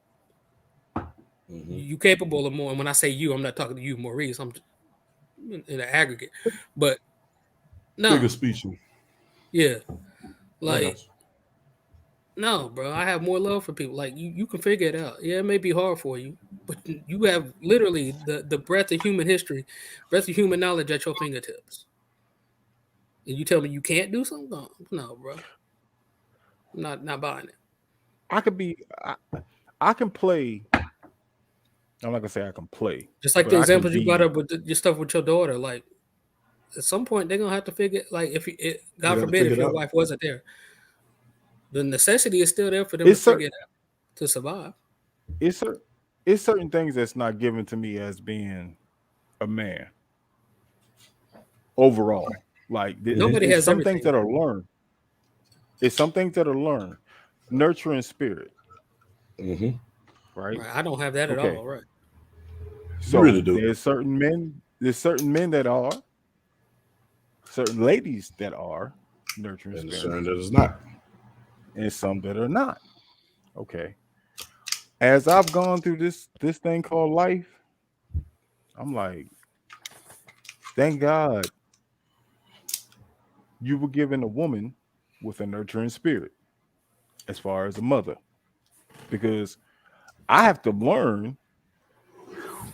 You capable of more. And when I say you, I'm not talking to you, Maurice. I'm in the aggregate. But no. Figure speech. Yeah. Like, no, bro. I have more love for people. Like, you can figure it out. Yeah, it may be hard for you, but you have literally the breadth of human history, breadth of human knowledge at your fingertips. And you tell me you can't do something? No, bro. I'm not buying it. I can play. I'm not gonna say I can play. Just like the examples you brought up with your stuff with your daughter. Like, at some point they're gonna have to figure. Like, if God forbid if your wife wasn't there, the necessity is still there for them to figure it out to survive. It's certain things that's not given to me as being a man. Overall, like nobody has some everything. things that are learned. It's some things that are learned, nurturing spirit. Right. I don't have that at all. Right. So you really do. There's certain men that are, certain ladies that are nurturing and spirit, certain that is not, and some that are not. Okay. As I've gone through this thing called life, I'm like, thank God you were given a woman with a nurturing spirit as far as a mother, because I have to learn.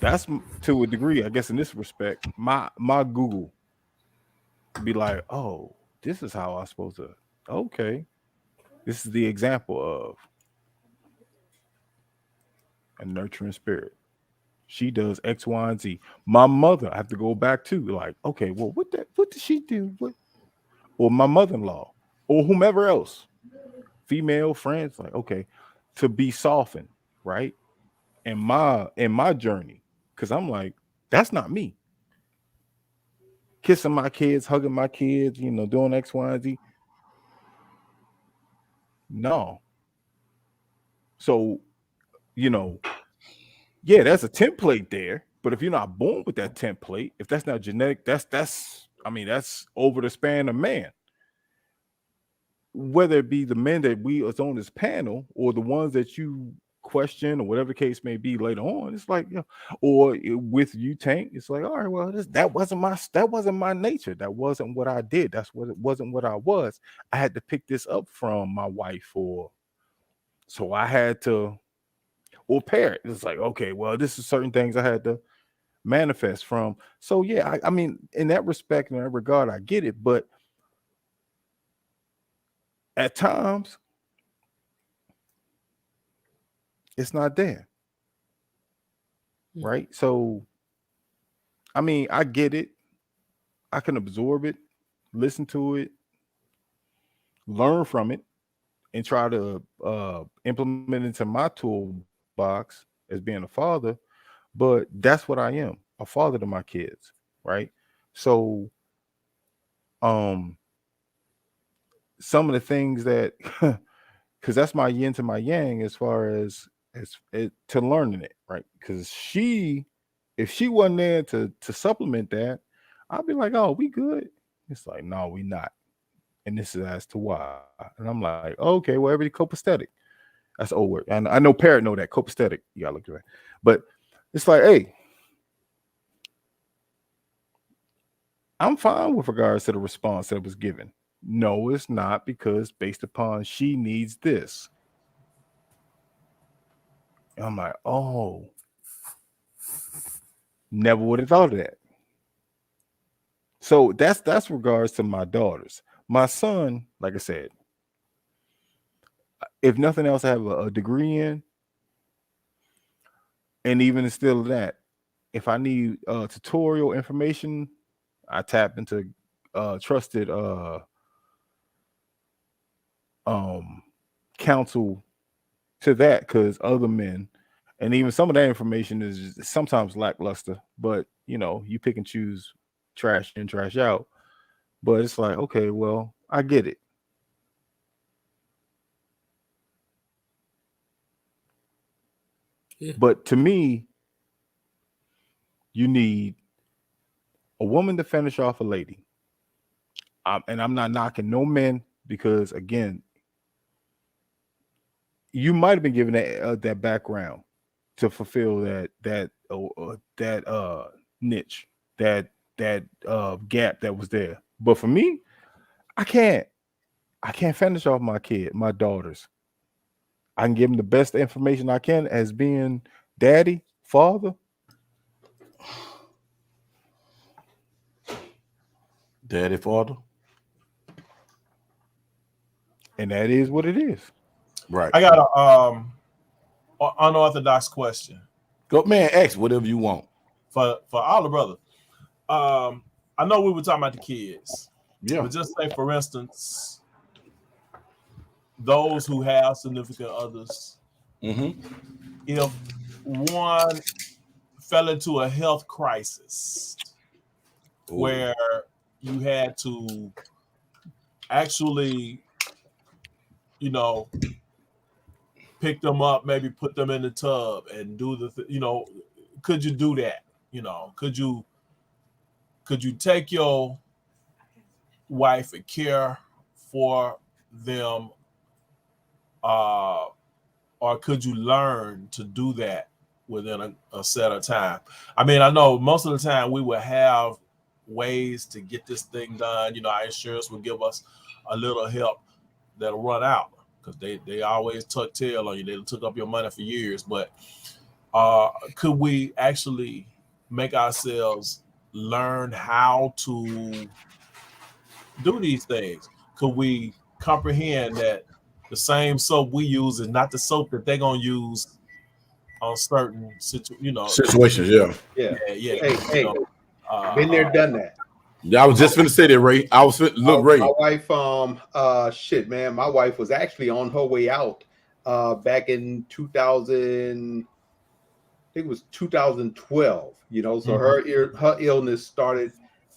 That's to a degree, I guess, in this respect, my Google be like, oh, this is how I'm supposed to. Okay, this is the example of a nurturing spirit. She does X, Y, and Z. My mother, I have to go back to, like, okay, well, what did she do? What? Or my mother-in-law, or whomever else, female friends, like, okay, to be softened, right? In my journey, because I'm like, that's not me. Kissing my kids, hugging my kids, doing X, Y, and Z. No. So, yeah, there's a template there, but if you're not born with that template, if that's not genetic, that's over the span of man. Whether it be the men that we is on this panel or the ones that you question or whatever the case may be later on, it's like, or with you, Tank, it's like, all right, well, that wasn't my nature. That wasn't what I did. Wasn't what I was. I had to pick this up from my wife, so I had to, or parent. It's like, okay, well, this is certain things I had to manifest from. So yeah, I mean, in that respect, in that regard, I get it, but at times it's not there. Right. So, I mean, I get it. I can absorb it, listen to it, learn from it, and try to implement it into my toolbox as being a father. But that's what I am, a father to my kids. Right. So, some of the things that, because that's my yin to my yang as far as to learning it, right? Because if she wasn't there to supplement that, I'd be like, oh, we good. It's like, no, we not. And this is as to why. And I'm like, okay, well, everybody copacetic. That's old word. And I know parent know that copacetic. You gotta look at it. But it's like, hey, I'm fine with regards to the response that was given. No, it's not, because based upon she needs this. I'm like, oh, never would have thought of that. So that's regards to my daughters. My son, like I said, if nothing else, I have a degree in, and even still that, if I need tutorial information, I tap into trusted counsel to that because other men, and even some of that information is sometimes lackluster. But you pick and choose, trash in, trash out. But it's like, okay, well, I get it. Yeah. But to me, you need a woman to finish off a lady. And I'm not knocking no men because, again, you might have been given that background to fulfill that niche, that gap that was there. But for me, I can't finish off my daughters. I can give them the best information I can as being daddy, father. Daddy, father. And that is what it is. Right. I got a unorthodox question. Go, man, ask whatever you want. For all the brothers. I know we were talking about the kids. Yeah. But just say, for instance, those who have significant others, if one fell into a health crisis where you had to actually, pick them up, maybe put them in the tub and do could you do that? Could you take your wife and care for them, or could you learn to do that within a set of time? I mean, I know most of the time we will have ways to get this thing done. Our insurance will give us a little help that'll run out because they always tuck tail on you. They took up your money for years. But could we actually make ourselves learn how to do these things? Could we comprehend that the same soap we use is not the soap that they're gonna use on certain situations? Yeah. Hey, been there, done that. Yeah, I was just gonna say that, Ray. Ray. My wife, shit, man. My wife was actually on her way out back in 2000. I think it was 2012. So her illness started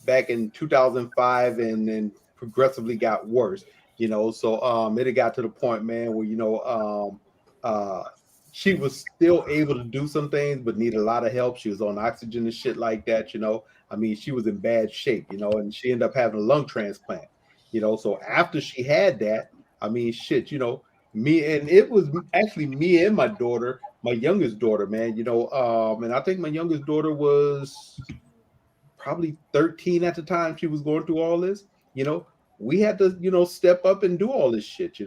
back in 2005 and then progressively got worse. So it had got to the point, man, where she was still able to do some things, but needed a lot of help. She was on oxygen and shit like that. I mean, she was in bad shape, and she ended up having a lung transplant. So after she had that, I mean, shit, it was actually me and my daughter, my youngest daughter, man, and I think my youngest daughter was probably 13 at the time she was going through all this. We had to, step up and do all this shit,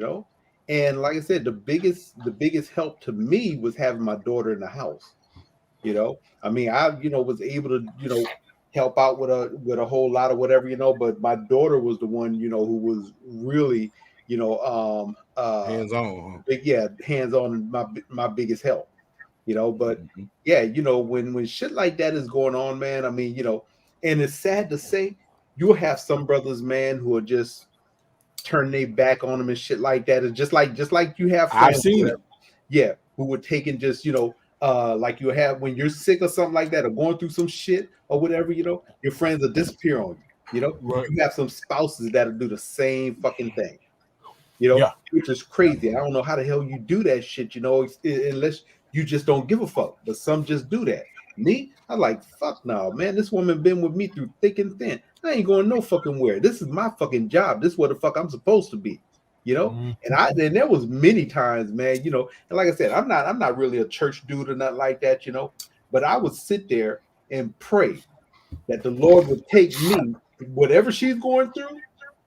And like I said, the biggest help to me was having my daughter in the house. I mean, I was able to help out with a whole lot of whatever, but my daughter was the one who was really hands on. Hands on, my biggest help. But yeah, when shit like that is going on, man, I mean, and it's sad to say, you'll have some brothers, man, who are just turn their back on them and shit like that. It's just like you have friends, I've seen it. Yeah, who were taking just like you have when you're sick or something like that, or going through some shit or whatever, your friends will disappear on you. Right. You have some spouses that'll do the same fucking thing, which is crazy. I don't know how the hell you do that shit, unless you just don't give a fuck. But some just do that. Me, I'm like, fuck no, man. This woman been with me through thick and thin. I ain't going no fucking where. This is my fucking job. This is what the fuck I'm supposed to be. And there was many times, man, and like I said, I'm not really a church dude or nothing like that, but I would sit there and pray that the Lord would take me, whatever she's going through,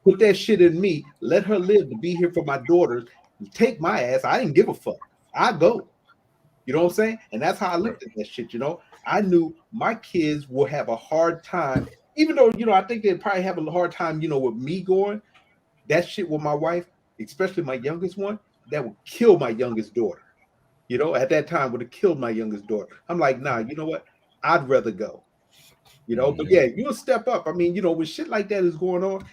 put that shit in me, let her live to be here for my daughters, take my ass. I didn't give a fuck. I go. You know what I'm saying? And that's how I looked at that shit, I knew my kids will have a hard time, even though, I think they'd probably have a hard time, with me going. That shit with my wife, especially my youngest one, that would kill my youngest daughter. At that time would have killed my youngest daughter. I'm like, nah, you know what? I'd rather go. But yeah, you'll step up. I mean, when shit like that is going on,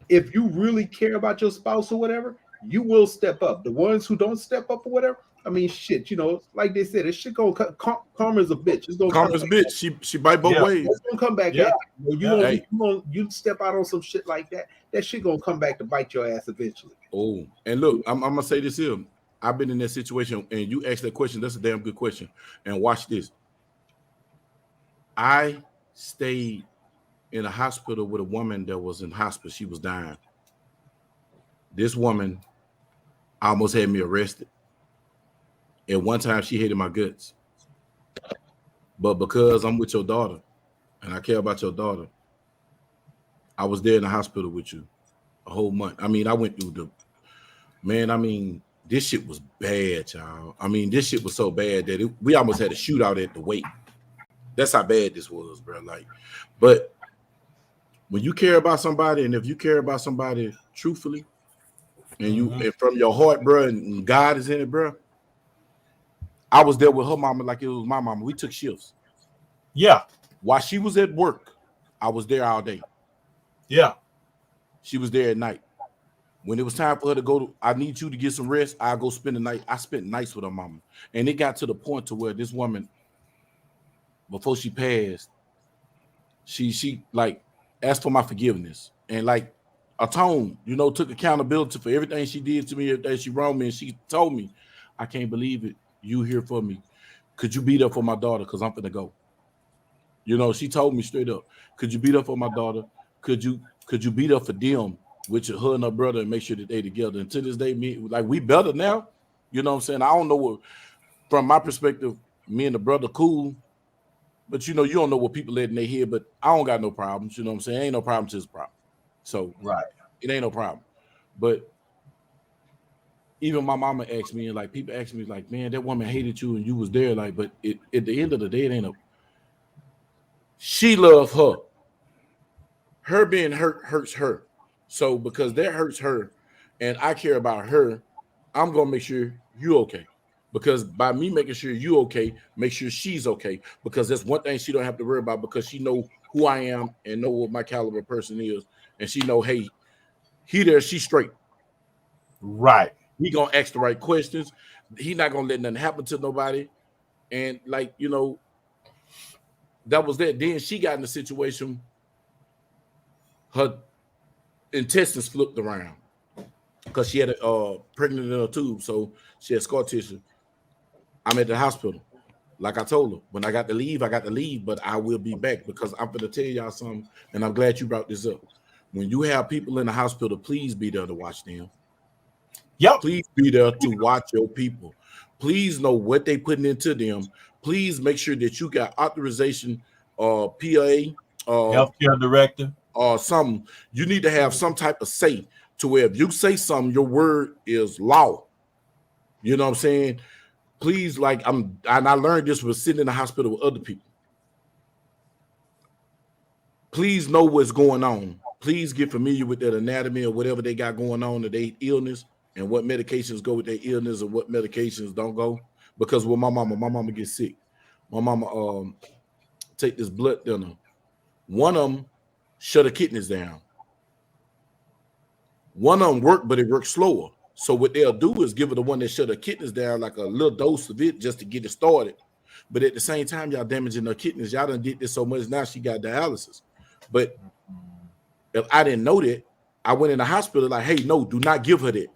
if you really care about your spouse or whatever, you will step up. The ones who don't step up or whatever, I mean, shit, you know, like they said, this shit gonna karma's a bitch. It's gonna karma's a bitch. She bite both ways. It's gonna come back. Yeah, you step out on some shit like that. That shit gonna come back to bite your ass eventually. Oh, and look, I'm gonna say this here. I've been in that situation, and you asked that question. That's a damn good question. And watch this. I stayed in a hospital with a woman that was in hospice. She was dying. This woman almost had me arrested. At one time, she hated my guts. But because I'm with your daughter and I care about your daughter, I was there in the hospital with you a whole month. I mean, I went through this shit was bad, y'all. I mean, this shit was so bad that we almost had a shootout at the wake. That's how bad this was, bro. Like, but when you care about somebody, and if you care about somebody truthfully, and you and from your heart, bro, and God is in it, bro. I was there with her mama like it was my mama. We took shifts. Yeah. While she was at work, I was there all day. Yeah. She was there at night. When it was time for her to go, I need you to get some rest. I'll go spend the night. I spent nights with her mama. And it got to the point to where this woman, before she passed, she like asked for my forgiveness and like atoned, you know, took accountability for everything she did to me, everything she wronged me. And she told me, I can't believe it. You here for me. Could you be there for my daughter? Because I'm finna go. You know, she told me straight up, could you be there for my daughter? Could you be there for them, with her and her brother, and make sure that they together? And to this day, we better now. You know what I'm saying? I don't know what, from my perspective, me and the brother cool, but you know, you don't know what people let in their head, but I don't got no problems. You know what I'm saying? Ain't no problem to his problem. So right, it ain't no problem. But even my mama asked me, and like people ask me, like, man, that woman hated you and you was there. Like, but at the end of the day, it ain't a. She loved her. Her being hurt hurts her. So because that hurts her, and I care about her, I'm gonna make sure you okay. Because by me making sure you okay, make sure she's okay. Because that's one thing she don't have to worry about, because she know who I am and know what my caliber person is, and she know, hey, he there, she straight. Right. He gonna ask the right questions. He not gonna let nothing happen to nobody. And like, you know, that was that. Then she got in a situation, her intestines flipped around because she had a pregnant in her tube, so she had scar tissue. I'm at the hospital. Like I told her, when I got to leave, but I will be back, because I'm going to tell y'all something, and I'm glad you brought this up. When you have people in the hospital, please be there to watch them. Yep. Please be there to watch your people. Please know what they putting into them. Please make sure that you got authorization, PA, healthcare director, or something. You need to have some type of say, to where if you say something, your word is law. You know what I'm saying? Please, like and I learned this was sitting in the hospital with other people. Please know what's going on. Please get familiar with their anatomy or whatever they got going on, or their illness, and what medications go with their illness and what medications don't go. Because with my mama gets sick. My mama take this blood thinner. One of them shut her kidneys down. One of them work, but it works slower. So what they'll do is give her the one that shut her kidneys down, like a little dose of it, just to get it started. But at the same time, y'all damaging her kidneys. Y'all done did this so much, now she got dialysis. But if I didn't know that, I went in the hospital like, hey, no, do not give her that.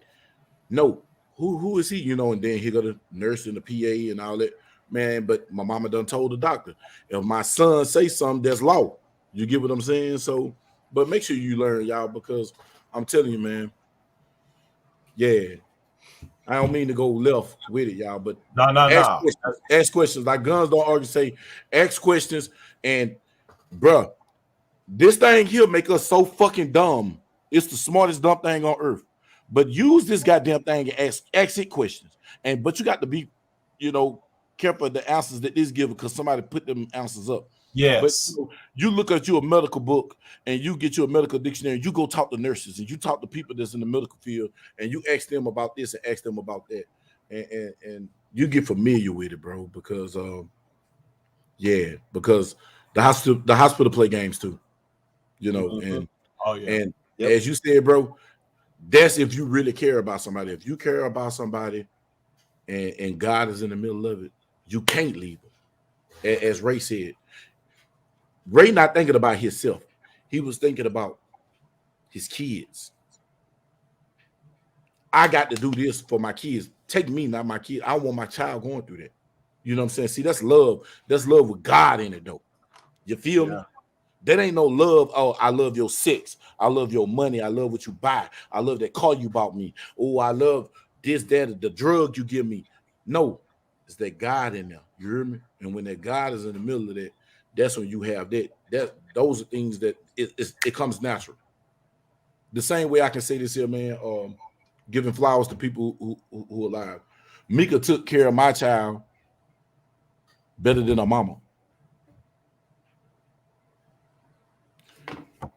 No, who is he? You know, and then he got a nurse and the PA and all that. Man, but my mama done told the doctor, if my son say something, that's law. You get what I'm saying? So, but make sure you learn, y'all, because I'm telling you, man. Yeah, I don't mean to go left with it, y'all, but ask questions. Like Guns don't argue. Say, ask questions, and bruh, this thing here make us so fucking dumb. It's the smartest dumb thing on earth. But use this goddamn thing and ask it questions. But you got to be, you know, careful of the answers that this gives, because somebody put them answers up. Yes. But you look at you a medical book and you get you a medical dictionary, you go talk to nurses and you talk to people that's in the medical field, and you ask them about this and ask them about that. And you get familiar with it, bro, because because the hospital play games too. You know, and as you said, bro, that's if you really care about somebody. If you care about somebody, and God is in the middle of it, you can't leave him. As Ray said, Ray not thinking about himself. He was thinking about his kids. I got to do this for my kids. Take me, not my kids. I want my child going through that. You know what I'm saying? See, that's love. That's love with God in it, though. You feel me? That ain't no love. Oh, I love your sex. I love your money. I love what you buy. I love that car you bought me. Oh, I love this, that, the drug you give me. No, it's that God in there. You hear me? And when that God is in the middle of that, that's when you have that. Those are things that it comes natural. The same way I can say this here, man. Giving flowers to people who are alive. Mika took care of my child better than her mama.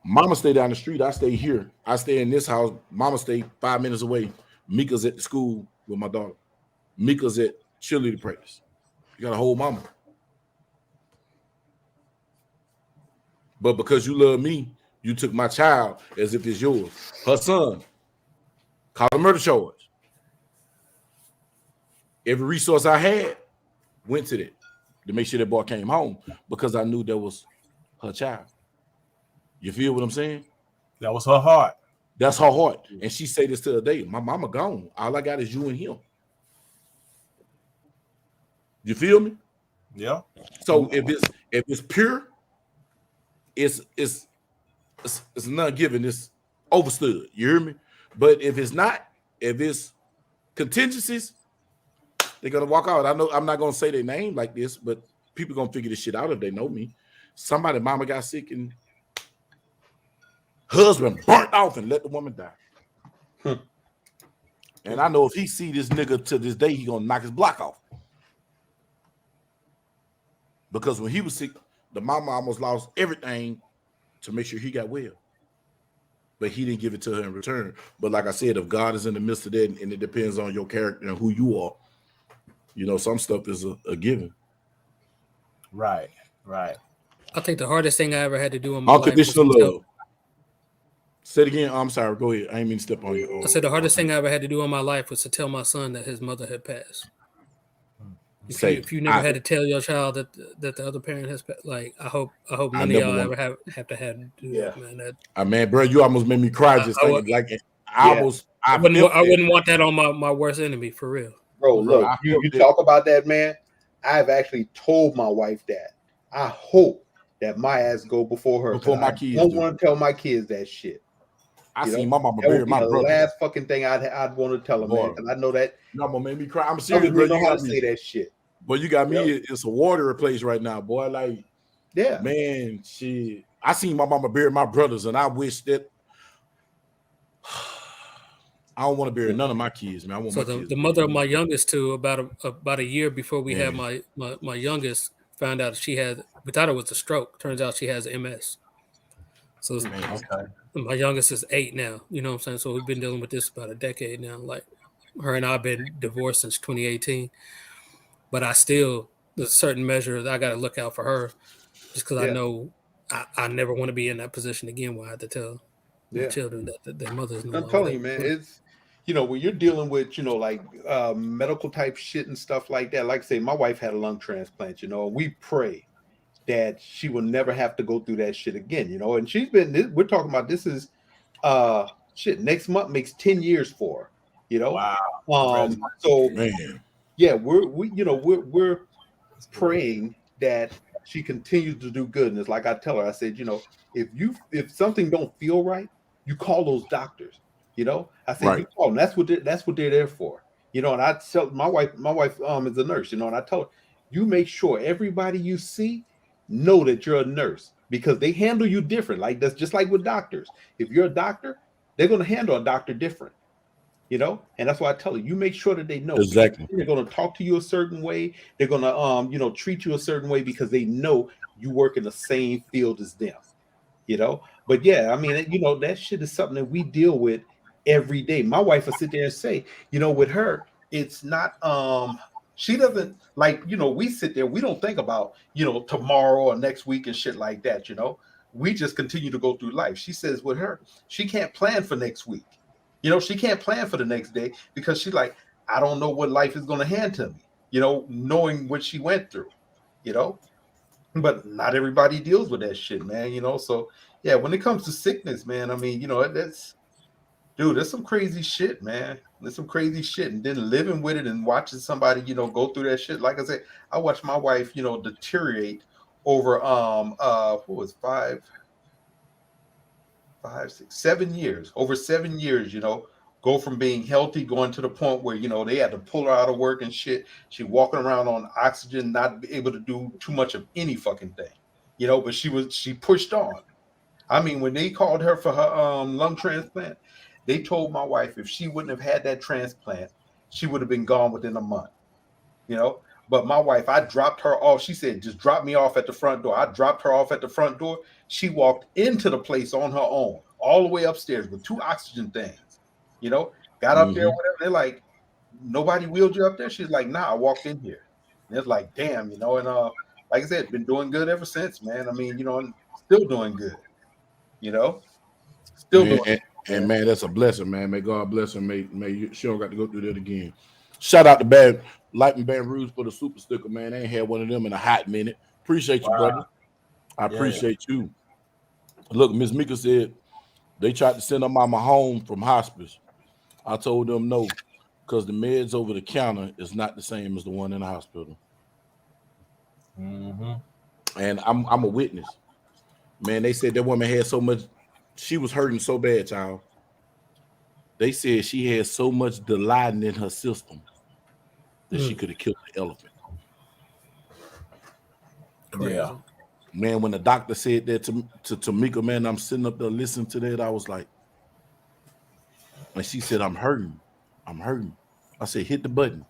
Mama stay down the street. I stay here. I stay in this house. Mama stay 5 minutes away. Mika's at the school with my daughter. Mika's at cheerleader practice. You got a whole mama. But because you love me, you took my child as if it's yours. Her son caught a murder charge. Every resource I had went to that to make sure that boy came home because I knew that was her child. You feel what I'm saying? That was her heart. That's her heart. And she say this to her day. My mama gone. All I got is you and him. You feel me? Yeah. So if it's pure, it's none given. It's overstood. You hear me? But if it's not, if it's contingencies, they're gonna walk out. I know I'm not gonna say their name like this, but people gonna figure this shit out if they know me. Somebody, mama got sick and husband burnt off and let the woman die. And I know if he see this nigga to this day, he gonna knock his block off. Because when he was sick, the mama almost lost everything to make sure he got well. But he didn't give it to her in return. But like I said, if God is in the midst of that, and it depends on your character and who you are, you know, some stuff is a given. Right. I think the hardest thing I ever had to do in my life was unconditional love. Say it again. I'm sorry. Go ahead. I ain't mean to step on you. I said the hardest thing I ever had to do in my life was to tell my son that his mother had passed. If you never had to tell your child that the other parent has passed, like I hope none of y'all ever have to do that, man. Man, bro, you almost made me cry just thinking like I wouldn't want that on my worst enemy for real. Bro, look, you talk about that, man. I've actually told my wife that. I hope that my ass go before her. Before my kids. I don't want to tell my kids that shit. I seen my mama bury my brother. The last fucking thing I'd want to tell her, man, because I know that. Your mama made me cry. I'm serious, bro. You know how to say that shit. But you got me. It's a water place right now, boy. Like, yeah, man, shit. I seen my mama bury my brothers, and I wish that I don't want to bury none of my kids, man. I want the mother of my youngest two, about a year before we had my youngest, found out we thought it was a stroke. Turns out she has MS. So my youngest is 8 now. You know what I'm saying? So we've been dealing with this about a decade now. Like her and I have been divorced since 2018. But I still, there's a certain measure that I got to look out for her, just because I know I never want to be in that position again where I have to tell my children that their mother's no longer. I'm telling you, man, it's, you know, when you're dealing with, you know, like medical type shit and stuff like that. Like I say, my wife had a lung transplant, you know, and we pray that she will never have to go through that shit again, you know. And we're talking about this is next month makes 10 years for her, you know. Wow. So man. Yeah, we're praying that she continues to do good. And it's like I tell her, I said, you know, if something don't feel right, you call those doctors. You know, I said you call them. That's what they're there for. You know, and I tell my wife is a nurse. You know, and I tell her, you make sure everybody you see know that you're a nurse because they handle you different. Like that's just like with doctors. If you're a doctor, they're going to handle a doctor different. You know, and that's why I tell you, you make sure that they know exactly. They're going to talk to you a certain way. They're going to, treat you a certain way because they know you work in the same field as them. You know, but yeah, I mean, you know, that shit is something that we deal with every day. My wife will sit there and say, you know, with her, it's not. She doesn't like, you know, we sit there, we don't think about, you know, tomorrow or next week and shit like that. You know, we just continue to go through life. She says with her, she can't plan for next week. You know, she can't plan for the next day because she's like, I don't know what life is going to hand to me, you know, knowing what she went through, you know. But not everybody deals with that shit, man, you know. So yeah, when it comes to sickness, man, I mean, you know, that's some crazy shit, man. There's some crazy shit. And then living with it and watching somebody, you know, go through that shit. Like I said, I watched my wife, you know, deteriorate over what was 7 years, over 7 years, you know, go from being healthy, going to the point where, you know, they had to pull her out of work and shit. She walking around on oxygen, not able to do too much of any fucking thing, you know, but she pushed on. I mean, when they called her for her lung transplant, they told my wife if she wouldn't have had that transplant, she would have been gone within a month, you know. But my wife, I dropped her off. She said, just drop me off at the front door. I dropped her off at the front door. She walked into the place on her own, all the way upstairs with 2 oxygen things, you know, got up there, whatever. They're like, nobody wheeled you up there? She's like, nah, I walked in here. And it's like, damn, you know, and like I said, been doing good ever since, man. I mean, you know, and still doing good, you know, still man, doing and man, that's a blessing, man. May God bless her. May she don't got to go through that again. Shout out to Bad Lightning Band Rouge for the super sticker, man. They ain't had one of them in a hot minute. Appreciate you, brother. I appreciate you. Look, Miss Mika said they tried to send her mama home from hospice. I told them no, because the meds over the counter is not the same as the one in the hospital. And I'm a witness. Man, they said that woman had so much, she was hurting so bad, child. They said she had so much Dilaudid in her system that she could have killed the elephant. Yeah. Man, when the doctor said that to Tamika, man, I'm sitting up there listening to that. I was like, and she said, I'm hurting. I'm hurting. I said, hit the button.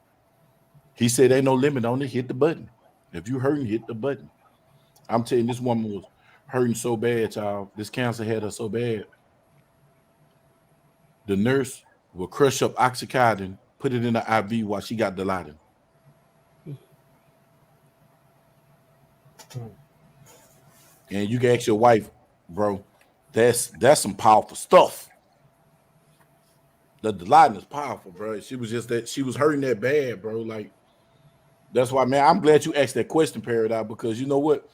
He said, ain't no limit on it. Hit the button. If you hurting, hit the button. I'm telling you, this woman was hurting so bad, child. This cancer had her so bad. The nurse will crush up Oxycontin, put it in the IV while she got Dilaudid. And you can ask your wife, bro, that's some powerful stuff. The Dilaudid is powerful, bro. She was just that she was hurting that bad, bro. Like, that's why, man, I'm glad you asked that question, Paradox, because you know what?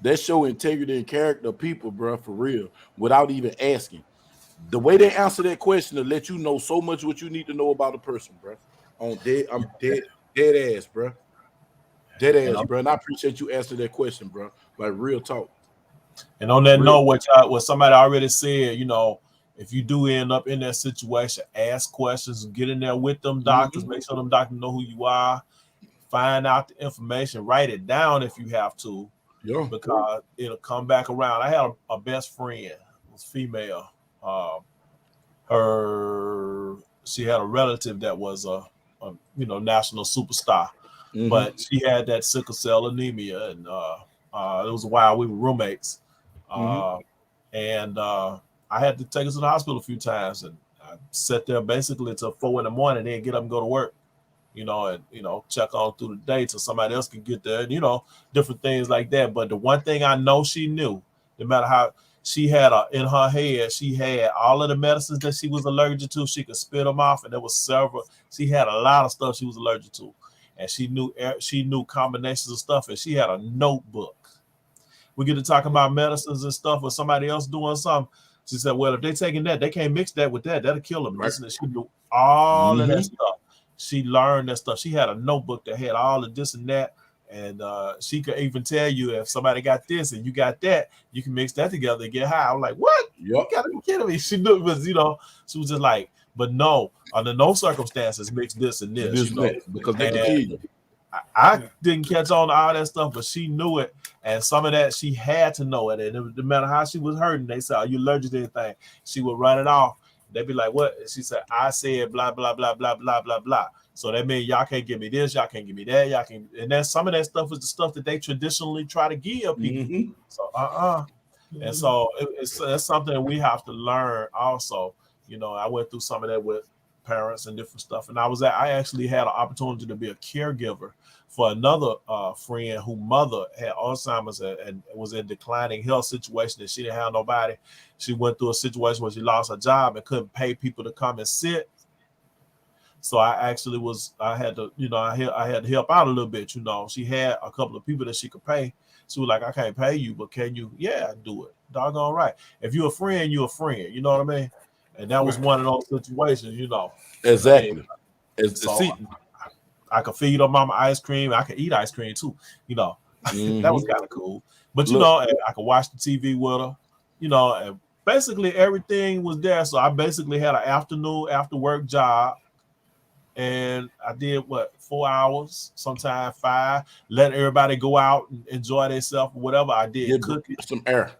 That show integrity and character of people, bro, for real, without even asking. The way they answer that question to let you know so much what you need to know about a person, bro. I'm dead ass, bro. Dead ass, bro. And I appreciate you answering that question, bro. Like, real talk. And on that note, what somebody already said, you know, if you do end up in that situation, ask questions, get in there with them doctors, make sure them doctors know who you are, find out the information, write it down if you have to, because it'll come back around. I had a best friend, it was female. She had a relative that was a national superstar, but she had that sickle cell anemia, and it was a while we were roommates. And I had to take her to the hospital a few times, and I sat there basically until 4 a.m, then get up and go to work, and check on through the day till somebody else can get there, and different things like that. But the one thing I know she knew, no matter how she had in her head, she had all of the medicines that she was allergic to. She could spit them off, and there was several. She had a lot of stuff she was allergic to, and she knew combinations of stuff, and she had a notebook. We get to talking about medicines and stuff with somebody else doing something. She said, well, if they're taking that, they can't mix that with that. That'll kill them. Right. She knew all of that stuff. She learned that stuff. She had a notebook that had all of this and that. And she could even tell you if somebody got this and you got that, you can mix that together and get high. I'm like, what? You gotta be kidding me. She knew it was, she was just like, but no, under no circumstances mix this and this, because they can kill you. I didn't catch on to all that stuff, but she knew it, and some of that she had to know it. And no matter how she was hurting, they said, "Are you allergic to anything?" She would run it off. They'd be like, "What?" And she said, "I said blah blah blah blah blah blah blah." So that means y'all can't give me this, y'all can't give me that, y'all can. And then some of that stuff is the stuff that they traditionally try to give people. So and so it's something we have to learn. Also, I went through some of that with parents and different stuff, and I actually had an opportunity to be a caregiver for another friend whose mother had Alzheimer's and was in declining health situation, and she didn't have nobody. She went through a situation where she lost her job and couldn't pay people to come and sit. So I actually I had to, I had to help out a little bit. She had a couple of people that she could pay. She was like, I can't pay you, but can you? Yeah, do it. Doggone right. If you're a friend, you're a friend. You know what I mean? And that was one of those situations, Exactly. So I could feed her mama ice cream. I could eat ice cream too. That was kind of cool. But I could watch the TV with her. And basically everything was there. So I basically had an afternoon after work job. And I did 4 hours, sometimes 5. Let everybody go out and enjoy themselves or whatever. I did cooking, some air.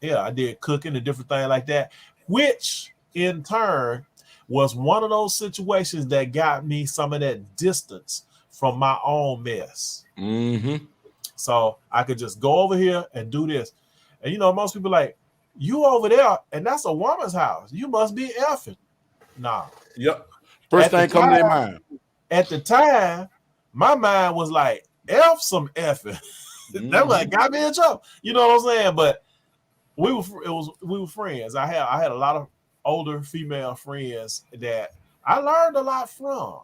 Yeah, I did cooking and different things like that, which in turn was one of those situations that got me some of that distance from my own mess. Mm-hmm. So I could just go over here and do this. And most people like, you over there, and that's a woman's house. You must be effing. Nah. Yep. First thing come to their mind. At the time, my mind was like, F some effing. That like got me in trouble. You know what I'm saying? But we were friends. I had a lot of older female friends that I learned a lot from.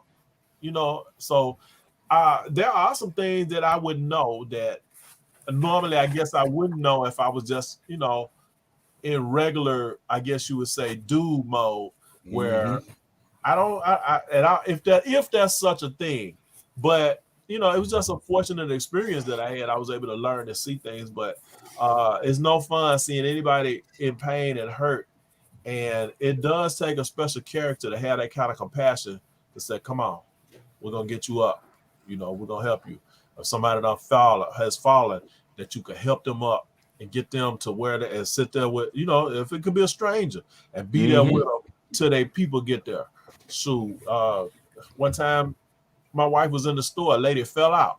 So there are some things that I wouldn't know that normally I guess I wouldn't know if I was just, in regular, I guess you would say, dude mode, where if that's such a thing. But it was just a fortunate experience that I had. I was able to learn to see things, but it's no fun seeing anybody in pain and hurt. And it does take a special character to have that kind of compassion to say, come on, we're going to get you up. We're going to help you. If somebody has fallen, that you can help them up and get them to where they and sit there with, if it could be a stranger and be there with them till they people get there. So one time my wife was in the store, a lady fell out.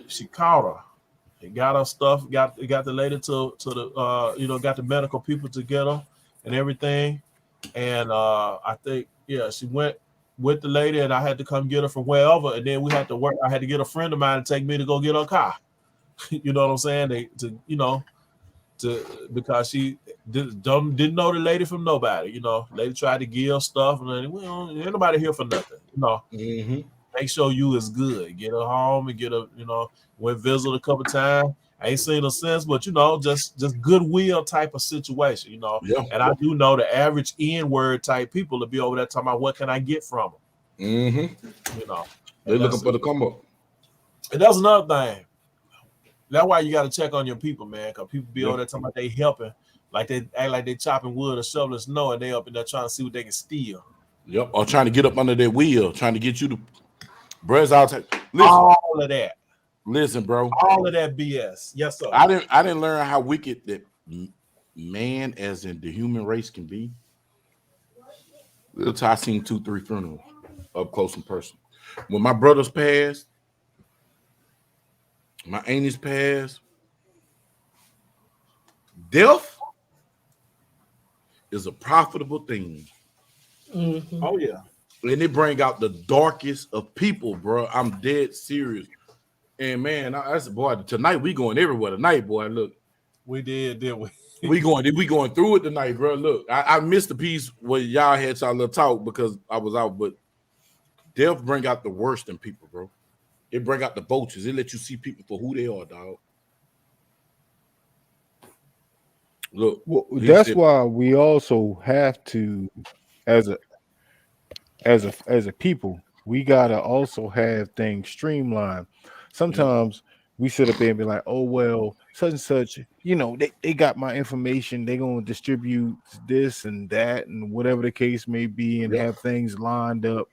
She caught her. He got her stuff, got the lady to the got the medical people to get her and everything. And I think, she went with the lady, and I had to come get her from wherever. And then we had to work. I had to get a friend of mine to take me to go get her car. You know what I'm saying? Because she didn't know the lady from nobody. Lady tried to give stuff, and then, ain't nobody here for nothing. Make sure you is good. Get her home and get her. Went visit a couple times. I ain't seen her since, but just goodwill type of situation. And I do know the average N-word type people to be over there talking about what can I get from them. They're looking for the come up. And that's another thing. That's why you got to check on your people, man, because people be over there talking about they helping, like they act like they chopping wood or shoveling snow, and they up in there trying to see what they can steal. Yep, or trying to get up under their wheel, trying to get you to. Bro's out. Listen, all of that. Listen, bro. All of that BS. Yes, sir. I didn't learn how wicked that man, as in the human race, can be. Until I seen 2-3 funerals up close and personal. When my brothers passed, my aunties passed, death is a profitable thing. Mm-hmm. Oh yeah. And it bring out the darkest of people, bro. I'm dead serious. And man, I said, boy, tonight we going everywhere tonight, boy. Look, we did we? we going through it tonight, bro. Look, I missed the piece where y'all had y'all little talk because I was out, but death bring out the worst in people, bro. It bring out the vultures. It let you see people for who they are, dog. Look, that's why we also have to, as a people, we gotta also have things streamlined. Sometimes we sit up there and be like, oh well, such and such, they got my information, they're gonna distribute this and that and whatever the case may be, and have things lined up.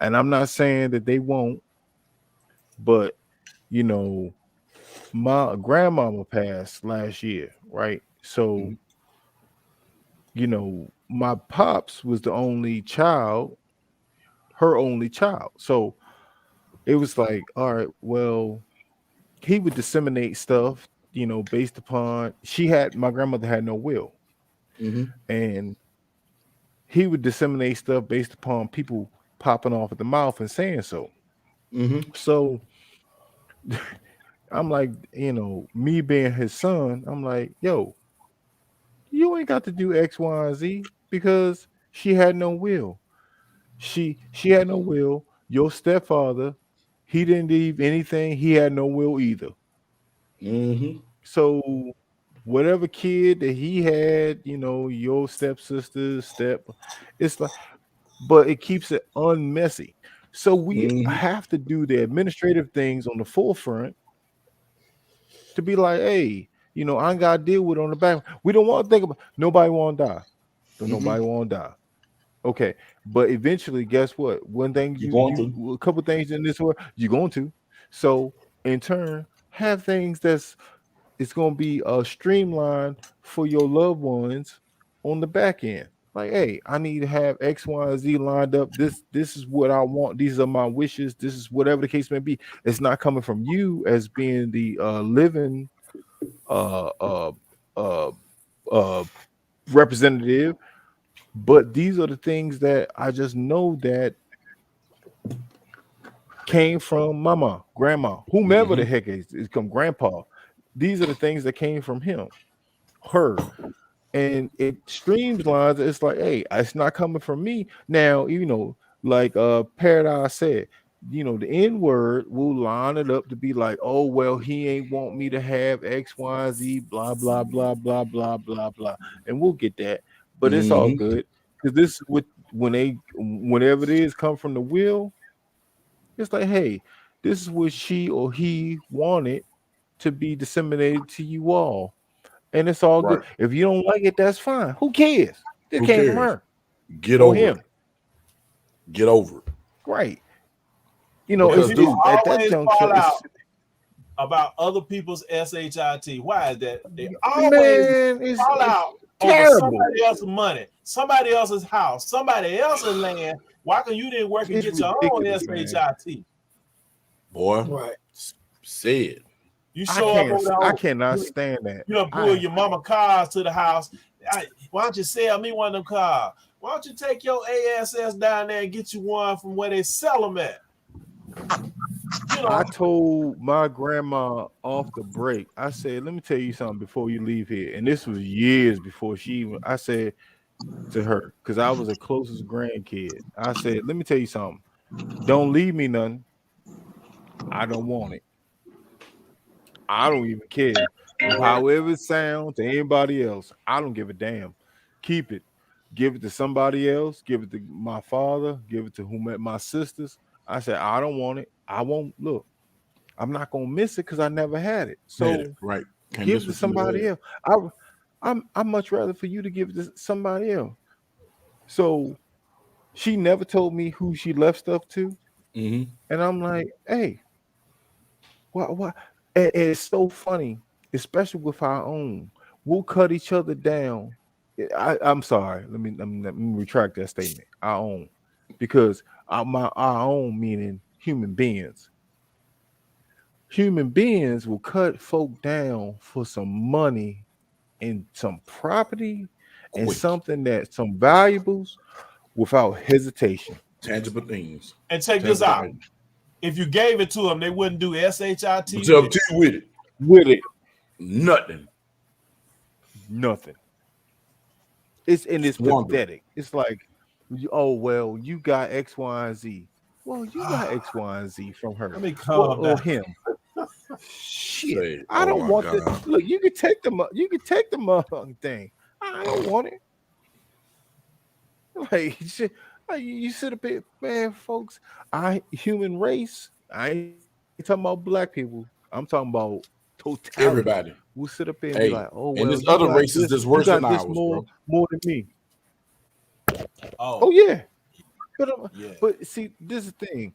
And I'm not saying that they won't, but my grandmama passed last year, right? So my pops was the only child, her only child. So it was like, all right, well, he would disseminate stuff, based upon my grandmother had no will. And he would disseminate stuff based upon people popping off at the mouth and saying so. So I'm like, me being his son, I'm like, yo, you ain't got to do X, Y, and Z because she had no will. She had no will. Your stepfather, he didn't leave anything. He had no will either. Mm-hmm. So whatever kid that he had, your it's like, but it keeps it unmessy. So we Mm-hmm. have to do the administrative things on the forefront to be like, hey, I ain't gotta deal with it on the back. We don't want to think about nobody want to die. Don't Mm-hmm. nobody want to die. Okay, but eventually, guess what? One thing You're going to. a couple things in this world you're going to. So in turn, have things it's going to be streamlined for your loved ones on the back end. Like, hey, I need to have X, Y, and Z lined up. This is what I want. These are my wishes. This is whatever the case may be. It's not coming from you as being the living uh uh uh uh representative, but these are the things that I just know that came from mama, grandma, whomever the heck is come grandpa. These are the things that came from him, her, and it streamlines. It's like, hey, it's not coming from me now. Like Paradise said, the N word will line it up to be like, oh well, he ain't want me to have X, Y, Z, blah blah blah blah blah blah blah, and we'll get that. But it's all Mm-hmm. good because this is what whenever it is come from the will, it's like, hey, this is what she or he wanted to be disseminated to you all. And it's all good. Right. If you don't like it, that's fine. Who cares? It Who came from cares? her Get or over him. it. Get over it. Right. Because, People dude, at that always juncture, fall out about other people's shit. Why is that? They always man, fall it's out over terrible. somebody else's money, somebody else's house, somebody else's land. Why can you didn't work and It's get your own ridiculous, man. shit? boy, Right. said. You show up over I there, cannot stand that. you don't pull your mama cars to the house. Why don't you sell me one of them cars? Why don't you take your ASS down there and get you one from where they sell them at? I told my grandma off the break, I said, let me tell you something before you leave here. And this was years before she even, I said to her, because I was the closest grandkid. I said, let me tell you something. Don't leave me nothing. I don't want it. I don't even care. However it sounds to anybody else, I don't give a damn. Keep it. Give it to somebody else. Give it to my father. Give it to whomever, my sisters. I said, I don't want it. I won't look. I'm not gonna miss it because I never had it. So Right. Can't give miss it to what you never somebody had. else. I'm much rather for you to give it to somebody else. So she never told me who she left stuff to, Mm-hmm. and I'm like, hey, what? And it's so funny, especially with our own. We'll cut each other down. I'm sorry. Let me retract that statement. Our own, because our own meaning human beings. Human beings will cut folk down for some money and some property and Quick. something that some valuables without hesitation. Tangible things. And check this out. If you gave it to them, they wouldn't do SHIT with it. With it. Nothing. It's pathetic. It's like, oh well, you got X, Y, and Z. Well, you got X, Y, and Z from her. Let me calm down. Or him. Shit. Say, I don't want God. this. Look, you can take the motherfucking thing. I don't want it. Like, shit, you sit up here, man, folks. Human race. I ain't talking about black people. I'm talking about totality. Everybody. We'll sit up here and be like, oh well, and there's other races that's worse than ours, more than me. Oh yeah. yeah. But see, this is the thing.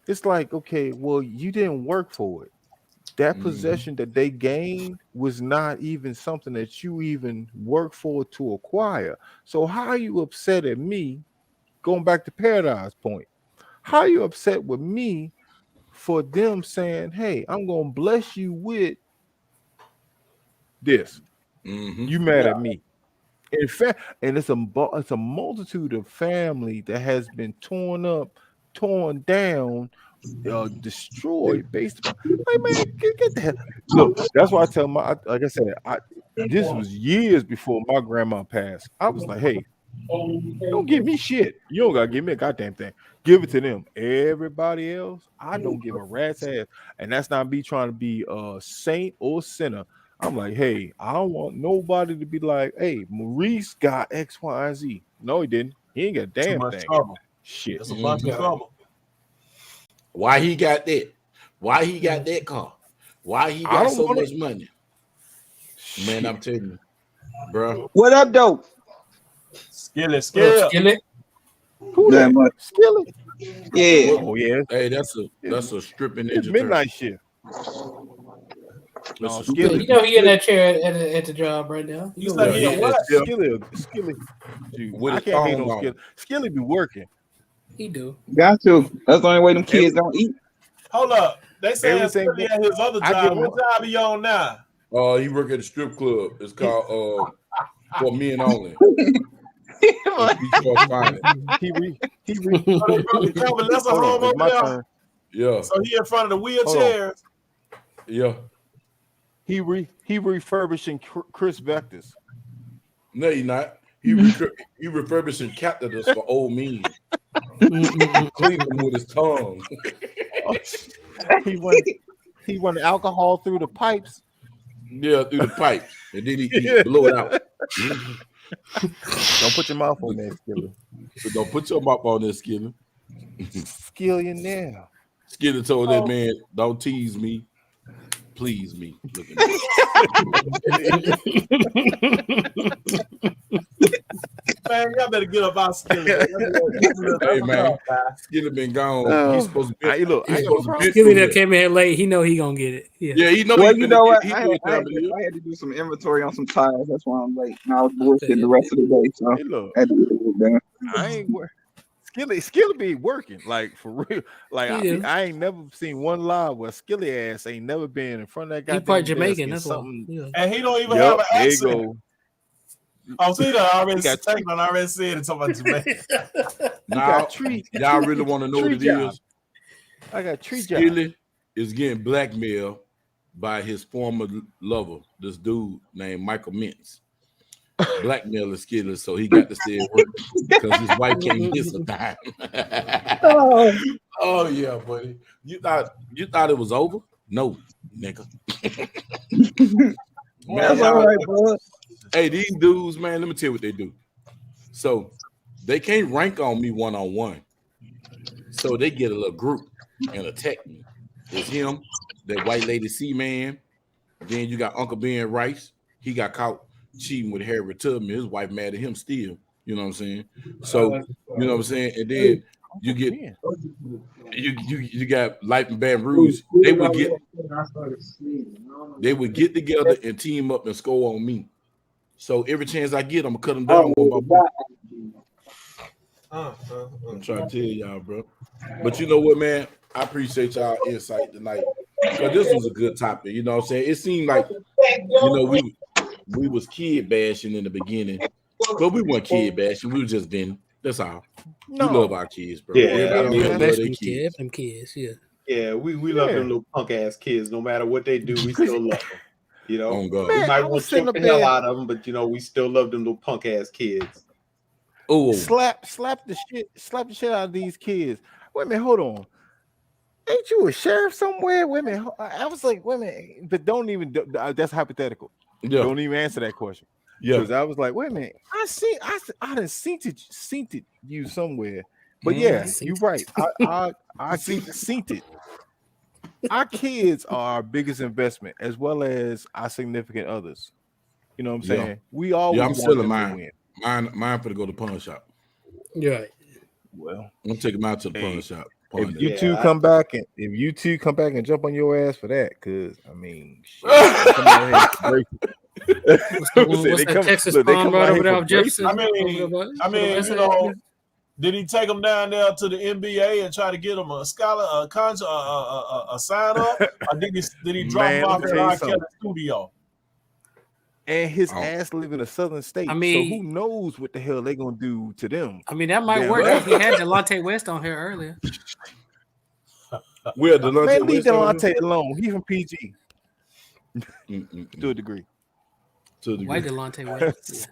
It's like, okay, well, you didn't work for it. That possession that they gained was not even something that you even worked for to acquire. So how are you upset at me? Going back to Paradise point, how are you upset with me for them saying, hey, I'm gonna bless you with this? You mad at me? In fact, and it's a multitude of family that has been torn up, torn down, destroyed based upon, like, man, get the hell. Look, that's why I tell like I said, this was years before my grandma passed. I was like, hey, Don't give me shit. You don't gotta give me a goddamn thing. Give it to them. Everybody else, I don't give a rat's ass. And that's not me trying to be a saint or sinner. I'm like, hey, I don't want nobody to be like, hey, Maurice got X, Y, and Z. No, he didn't. He ain't got a Too damn much thing. trouble. Shit. That's a bunch of trouble. Why he got that? Why he got that car? Why he got so much money? Man, I'm telling you, bro. What up, though? Skillet. Who that? Skillet. Yeah. Oh yeah. Hey, that's a stripping It's ninja midnight turtle. shift. No, You know he in that chair at the job right now. He's like, yeah, what? Skillet. Dude, I can't hate on Skillet. Skillet be working. He do. Got to. That's the only way them kids don't eat. Hold up. They say Everything Skillet at his other job. What job he on now? He work at a strip club. It's called for men only. He That's a home over there. Yeah. So he in front of the wheelchairs. Yeah. He refurbishing Chris Vectors. No, he not. He refurbishing catheters for old men. Clean them with his tongue. He run alcohol through the pipes. Yeah, through the pipe, and then he blow it out. Don't put your mouth on that, Skillet. Don't put your mouth on that, Skillet. Skillionaire. Skillet told that man, "Don't tease me, please me." Look at me. Man, y'all better get up out Skillet. Hey man, Skillet been gone. He's supposed to be. Skillet that came in late. He know he gonna get it. Yeah, he know. Well, you know what? I had to do some inventory on some tires. That's why I'm late. And I was bullshitting the rest of the day, so I had to get it done. I ain't working. Skillet be working, like for real. Like I ain't never seen one live where Skillet ass ain't never been in front of that guy. He part Jamaican, that's something. Yeah. And he don't even have an accent. There you go. Oh, see that already said it talking about Jamaican. Now, y'all really want to know what it is? I got tree job. Skillet is getting blackmailed by his former lover, this dude named Michael Mintz. Blackmailing Skillet, so he got to stay at work because his wife can't miss a dime. Oh yeah, buddy. You thought it was over? No, nigga. Man, all right, bro. Hey, these dudes, man, let me tell you what they do. So they can't rank on me one-on-one. So they get a little group and attack me. It's him, that white lady C-Man. Then you got Uncle Ben Rice. He got caught cheating with Harriet Tubman. His wife mad at him still. You know what I'm saying? So, you know what I'm saying? And then you get you got Life in Baton Rouge. They would get together and team up and score on me. So every chance I get, I'm gonna cut them down one by one. I'm trying to tell y'all, bro. But you know what, man? I appreciate y'all insight tonight. Because this was a good topic. You know what I'm saying? It seemed like, we was kid bashing in the beginning, but we weren't kid bashing. We were just venting. That's all. No. We love our kids, bro. Yeah, love their kids. Them kids, yeah. Yeah, we love them little punk ass kids. No matter what they do, we still love them. You know, oh, God. we might want to choke the hell out of them, but we still love them little punk ass kids. Oh, slap the shit out of these kids. Wait a minute, hold on. Ain't you a sheriff somewhere? Wait a minute. I was like, wait a minute, but don't even. That's hypothetical. Yeah. Don't even answer that question. Yeah, because I was like, wait a minute. I done seen it you somewhere. But yeah, you're right. I seen it. Our kids are our biggest investment, as well as our significant others. You know what I'm saying? Yeah. We always I'm selling mine. Mine for to go to pawn shop. Yeah. Well, I'm taking mine to the pawn shop. If you two come back and jump on your ass for that, because I mean, what's that Texas pawn right over there off Jefferson? I mean, did he take them down there to the NBA and try to get them a scholar, a sign up, or did he drop them off at our studio? And his ass live in a southern state. I mean, so who knows what the hell they gonna do to them? I mean, that might work if he had Delonte West on here earlier. Where Delonte Man, leave West Delonte alone. He from PG. To a degree. Why Delonte West?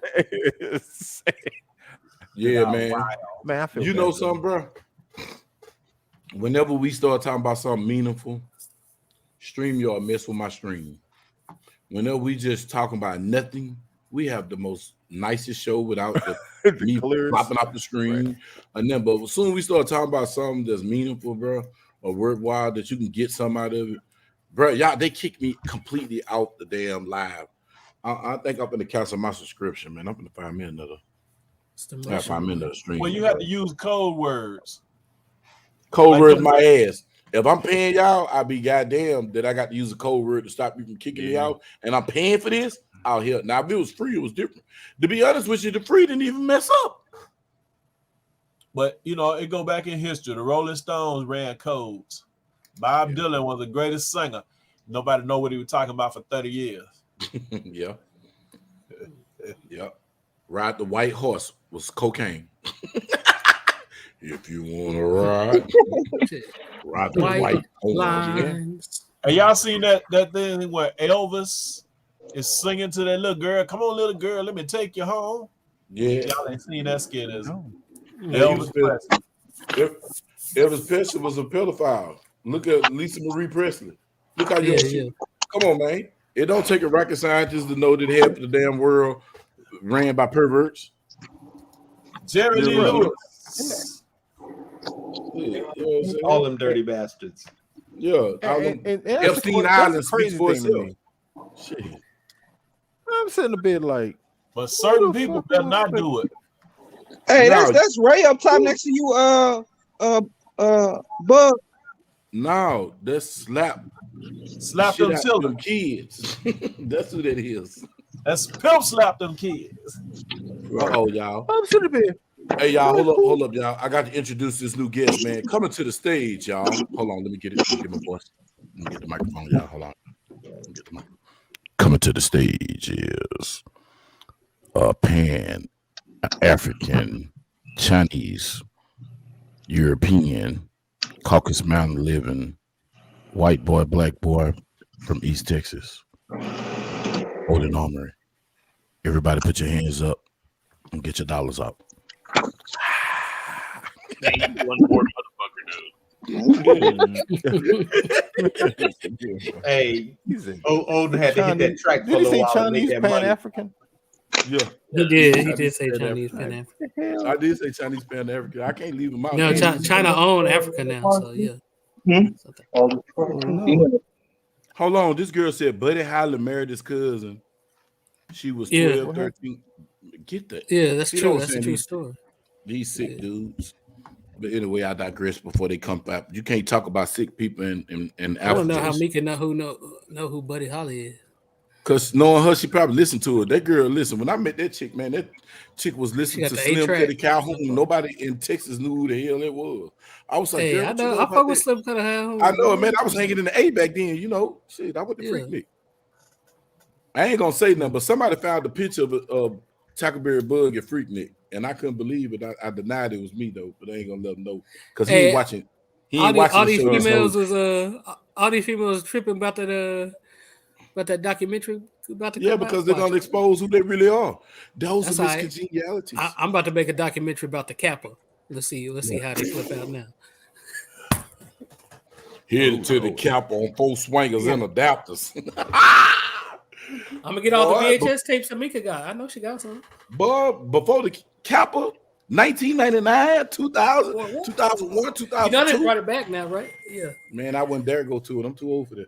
Yeah, man. Man, I feel you bad know for something, bro? Whenever we start talking about something meaningful, StreamYard mess with my stream. Whenever we just talking about nothing, we have the most nicest show without the me popping off the screen. Right. And then, but as soon as we start talking about something that's meaningful, bro, or worthwhile that you can get something out of it, bro, y'all, they kicked me completely out the damn live. I think I'm gonna cancel my subscription, man. I'm gonna find me another. Find me another stream. Well, you have to use code words. Code word my ass. If I'm paying y'all, I'll be goddamn that I got to use a code word to stop you from kicking me out. And I'm paying for this out here. Now, if it was free, it was different. To be honest with you, the free didn't even mess up. But you know, it go back in history. The Rolling Stones ran codes. Bob Dylan was the greatest singer. Nobody know what he was talking about for 30 years. Yeah. Ride the White Horse was cocaine. If you want to ride the white horse. Have y'all seen that thing where Elvis is singing to that little girl? Come on, little girl, let me take you home. Yeah. Y'all ain't seen that skit, is it? Elvis Presley was a pedophile. Look at Lisa Marie Presley. Look how young Come on, man. It don't take a rocket scientist to know that half of the damn world ran by perverts. Jerry Lee Lewis. All them dirty bastards. Yeah. And Epstein Island speaks for itself. Shit. I'm sitting a bit like, but certain people better not do it. Hey, that's Ray up top next to you, Bug. No, that's slap them kids. That's who that is. That's pimp slap them kids. Oh, y'all. I'm sitting a bit. Hey, y'all, hold up, y'all. I got to introduce this new guest, man. Coming to the stage, y'all. Hold on, let me get it. Let me get my voice. Let me get the microphone, y'all. Hold on. Let me get the microphone. Coming to the stage is a Pan-African, Chinese, European, Caucasus Mountain living, white boy, black boy from East Texas. Holding Armory. Everybody put your hands up and get your dollars out. Man, you one more motherfucker, dude. Hey, Odin had to hit that track for a little while to make that Pan-African? Yeah. He did say Chinese Pan-African. I did say Chinese Pan-African. I can't leave him out. No, China own Africa now, so yeah. Hold on. This girl said Buddy Holly married his cousin. She was 12, 13. Get that. Yeah, that's true. That's a true story. These sick dudes. But anyway, I digress before they come back. You can't talk about sick people in Africa. I don't know how Mika know who Buddy Holly is. Because knowing her, she probably listened to it. That girl, listen, when I met that chick, man, that chick was listening to Slim Cuddy Calhoun. Nobody in Texas knew who the hell it was. I was like, hey, I know. I fuck with Slim Cuddy Calhoun. I know it, man. I was hanging in the A back then, you know. Shit, I went to Freaknik. I ain't gonna say nothing, but somebody found a picture of Tackleberry Bug at Freaknik, and I couldn't believe it. I denied it was me though, but I ain't gonna let them know because he ain't watching. He ain't watching. All these females tripping about that documentary about to come because they're gonna expose who they really are. Those are miscongenialities. I'm about to make a documentary about the Kappa. Let's see how they flip out now. Headed to the Kappa on 4 swingers and adapters. I'm gonna get all the VHS tapes that Mika got. I know she got some. But before the Kappa, 1999, 2000, 2001, 2002. You know they brought it back now, right? Yeah. Man, I wouldn't dare go to it. I'm too old for that.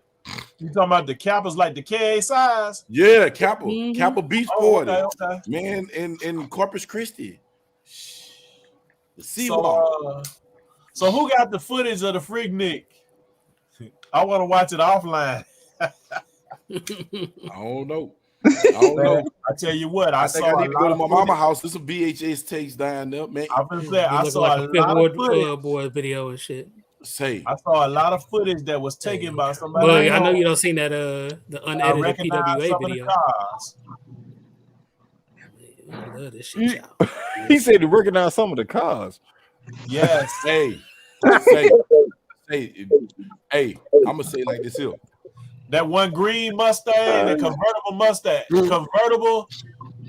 You talking about the Kappas like the KA size? Yeah, Kappa. Kappa Beach Party. Okay. Man, in Corpus Christi. The so who got the footage of the Freaknik? I want to watch it offline. I don't know. I tell you what, I think I need to go to my mama's house. There's some VHS tapes down there, man. I saw a lot of footage. Boy video and shit. I saw a lot of footage that was taken by somebody. Well, I know you don't seen that the unedited PWA video. I love this shit, y'all. He said to recognize some of the cars. Yes. Hey, I'm gonna say it like this here. That one green Mustang, the convertible Mustang, convertible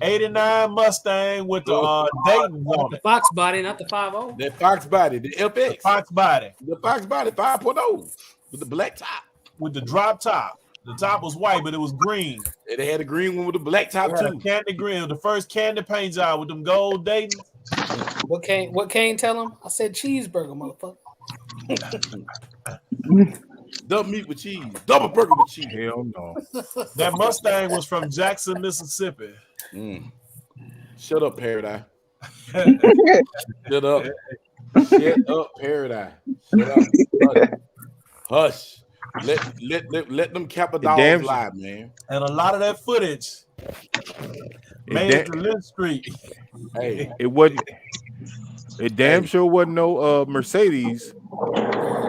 '89 Mustang with the Dayton on The it. Fox body, not the 5.0. That Fox body, the FX. Fox body. The Fox body 5.0 with the black top. With the drop top. The top was white, but it was green. And they had a green one with the black top too. Candy green, the first candy paint job with them gold Dayton. What Kane tell him? I said cheeseburger, motherfucker. Double meat with cheese. Double burger with cheese. Hell no. That Mustang was from Jackson, Mississippi. Shut up, Paradise. Shut up. Shut up, Paradise. Shut up. Hush. Let them Kappa dogs lie, man. And a lot of that footage made it to Lynch Street. Hey, it damn sure wasn't no Mercedes.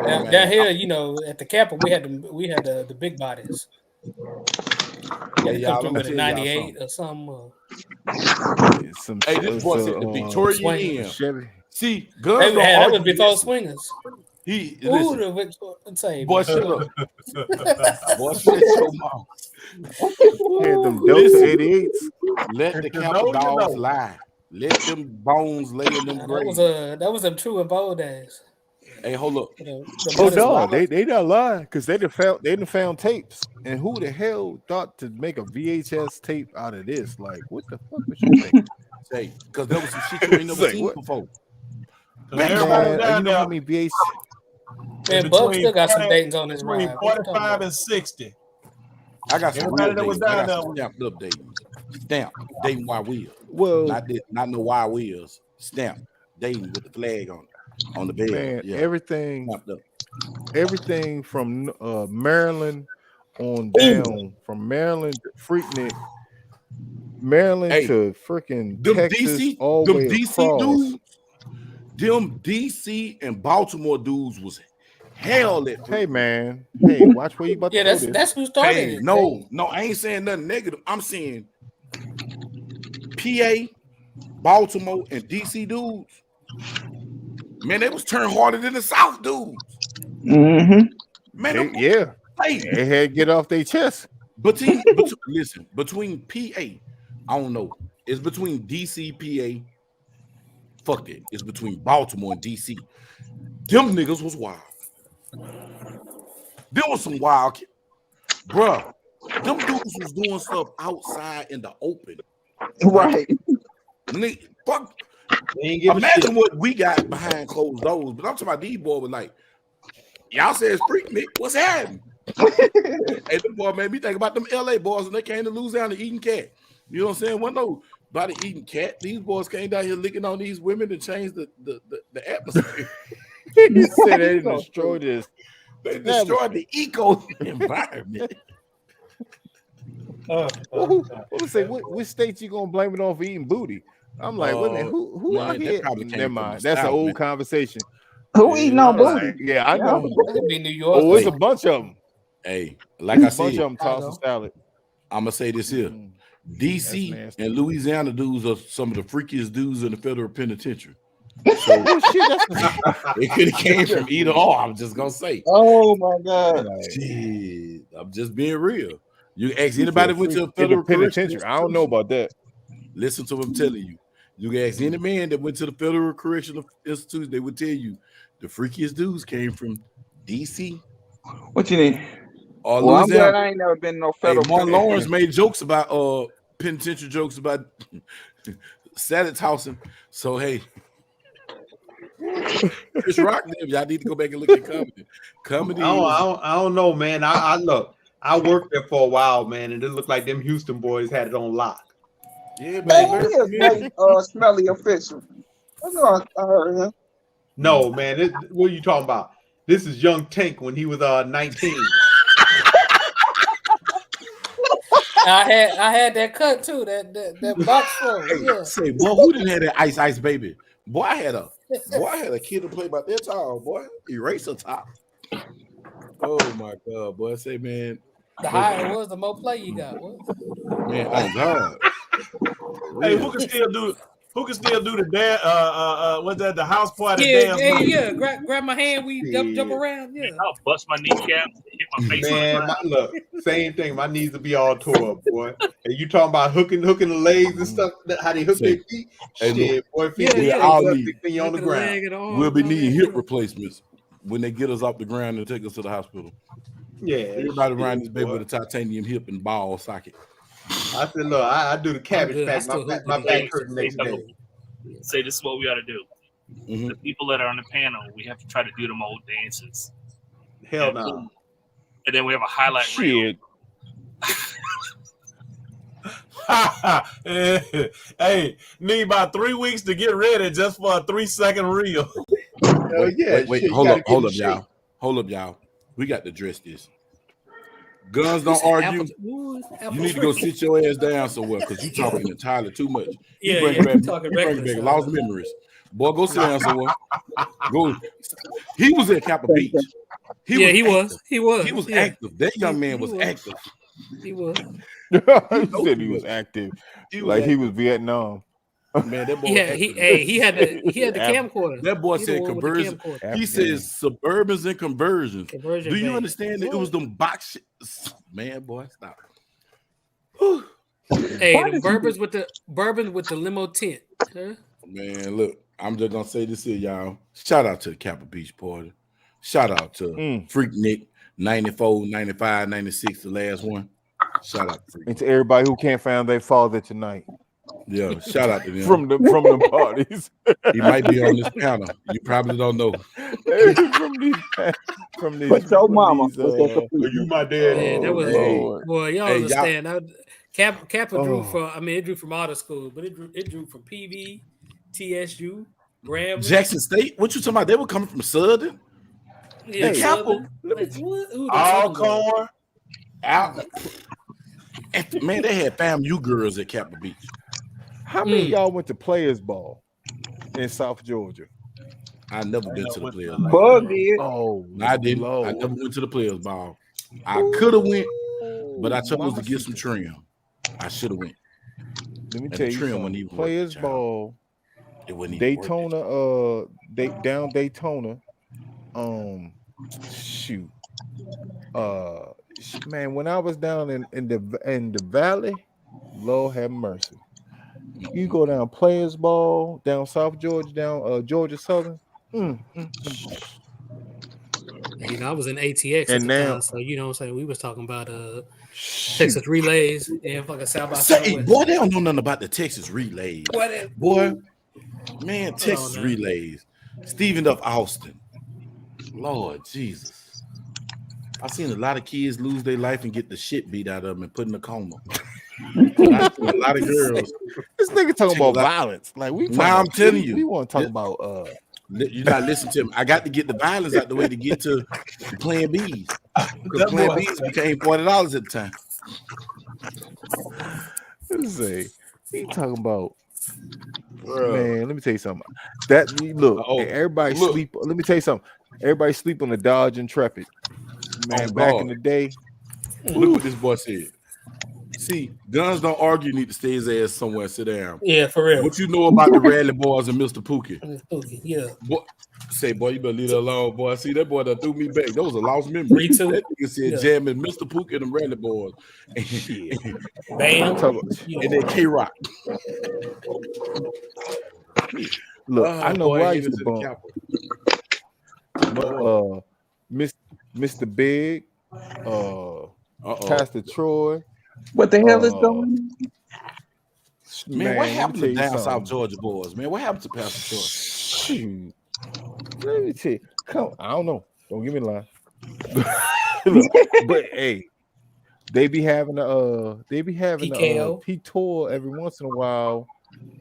Down here, you know, at the Kappa, we had the big bodies. Yeah, come through with a 98 or something. Hey, this boy said the Victoria EM. Chevy. See, guns that was before swingers. Boy, shut up. Boy, shut your mouth. Had them Delta 88s. Let the Kappa dogs lie. Let them bones lay in them graves. That was them true and bold days. Hey, hold up. Oh no, they not lying because they done found tapes. And who the hell thought to make a VHS tape out of this? Like, what the fuck was you thinking? Say, because there was some shit you ain't never seen before. Man, you know how many VHS? Man, Bug still got some Dayton's on his ride. 45 and 60. I got some Everybody real that was Dayton. I down got some stamped up Dayton. Stamp Dayton wide wheels. Well, not no wide wheels. Stamp Dayton with the flag on the bed. Man, yeah. everything from Maryland on down, from Maryland to Freaknik, Maryland to freaking Texas, DC, all the way DC across. dudes, them DC and Baltimore dudes was hell at. Hey man, hey, watch where you about to go. That's who started it. No, I ain't saying nothing negative. I'm saying PA, Baltimore, and DC dudes. Man, they was turned harder than the South dudes. Mm-hmm. Man, they had to get off their chest. Between PA, I don't know. It's between DC, PA. Fuck it. It's between Baltimore and DC. Them niggas was wild. There was some wild bruh. Them dudes was doing stuff outside in the open. Right. Fuck. Imagine what we got behind closed doors, but I'm talking about these boys was like, y'all said it's Freaknik, what's happening? And the boy made me think about them LA boys when they came to Louisiana eating cat. You know what I'm saying? Well, no, body eating cat. These boys came down here licking on these women and changed the atmosphere. He said they destroyed this. They destroyed the eco environment. What state you gonna blame it on for eating booty? I'm like, wait a minute, who out here? Never mind. That's an old conversation. Who eating on booty? Yeah, I know. That could be New York. Oh, it's a bunch of them. Hey, like I said, a bunch of them tossing salad. I'm gonna say this here: DC and Louisiana dudes are some of the freakiest dudes in the federal penitentiary. So it could have came from either or. I'm just gonna say. Oh my god! Shit, I'm just being real. You ask anybody who went to a federal penitentiary. I don't know about that. Listen to what I'm telling you. You can ask any man that went to the Federal Correctional Institute, they would tell you the freakiest dudes came from DC. What you need? Well, I'm glad I ain't never been no federal. Martin Lawrence made jokes about penitentiary jokes about salad tossing. So hey, Chris Rock, y'all need to go back and look at comedy. I don't know, man. I look. I worked there for a while, man, and it looked like them Houston boys had it on lock. Yeah, man. Smelly official. I know I heard him. No, man. What are you talking about? This is Young Tank when he was 19. I had that cut too. That box flow. Yeah. Say, boy, who didn't have that ice baby? Boy, I had a kid to play about that tall, boy. Eraser top. Oh my god, boy. Say, man. The higher it was, the more play you got. What? Man, oh god. Hey, who can still do the dance? What's that? The house party Yeah, dance? yeah. Grab my hand. We jump around. Yeah. I'll bust my kneecap, hit Man, look, same thing. My knees will be all tore up, boy. And you talking about hooking the legs and stuff? How they hook their feet? Shit, boy, feet we all next need. thing you on the ground. We'll be needing hip replacements when they get us off the ground and take us to the hospital. Yeah, everybody around this baby with a titanium hip and ball socket. I said, look, I do the cabbage patch. My back hurt the next day. Say this is what we got to do. The people that are on the panel, we have to try to do them old dances. Hell no. And then we have a highlight reel. Hey, need about 3 weeks to get ready just for a 3-second reel. Wait, hold up, y'all. Hold up, y'all. We got to address this. Guns don't argue. You need to go sit your ass down somewhere because you talking entirely too much. You bring back lost memories. Boy, go sit down somewhere. Go. He was at Kappa Beach. He was active. That young man was active. He was. He said he was active. He was Vietnam. Man, that boy. He had the camcorder. That boy said conversion. He says suburbans and conversions. Do you understand that it was them box shit? Man, boy, stop. Hey, the bourbon with the limo tint. Huh? Man, look, I'm just gonna say this here, y'all. Shout out to the Kappa Beach party. Shout out to Freak Nick 94, 95, 96, the last one. Shout out to Freak. And to everybody who can't find their father tonight. Yeah, shout out to them. from the parties. He might be on this panel. You probably don't know. from these. What's your mama? You my dad. Man, that was boy. Y'all understand? Kappa drew from. I mean, it drew from auto school, but it drew from PV, TSU, Grambling, Jackson State. What you talking about? They were coming from Southern. Yeah, Kappa. Alcorn. Man, they had FAMU girls at Kappa Beach. How many of y'all went to Players Ball in South Georgia? I never been to the Players Ball. Bug did. Oh, I didn't. I never went to the Players Ball. I could have went, but I chose to get some trim. I should have went. Let me tell you something. Players Ball, it wasn't Daytona. Down Daytona. Shoot. Man, when I was down in the valley, Lord have mercy. You go down Players Ball, down South Georgia, down Georgia Southern. You know, I was in ATX and now, time, so you know what I'm saying. We was talking about Texas Relays and fucking South by Southwest. Boy, they don't know nothing about the Texas Relays. Boy, man, Texas Relays. Stephen F. Austin. Lord Jesus. I've seen a lot of kids lose their life and get the shit beat out of them and put in a coma. A lot of girls. This nigga talking about violence. Like I'm telling you, we want to talk about. You gotta listen to him. I got to get the violence out the way to get to the Plan B's. Because Plan B's became $40 at the time. Let's say he talking about. Man, let me tell you something. That look, everybody sleep. Let me tell you something. Everybody sleep on the Dodge Intrepid. Man, back in the day. Look what this boy said. See, guns don't argue. Need to stay his ass somewhere, sit down. Yeah, for real. What you know about the Rally Boys and Mr. Pookie? Yeah. Boy, you better leave that alone, boy. See, that boy that threw me back. That was a lost memory. That nigga said jamming Mr. Pookie and the Rally Boys. Bam. And then K-Rock. Look, I know where I used to bump. Mr. Big, Pastor Troy. What the hell is going on? Man, what happened to down South Georgia boys? Man, what happened to Pastor Troy? Shoot. Let me tell you. I don't know. Don't give me a line. Look, but hey, they be having a peak tour every once in a while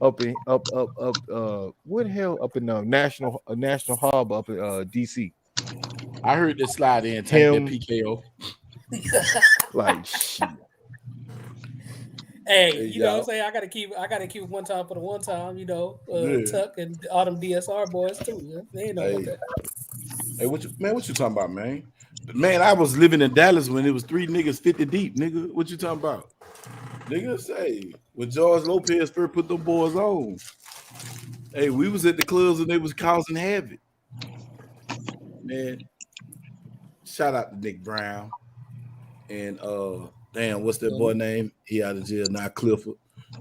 up what the hell up in National Harbor up in DC. I heard this slide in take that PKO. Like shit. Hey, you know what I'm saying? I gotta keep one time for the one time, you know, Tuck and all them DSR boys too. Man. They ain't know about that. Hey, what you talking about, man? Man, I was living in Dallas when it was 3 niggas 50 deep, nigga. What you talking about? Nigga, say when George Lopez first put them boys on. Hey, we was at the clubs and they was causing havoc. Man, shout out to Nick Brown. and damn, what's that boy name? He out of jail now, Clifford.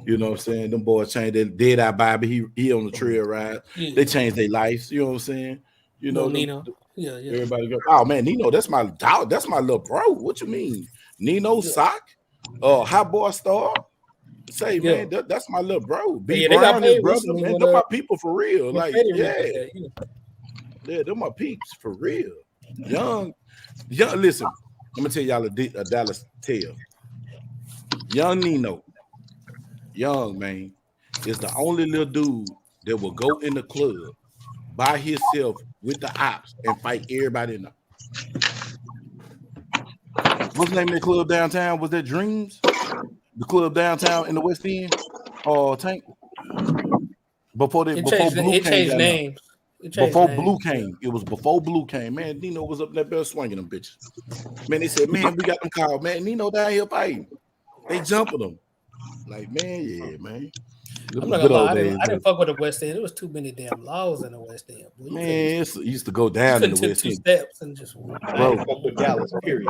You know what I'm saying? Them boys changed their Dead Eye Bobby. He on the trail ride. Yeah. They changed their lives. You know what I'm saying? You know, Nino. Yeah. Everybody go, oh man, Nino, that's my dog. That's my little bro. What you mean? Nino Sock? Hot Boy Star? Say, man, that's my little bro. B Brown, his brother, man. They're my people for real. Like, yeah, they're my peeps for real. Young. Listen, I'm gonna tell y'all a Dallas tale. Young Nino, young man, is the only little dude that will go in the club by himself with the ops and fight everybody in there. What's the name of the club downtown? Was that Dreams? The club downtown in the West End? Tank? Before Blue came down there. Before Blue came. It was before Blue came. Man, Nino was up there bell swinging them bitches. Man, they said, man, we got them called. Man, Nino down here fighting. They jumping them. Like, man, yeah, man. I'm not gonna lie, I didn't fuck with the West End. There was too many damn laws in the West End. Boy. Man, it used to go down in the West End. Steps and just bro, fuck with Dallas, period.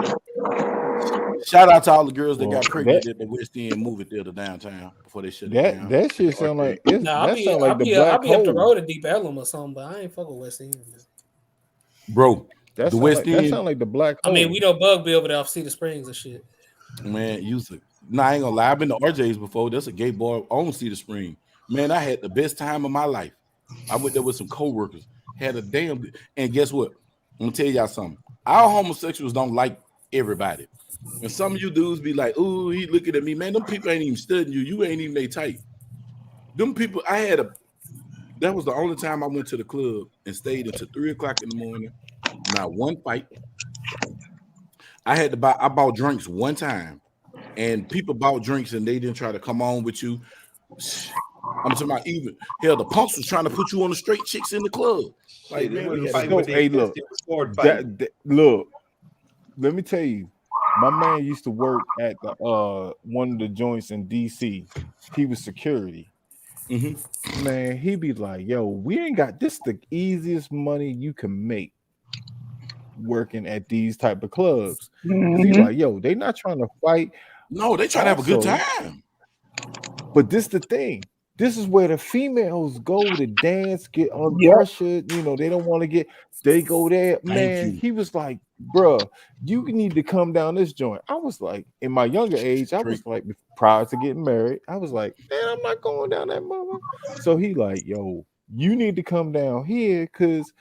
Shout out to all the girls that got pregnant at the West End movie theater downtown before they shut it down. That shit sound like I'll be up the road to Deep Ellum or something, but I ain't fucking West End. Bro, the West End. That sound like the black hole. I mean, we don't bug be over there off Cedar Springs and shit. Man, I ain't gonna lie. I've been to RJ's before. That's a gay bar on Cedar Spring. Man, I had the best time of my life. I went there with some coworkers. Had a damn. And guess what? I'm gonna tell y'all something. Our homosexuals don't like everybody. And some of you dudes be like, "Ooh, he looking at me, man." Them people ain't even studying you. You ain't even they type. Them people. That was the only time I went to the club and stayed until 3:00 in the morning. Not one fight. I bought drinks one time, and people bought drinks and they didn't try to come on with you. I'm talking about even the punks was trying to put you on the straight chicks in the club. Like, man, look. Let me tell you, my man used to work at the one of the joints in DC. He was security. Mm-hmm. Man, he be like, "Yo, we ain't got this. The easiest money you can make working at these type of clubs." Mm-hmm. He's like, "Yo, they not trying to fight. No, they trying to have a good time." But this the thing. This is where the females go to dance, get unpressured. You know, they don't want to get. They go there, man. He was like, "Bruh, you need to come down this joint." I was like, in my younger age, I was like, prior to getting married, I was like, "Man, I'm not going down that mother." So he like, "Yo, you need to come down here because."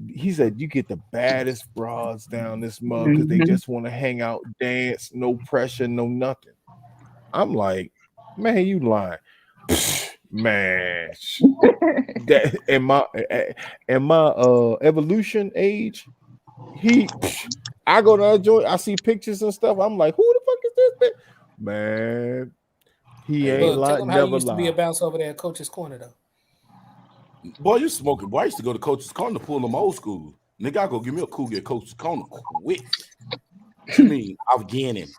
He said you get the baddest broads down this mug because they just want to hang out, dance, no pressure, no nothing. I'm like, man, you lying. Man, that in my evolution age, I go to that joint, I see pictures and stuff. I'm like, who the fuck is this bitch? Man, he ain't like tell him how he used to be a bounce over there at Coach's Corner though. Boy, you smoking. Boy, I used to go to Coach's Corner to pull them old school. Nigga, I go give me a cougar at Coach's Corner quick. What you mean? I'm getting.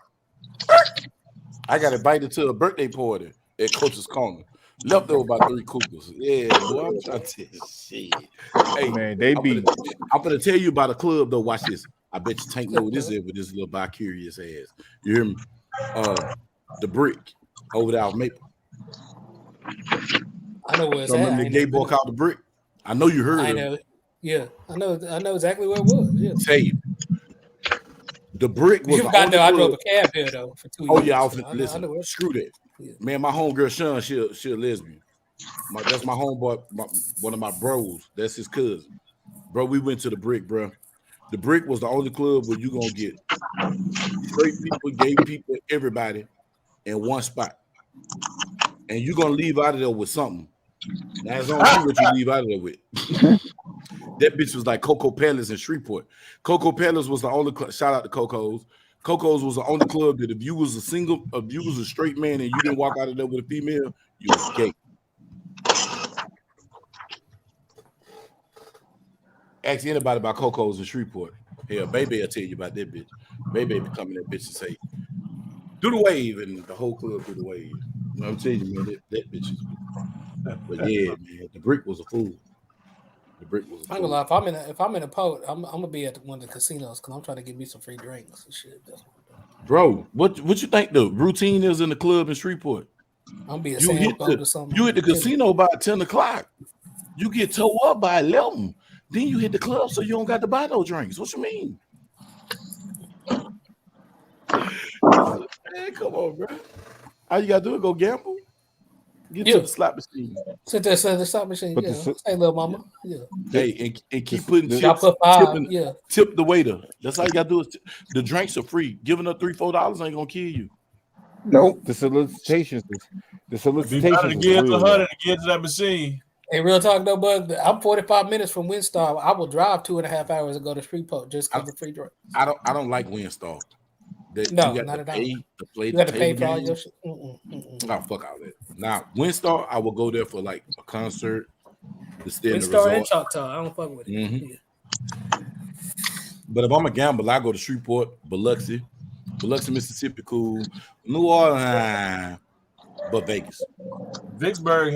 I got invited to a birthday party at Coach's Corner. Left over about 3 cougars. Yeah, boy, I'm trying to tell you shit. Hey, man, I'm gonna tell you about a club though. Watch this. I bet you Tank know what this is with this little bi-curious ass. You hear me? The Brick over there off Maple. I know where it's at. The gay boy called the Brick. I know you heard of it. Yeah, I know exactly where it was. Yeah. Say it. The Brick was I drove a cab there though for 2 years. Oh yeah, listen, screw that. Yeah. Man, my homegirl Sean, she a lesbian. That's my homeboy, one of my bros. That's his cousin. Bro, we went to the Brick, bro. The Brick was the only club where you gonna get straight people, gay people, everybody in one spot. And you're gonna leave out of there with something. Now it's only what you leave out of there with. That bitch was like Coco Palace in Shreveport. Coco Palace was the only shout out to Coco's. Coco's was the only club that if you was a straight man and you didn't walk out of there with a female, you was gay. Ask anybody about Coco's in Shreveport. Hell, Baby will tell you about that bitch. Baby be coming that bitch and say, "Do the wave," and the whole club do the wave. You know what I'm telling you, man, that bitch is. But yeah, man, the Brick was a fool. The Brick was a fool. I'm gonna lie, if I'm in a poet, I'm gonna be at one of the casinos because I'm trying to get me some free drinks and shit. Bro, what you think the routine is in the club in Shreveport? I'm be a You hit boat or something. you hit the casino by 10 o'clock. You get towed up by 11. Then you hit the club so you don't got to buy no drinks. What you mean? Man, come on, bro. All you gotta do is go gamble. Get to the slot machine. Sit there, the slot machine. But Hey, little mama. Yeah. Hey, and keep putting Y'all chips. put five. Tip the waiter. That's all you gotta do. Is the drinks are free. Giving up $3-4 ain't gonna kill you. Nope. The solicitations. The solicitations. Be better to get 100 to get to that machine. Hey, real talk though, bud. I'm 45 minutes from Windstar. I will drive 2.5 hours and go to Shreveport just because of free drink. I don't like Windstar. No, you not got at to all. pay to play You the got to pay table for all games. your shit. Oh, fuck all that. Now, Windstar, I will go there for like a concert to stay in the Windstar and resort. Choctaw. I don't fuck with it. Yeah. But if I'm a gambler, I go to Shreveport, Biloxi, Mississippi, cool. New Orleans, but Vegas. Vicksburg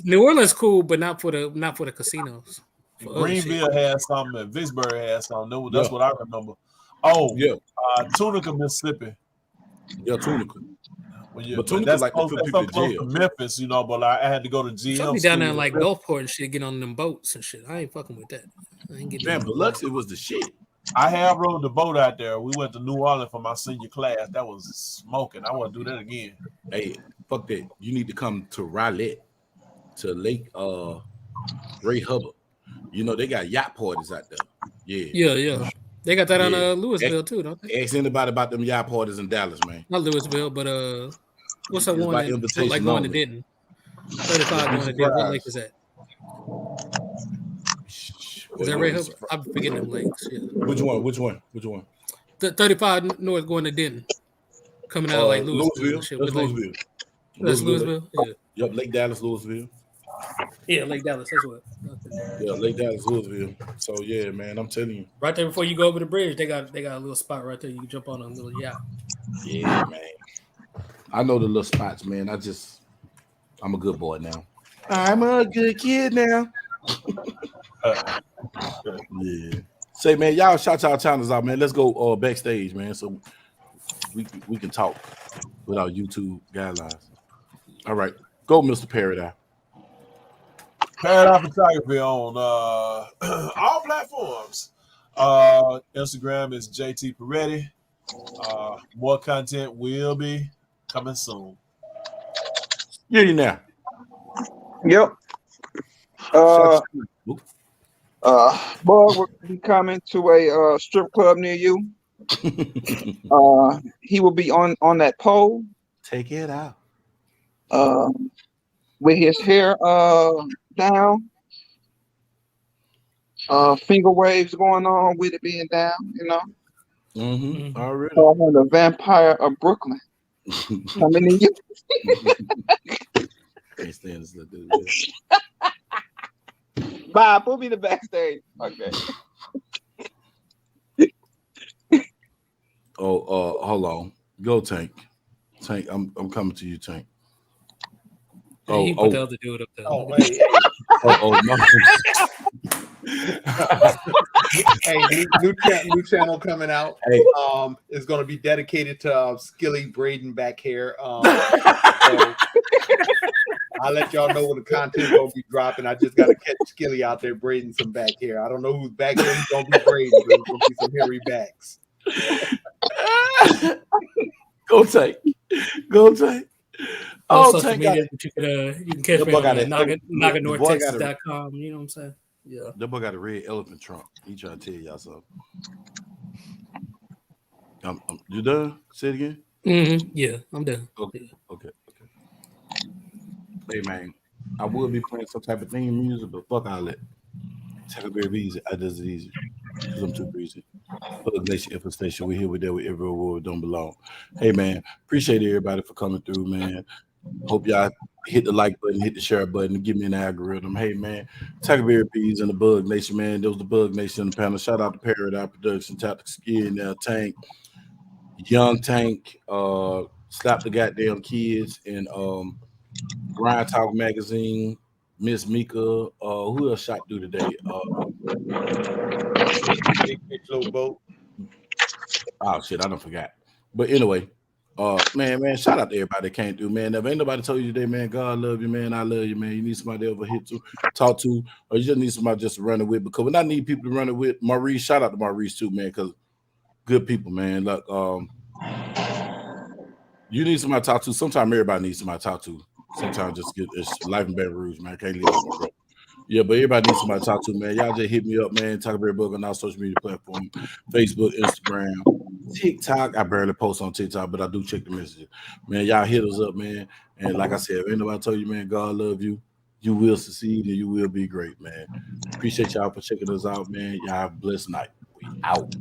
New Orleans cool, but not for the casinos. Greenville had something, and Vicksburg had something. That's what I remember. Oh, yeah, Tunica, Mississippi. Yeah, Tunica. But Tunica that's like to put people in close jail. to Memphis, but I had to go to GM. Show me down there in like Gulfport and shit, get on them boats and shit. I ain't fucking with that. I ain't getting. Man, Biloxi was the shit. I have rode the boat out there. We went to New Orleans for my senior class. That was smoking. I want to do that again. Hey, fuck that. You need to come to Raleigh, to Lake Ray Hubbard. They got yacht parties out there. Yeah. They got that on Louisville too, don't they? Ask anybody about them yacht parties in Dallas, man. Not Louisville, but what's that It's one? by invitation Like going to only. Denton. 35 going to Denton. What lake is that? Is that Ray Hubbard? I'm forgetting them lakes. Yeah. Which one? 35 north going to Denton. Coming out like Louisville. That's Louisville. That's Louisville. Yeah. Yep, Lake Dallas, Louisville. Yeah, Lake Dallas. That's what. Yeah, Lake Dallas, Louisville. So yeah, man, I'm telling you. Right there before you go over the bridge, they got a little spot right there. You can jump on a little yacht. Yeah, man. I know the little spots, man. I'm a good boy now. I'm a good kid now. Yeah. Say, man, y'all shout y'all channels out, man. Let's go backstage, man. So we can talk without YouTube guidelines. All right, go, Mr. Paradise. Paradise Photography on all platforms. Instagram is JT Peretti. More content will be coming soon. Yeah, you now. Yep. Bug will be coming to a strip club near you. He will be on that pole. Take it out. With his hair down. Finger waves going on with it being down, Mm-hmm. Already. The vampire of Brooklyn. Coming to you. Can't stand this little dude. Bob, put me the backstage. Okay. Hold on. Go, Tank. Tank, I'm coming to you, Tank. He put the other dude up there. No. Hey, new channel coming out. Hey. It's gonna be dedicated to Skilly braiding back hair. So I'll let y'all know when the content gonna be dropping. I just gotta catch Skilly out there braiding some back hair. I don't know who's back hair he's gonna be braiding, but it's gonna be some hairy backs. Go Tank. Oh, social media, but you can catch me on NagaNorTexas.com. You know what I'm saying? Yeah. That boy got a red elephant trunk. He trying to tell y'all something. You done? Say it again. Mm-hmm. Yeah, I'm done. Okay. Hey man, I would be playing some type of theme music, but fuck all that. Take a bit of easy. I does it easy because I'm too breezy. Plug Nation Infestation. We here, we there, we everywhere where we don't belong. Hey man, appreciate everybody for coming through, man. Hope y'all hit the like button, hit the share button, and give me an algorithm. Hey man, Tackleberry Bees and the Bug Nation, man. There was the Bug Nation on the panel. Shout out to Paradise Production, Tactical Skin, Tank, Young Tank, Stop the Goddamn Kids, and Grind Talk Magazine, Miss Mika. Who else shot through today? Big Low Boat. Oh shit, I don't forgot. But anyway, man, shout out to everybody that came through, man. If ain't nobody told you today, man, God love you, man. I love you, man. You need somebody to ever hit to, talk to, or you just need somebody just to run it with. Because when I need people to run it with, Maurice, shout out to Maurice too, man, because good people, man. Like, you need somebody to talk to. Sometimes everybody needs somebody to talk to. Sometimes just get it's life in Baton Rouge, man. I can't leave out my bro. Yeah, but everybody needs somebody to talk to, man. Y'all just hit me up, man. Talk about book on all social media platforms, Facebook, Instagram, TikTok. I barely post on TikTok, but I do check the messages. Man, y'all hit us up, man. And like I said, if anybody told you, man, God love you, you will succeed and you will be great, man. Appreciate y'all for checking us out, man. Y'all have a blessed night. We out.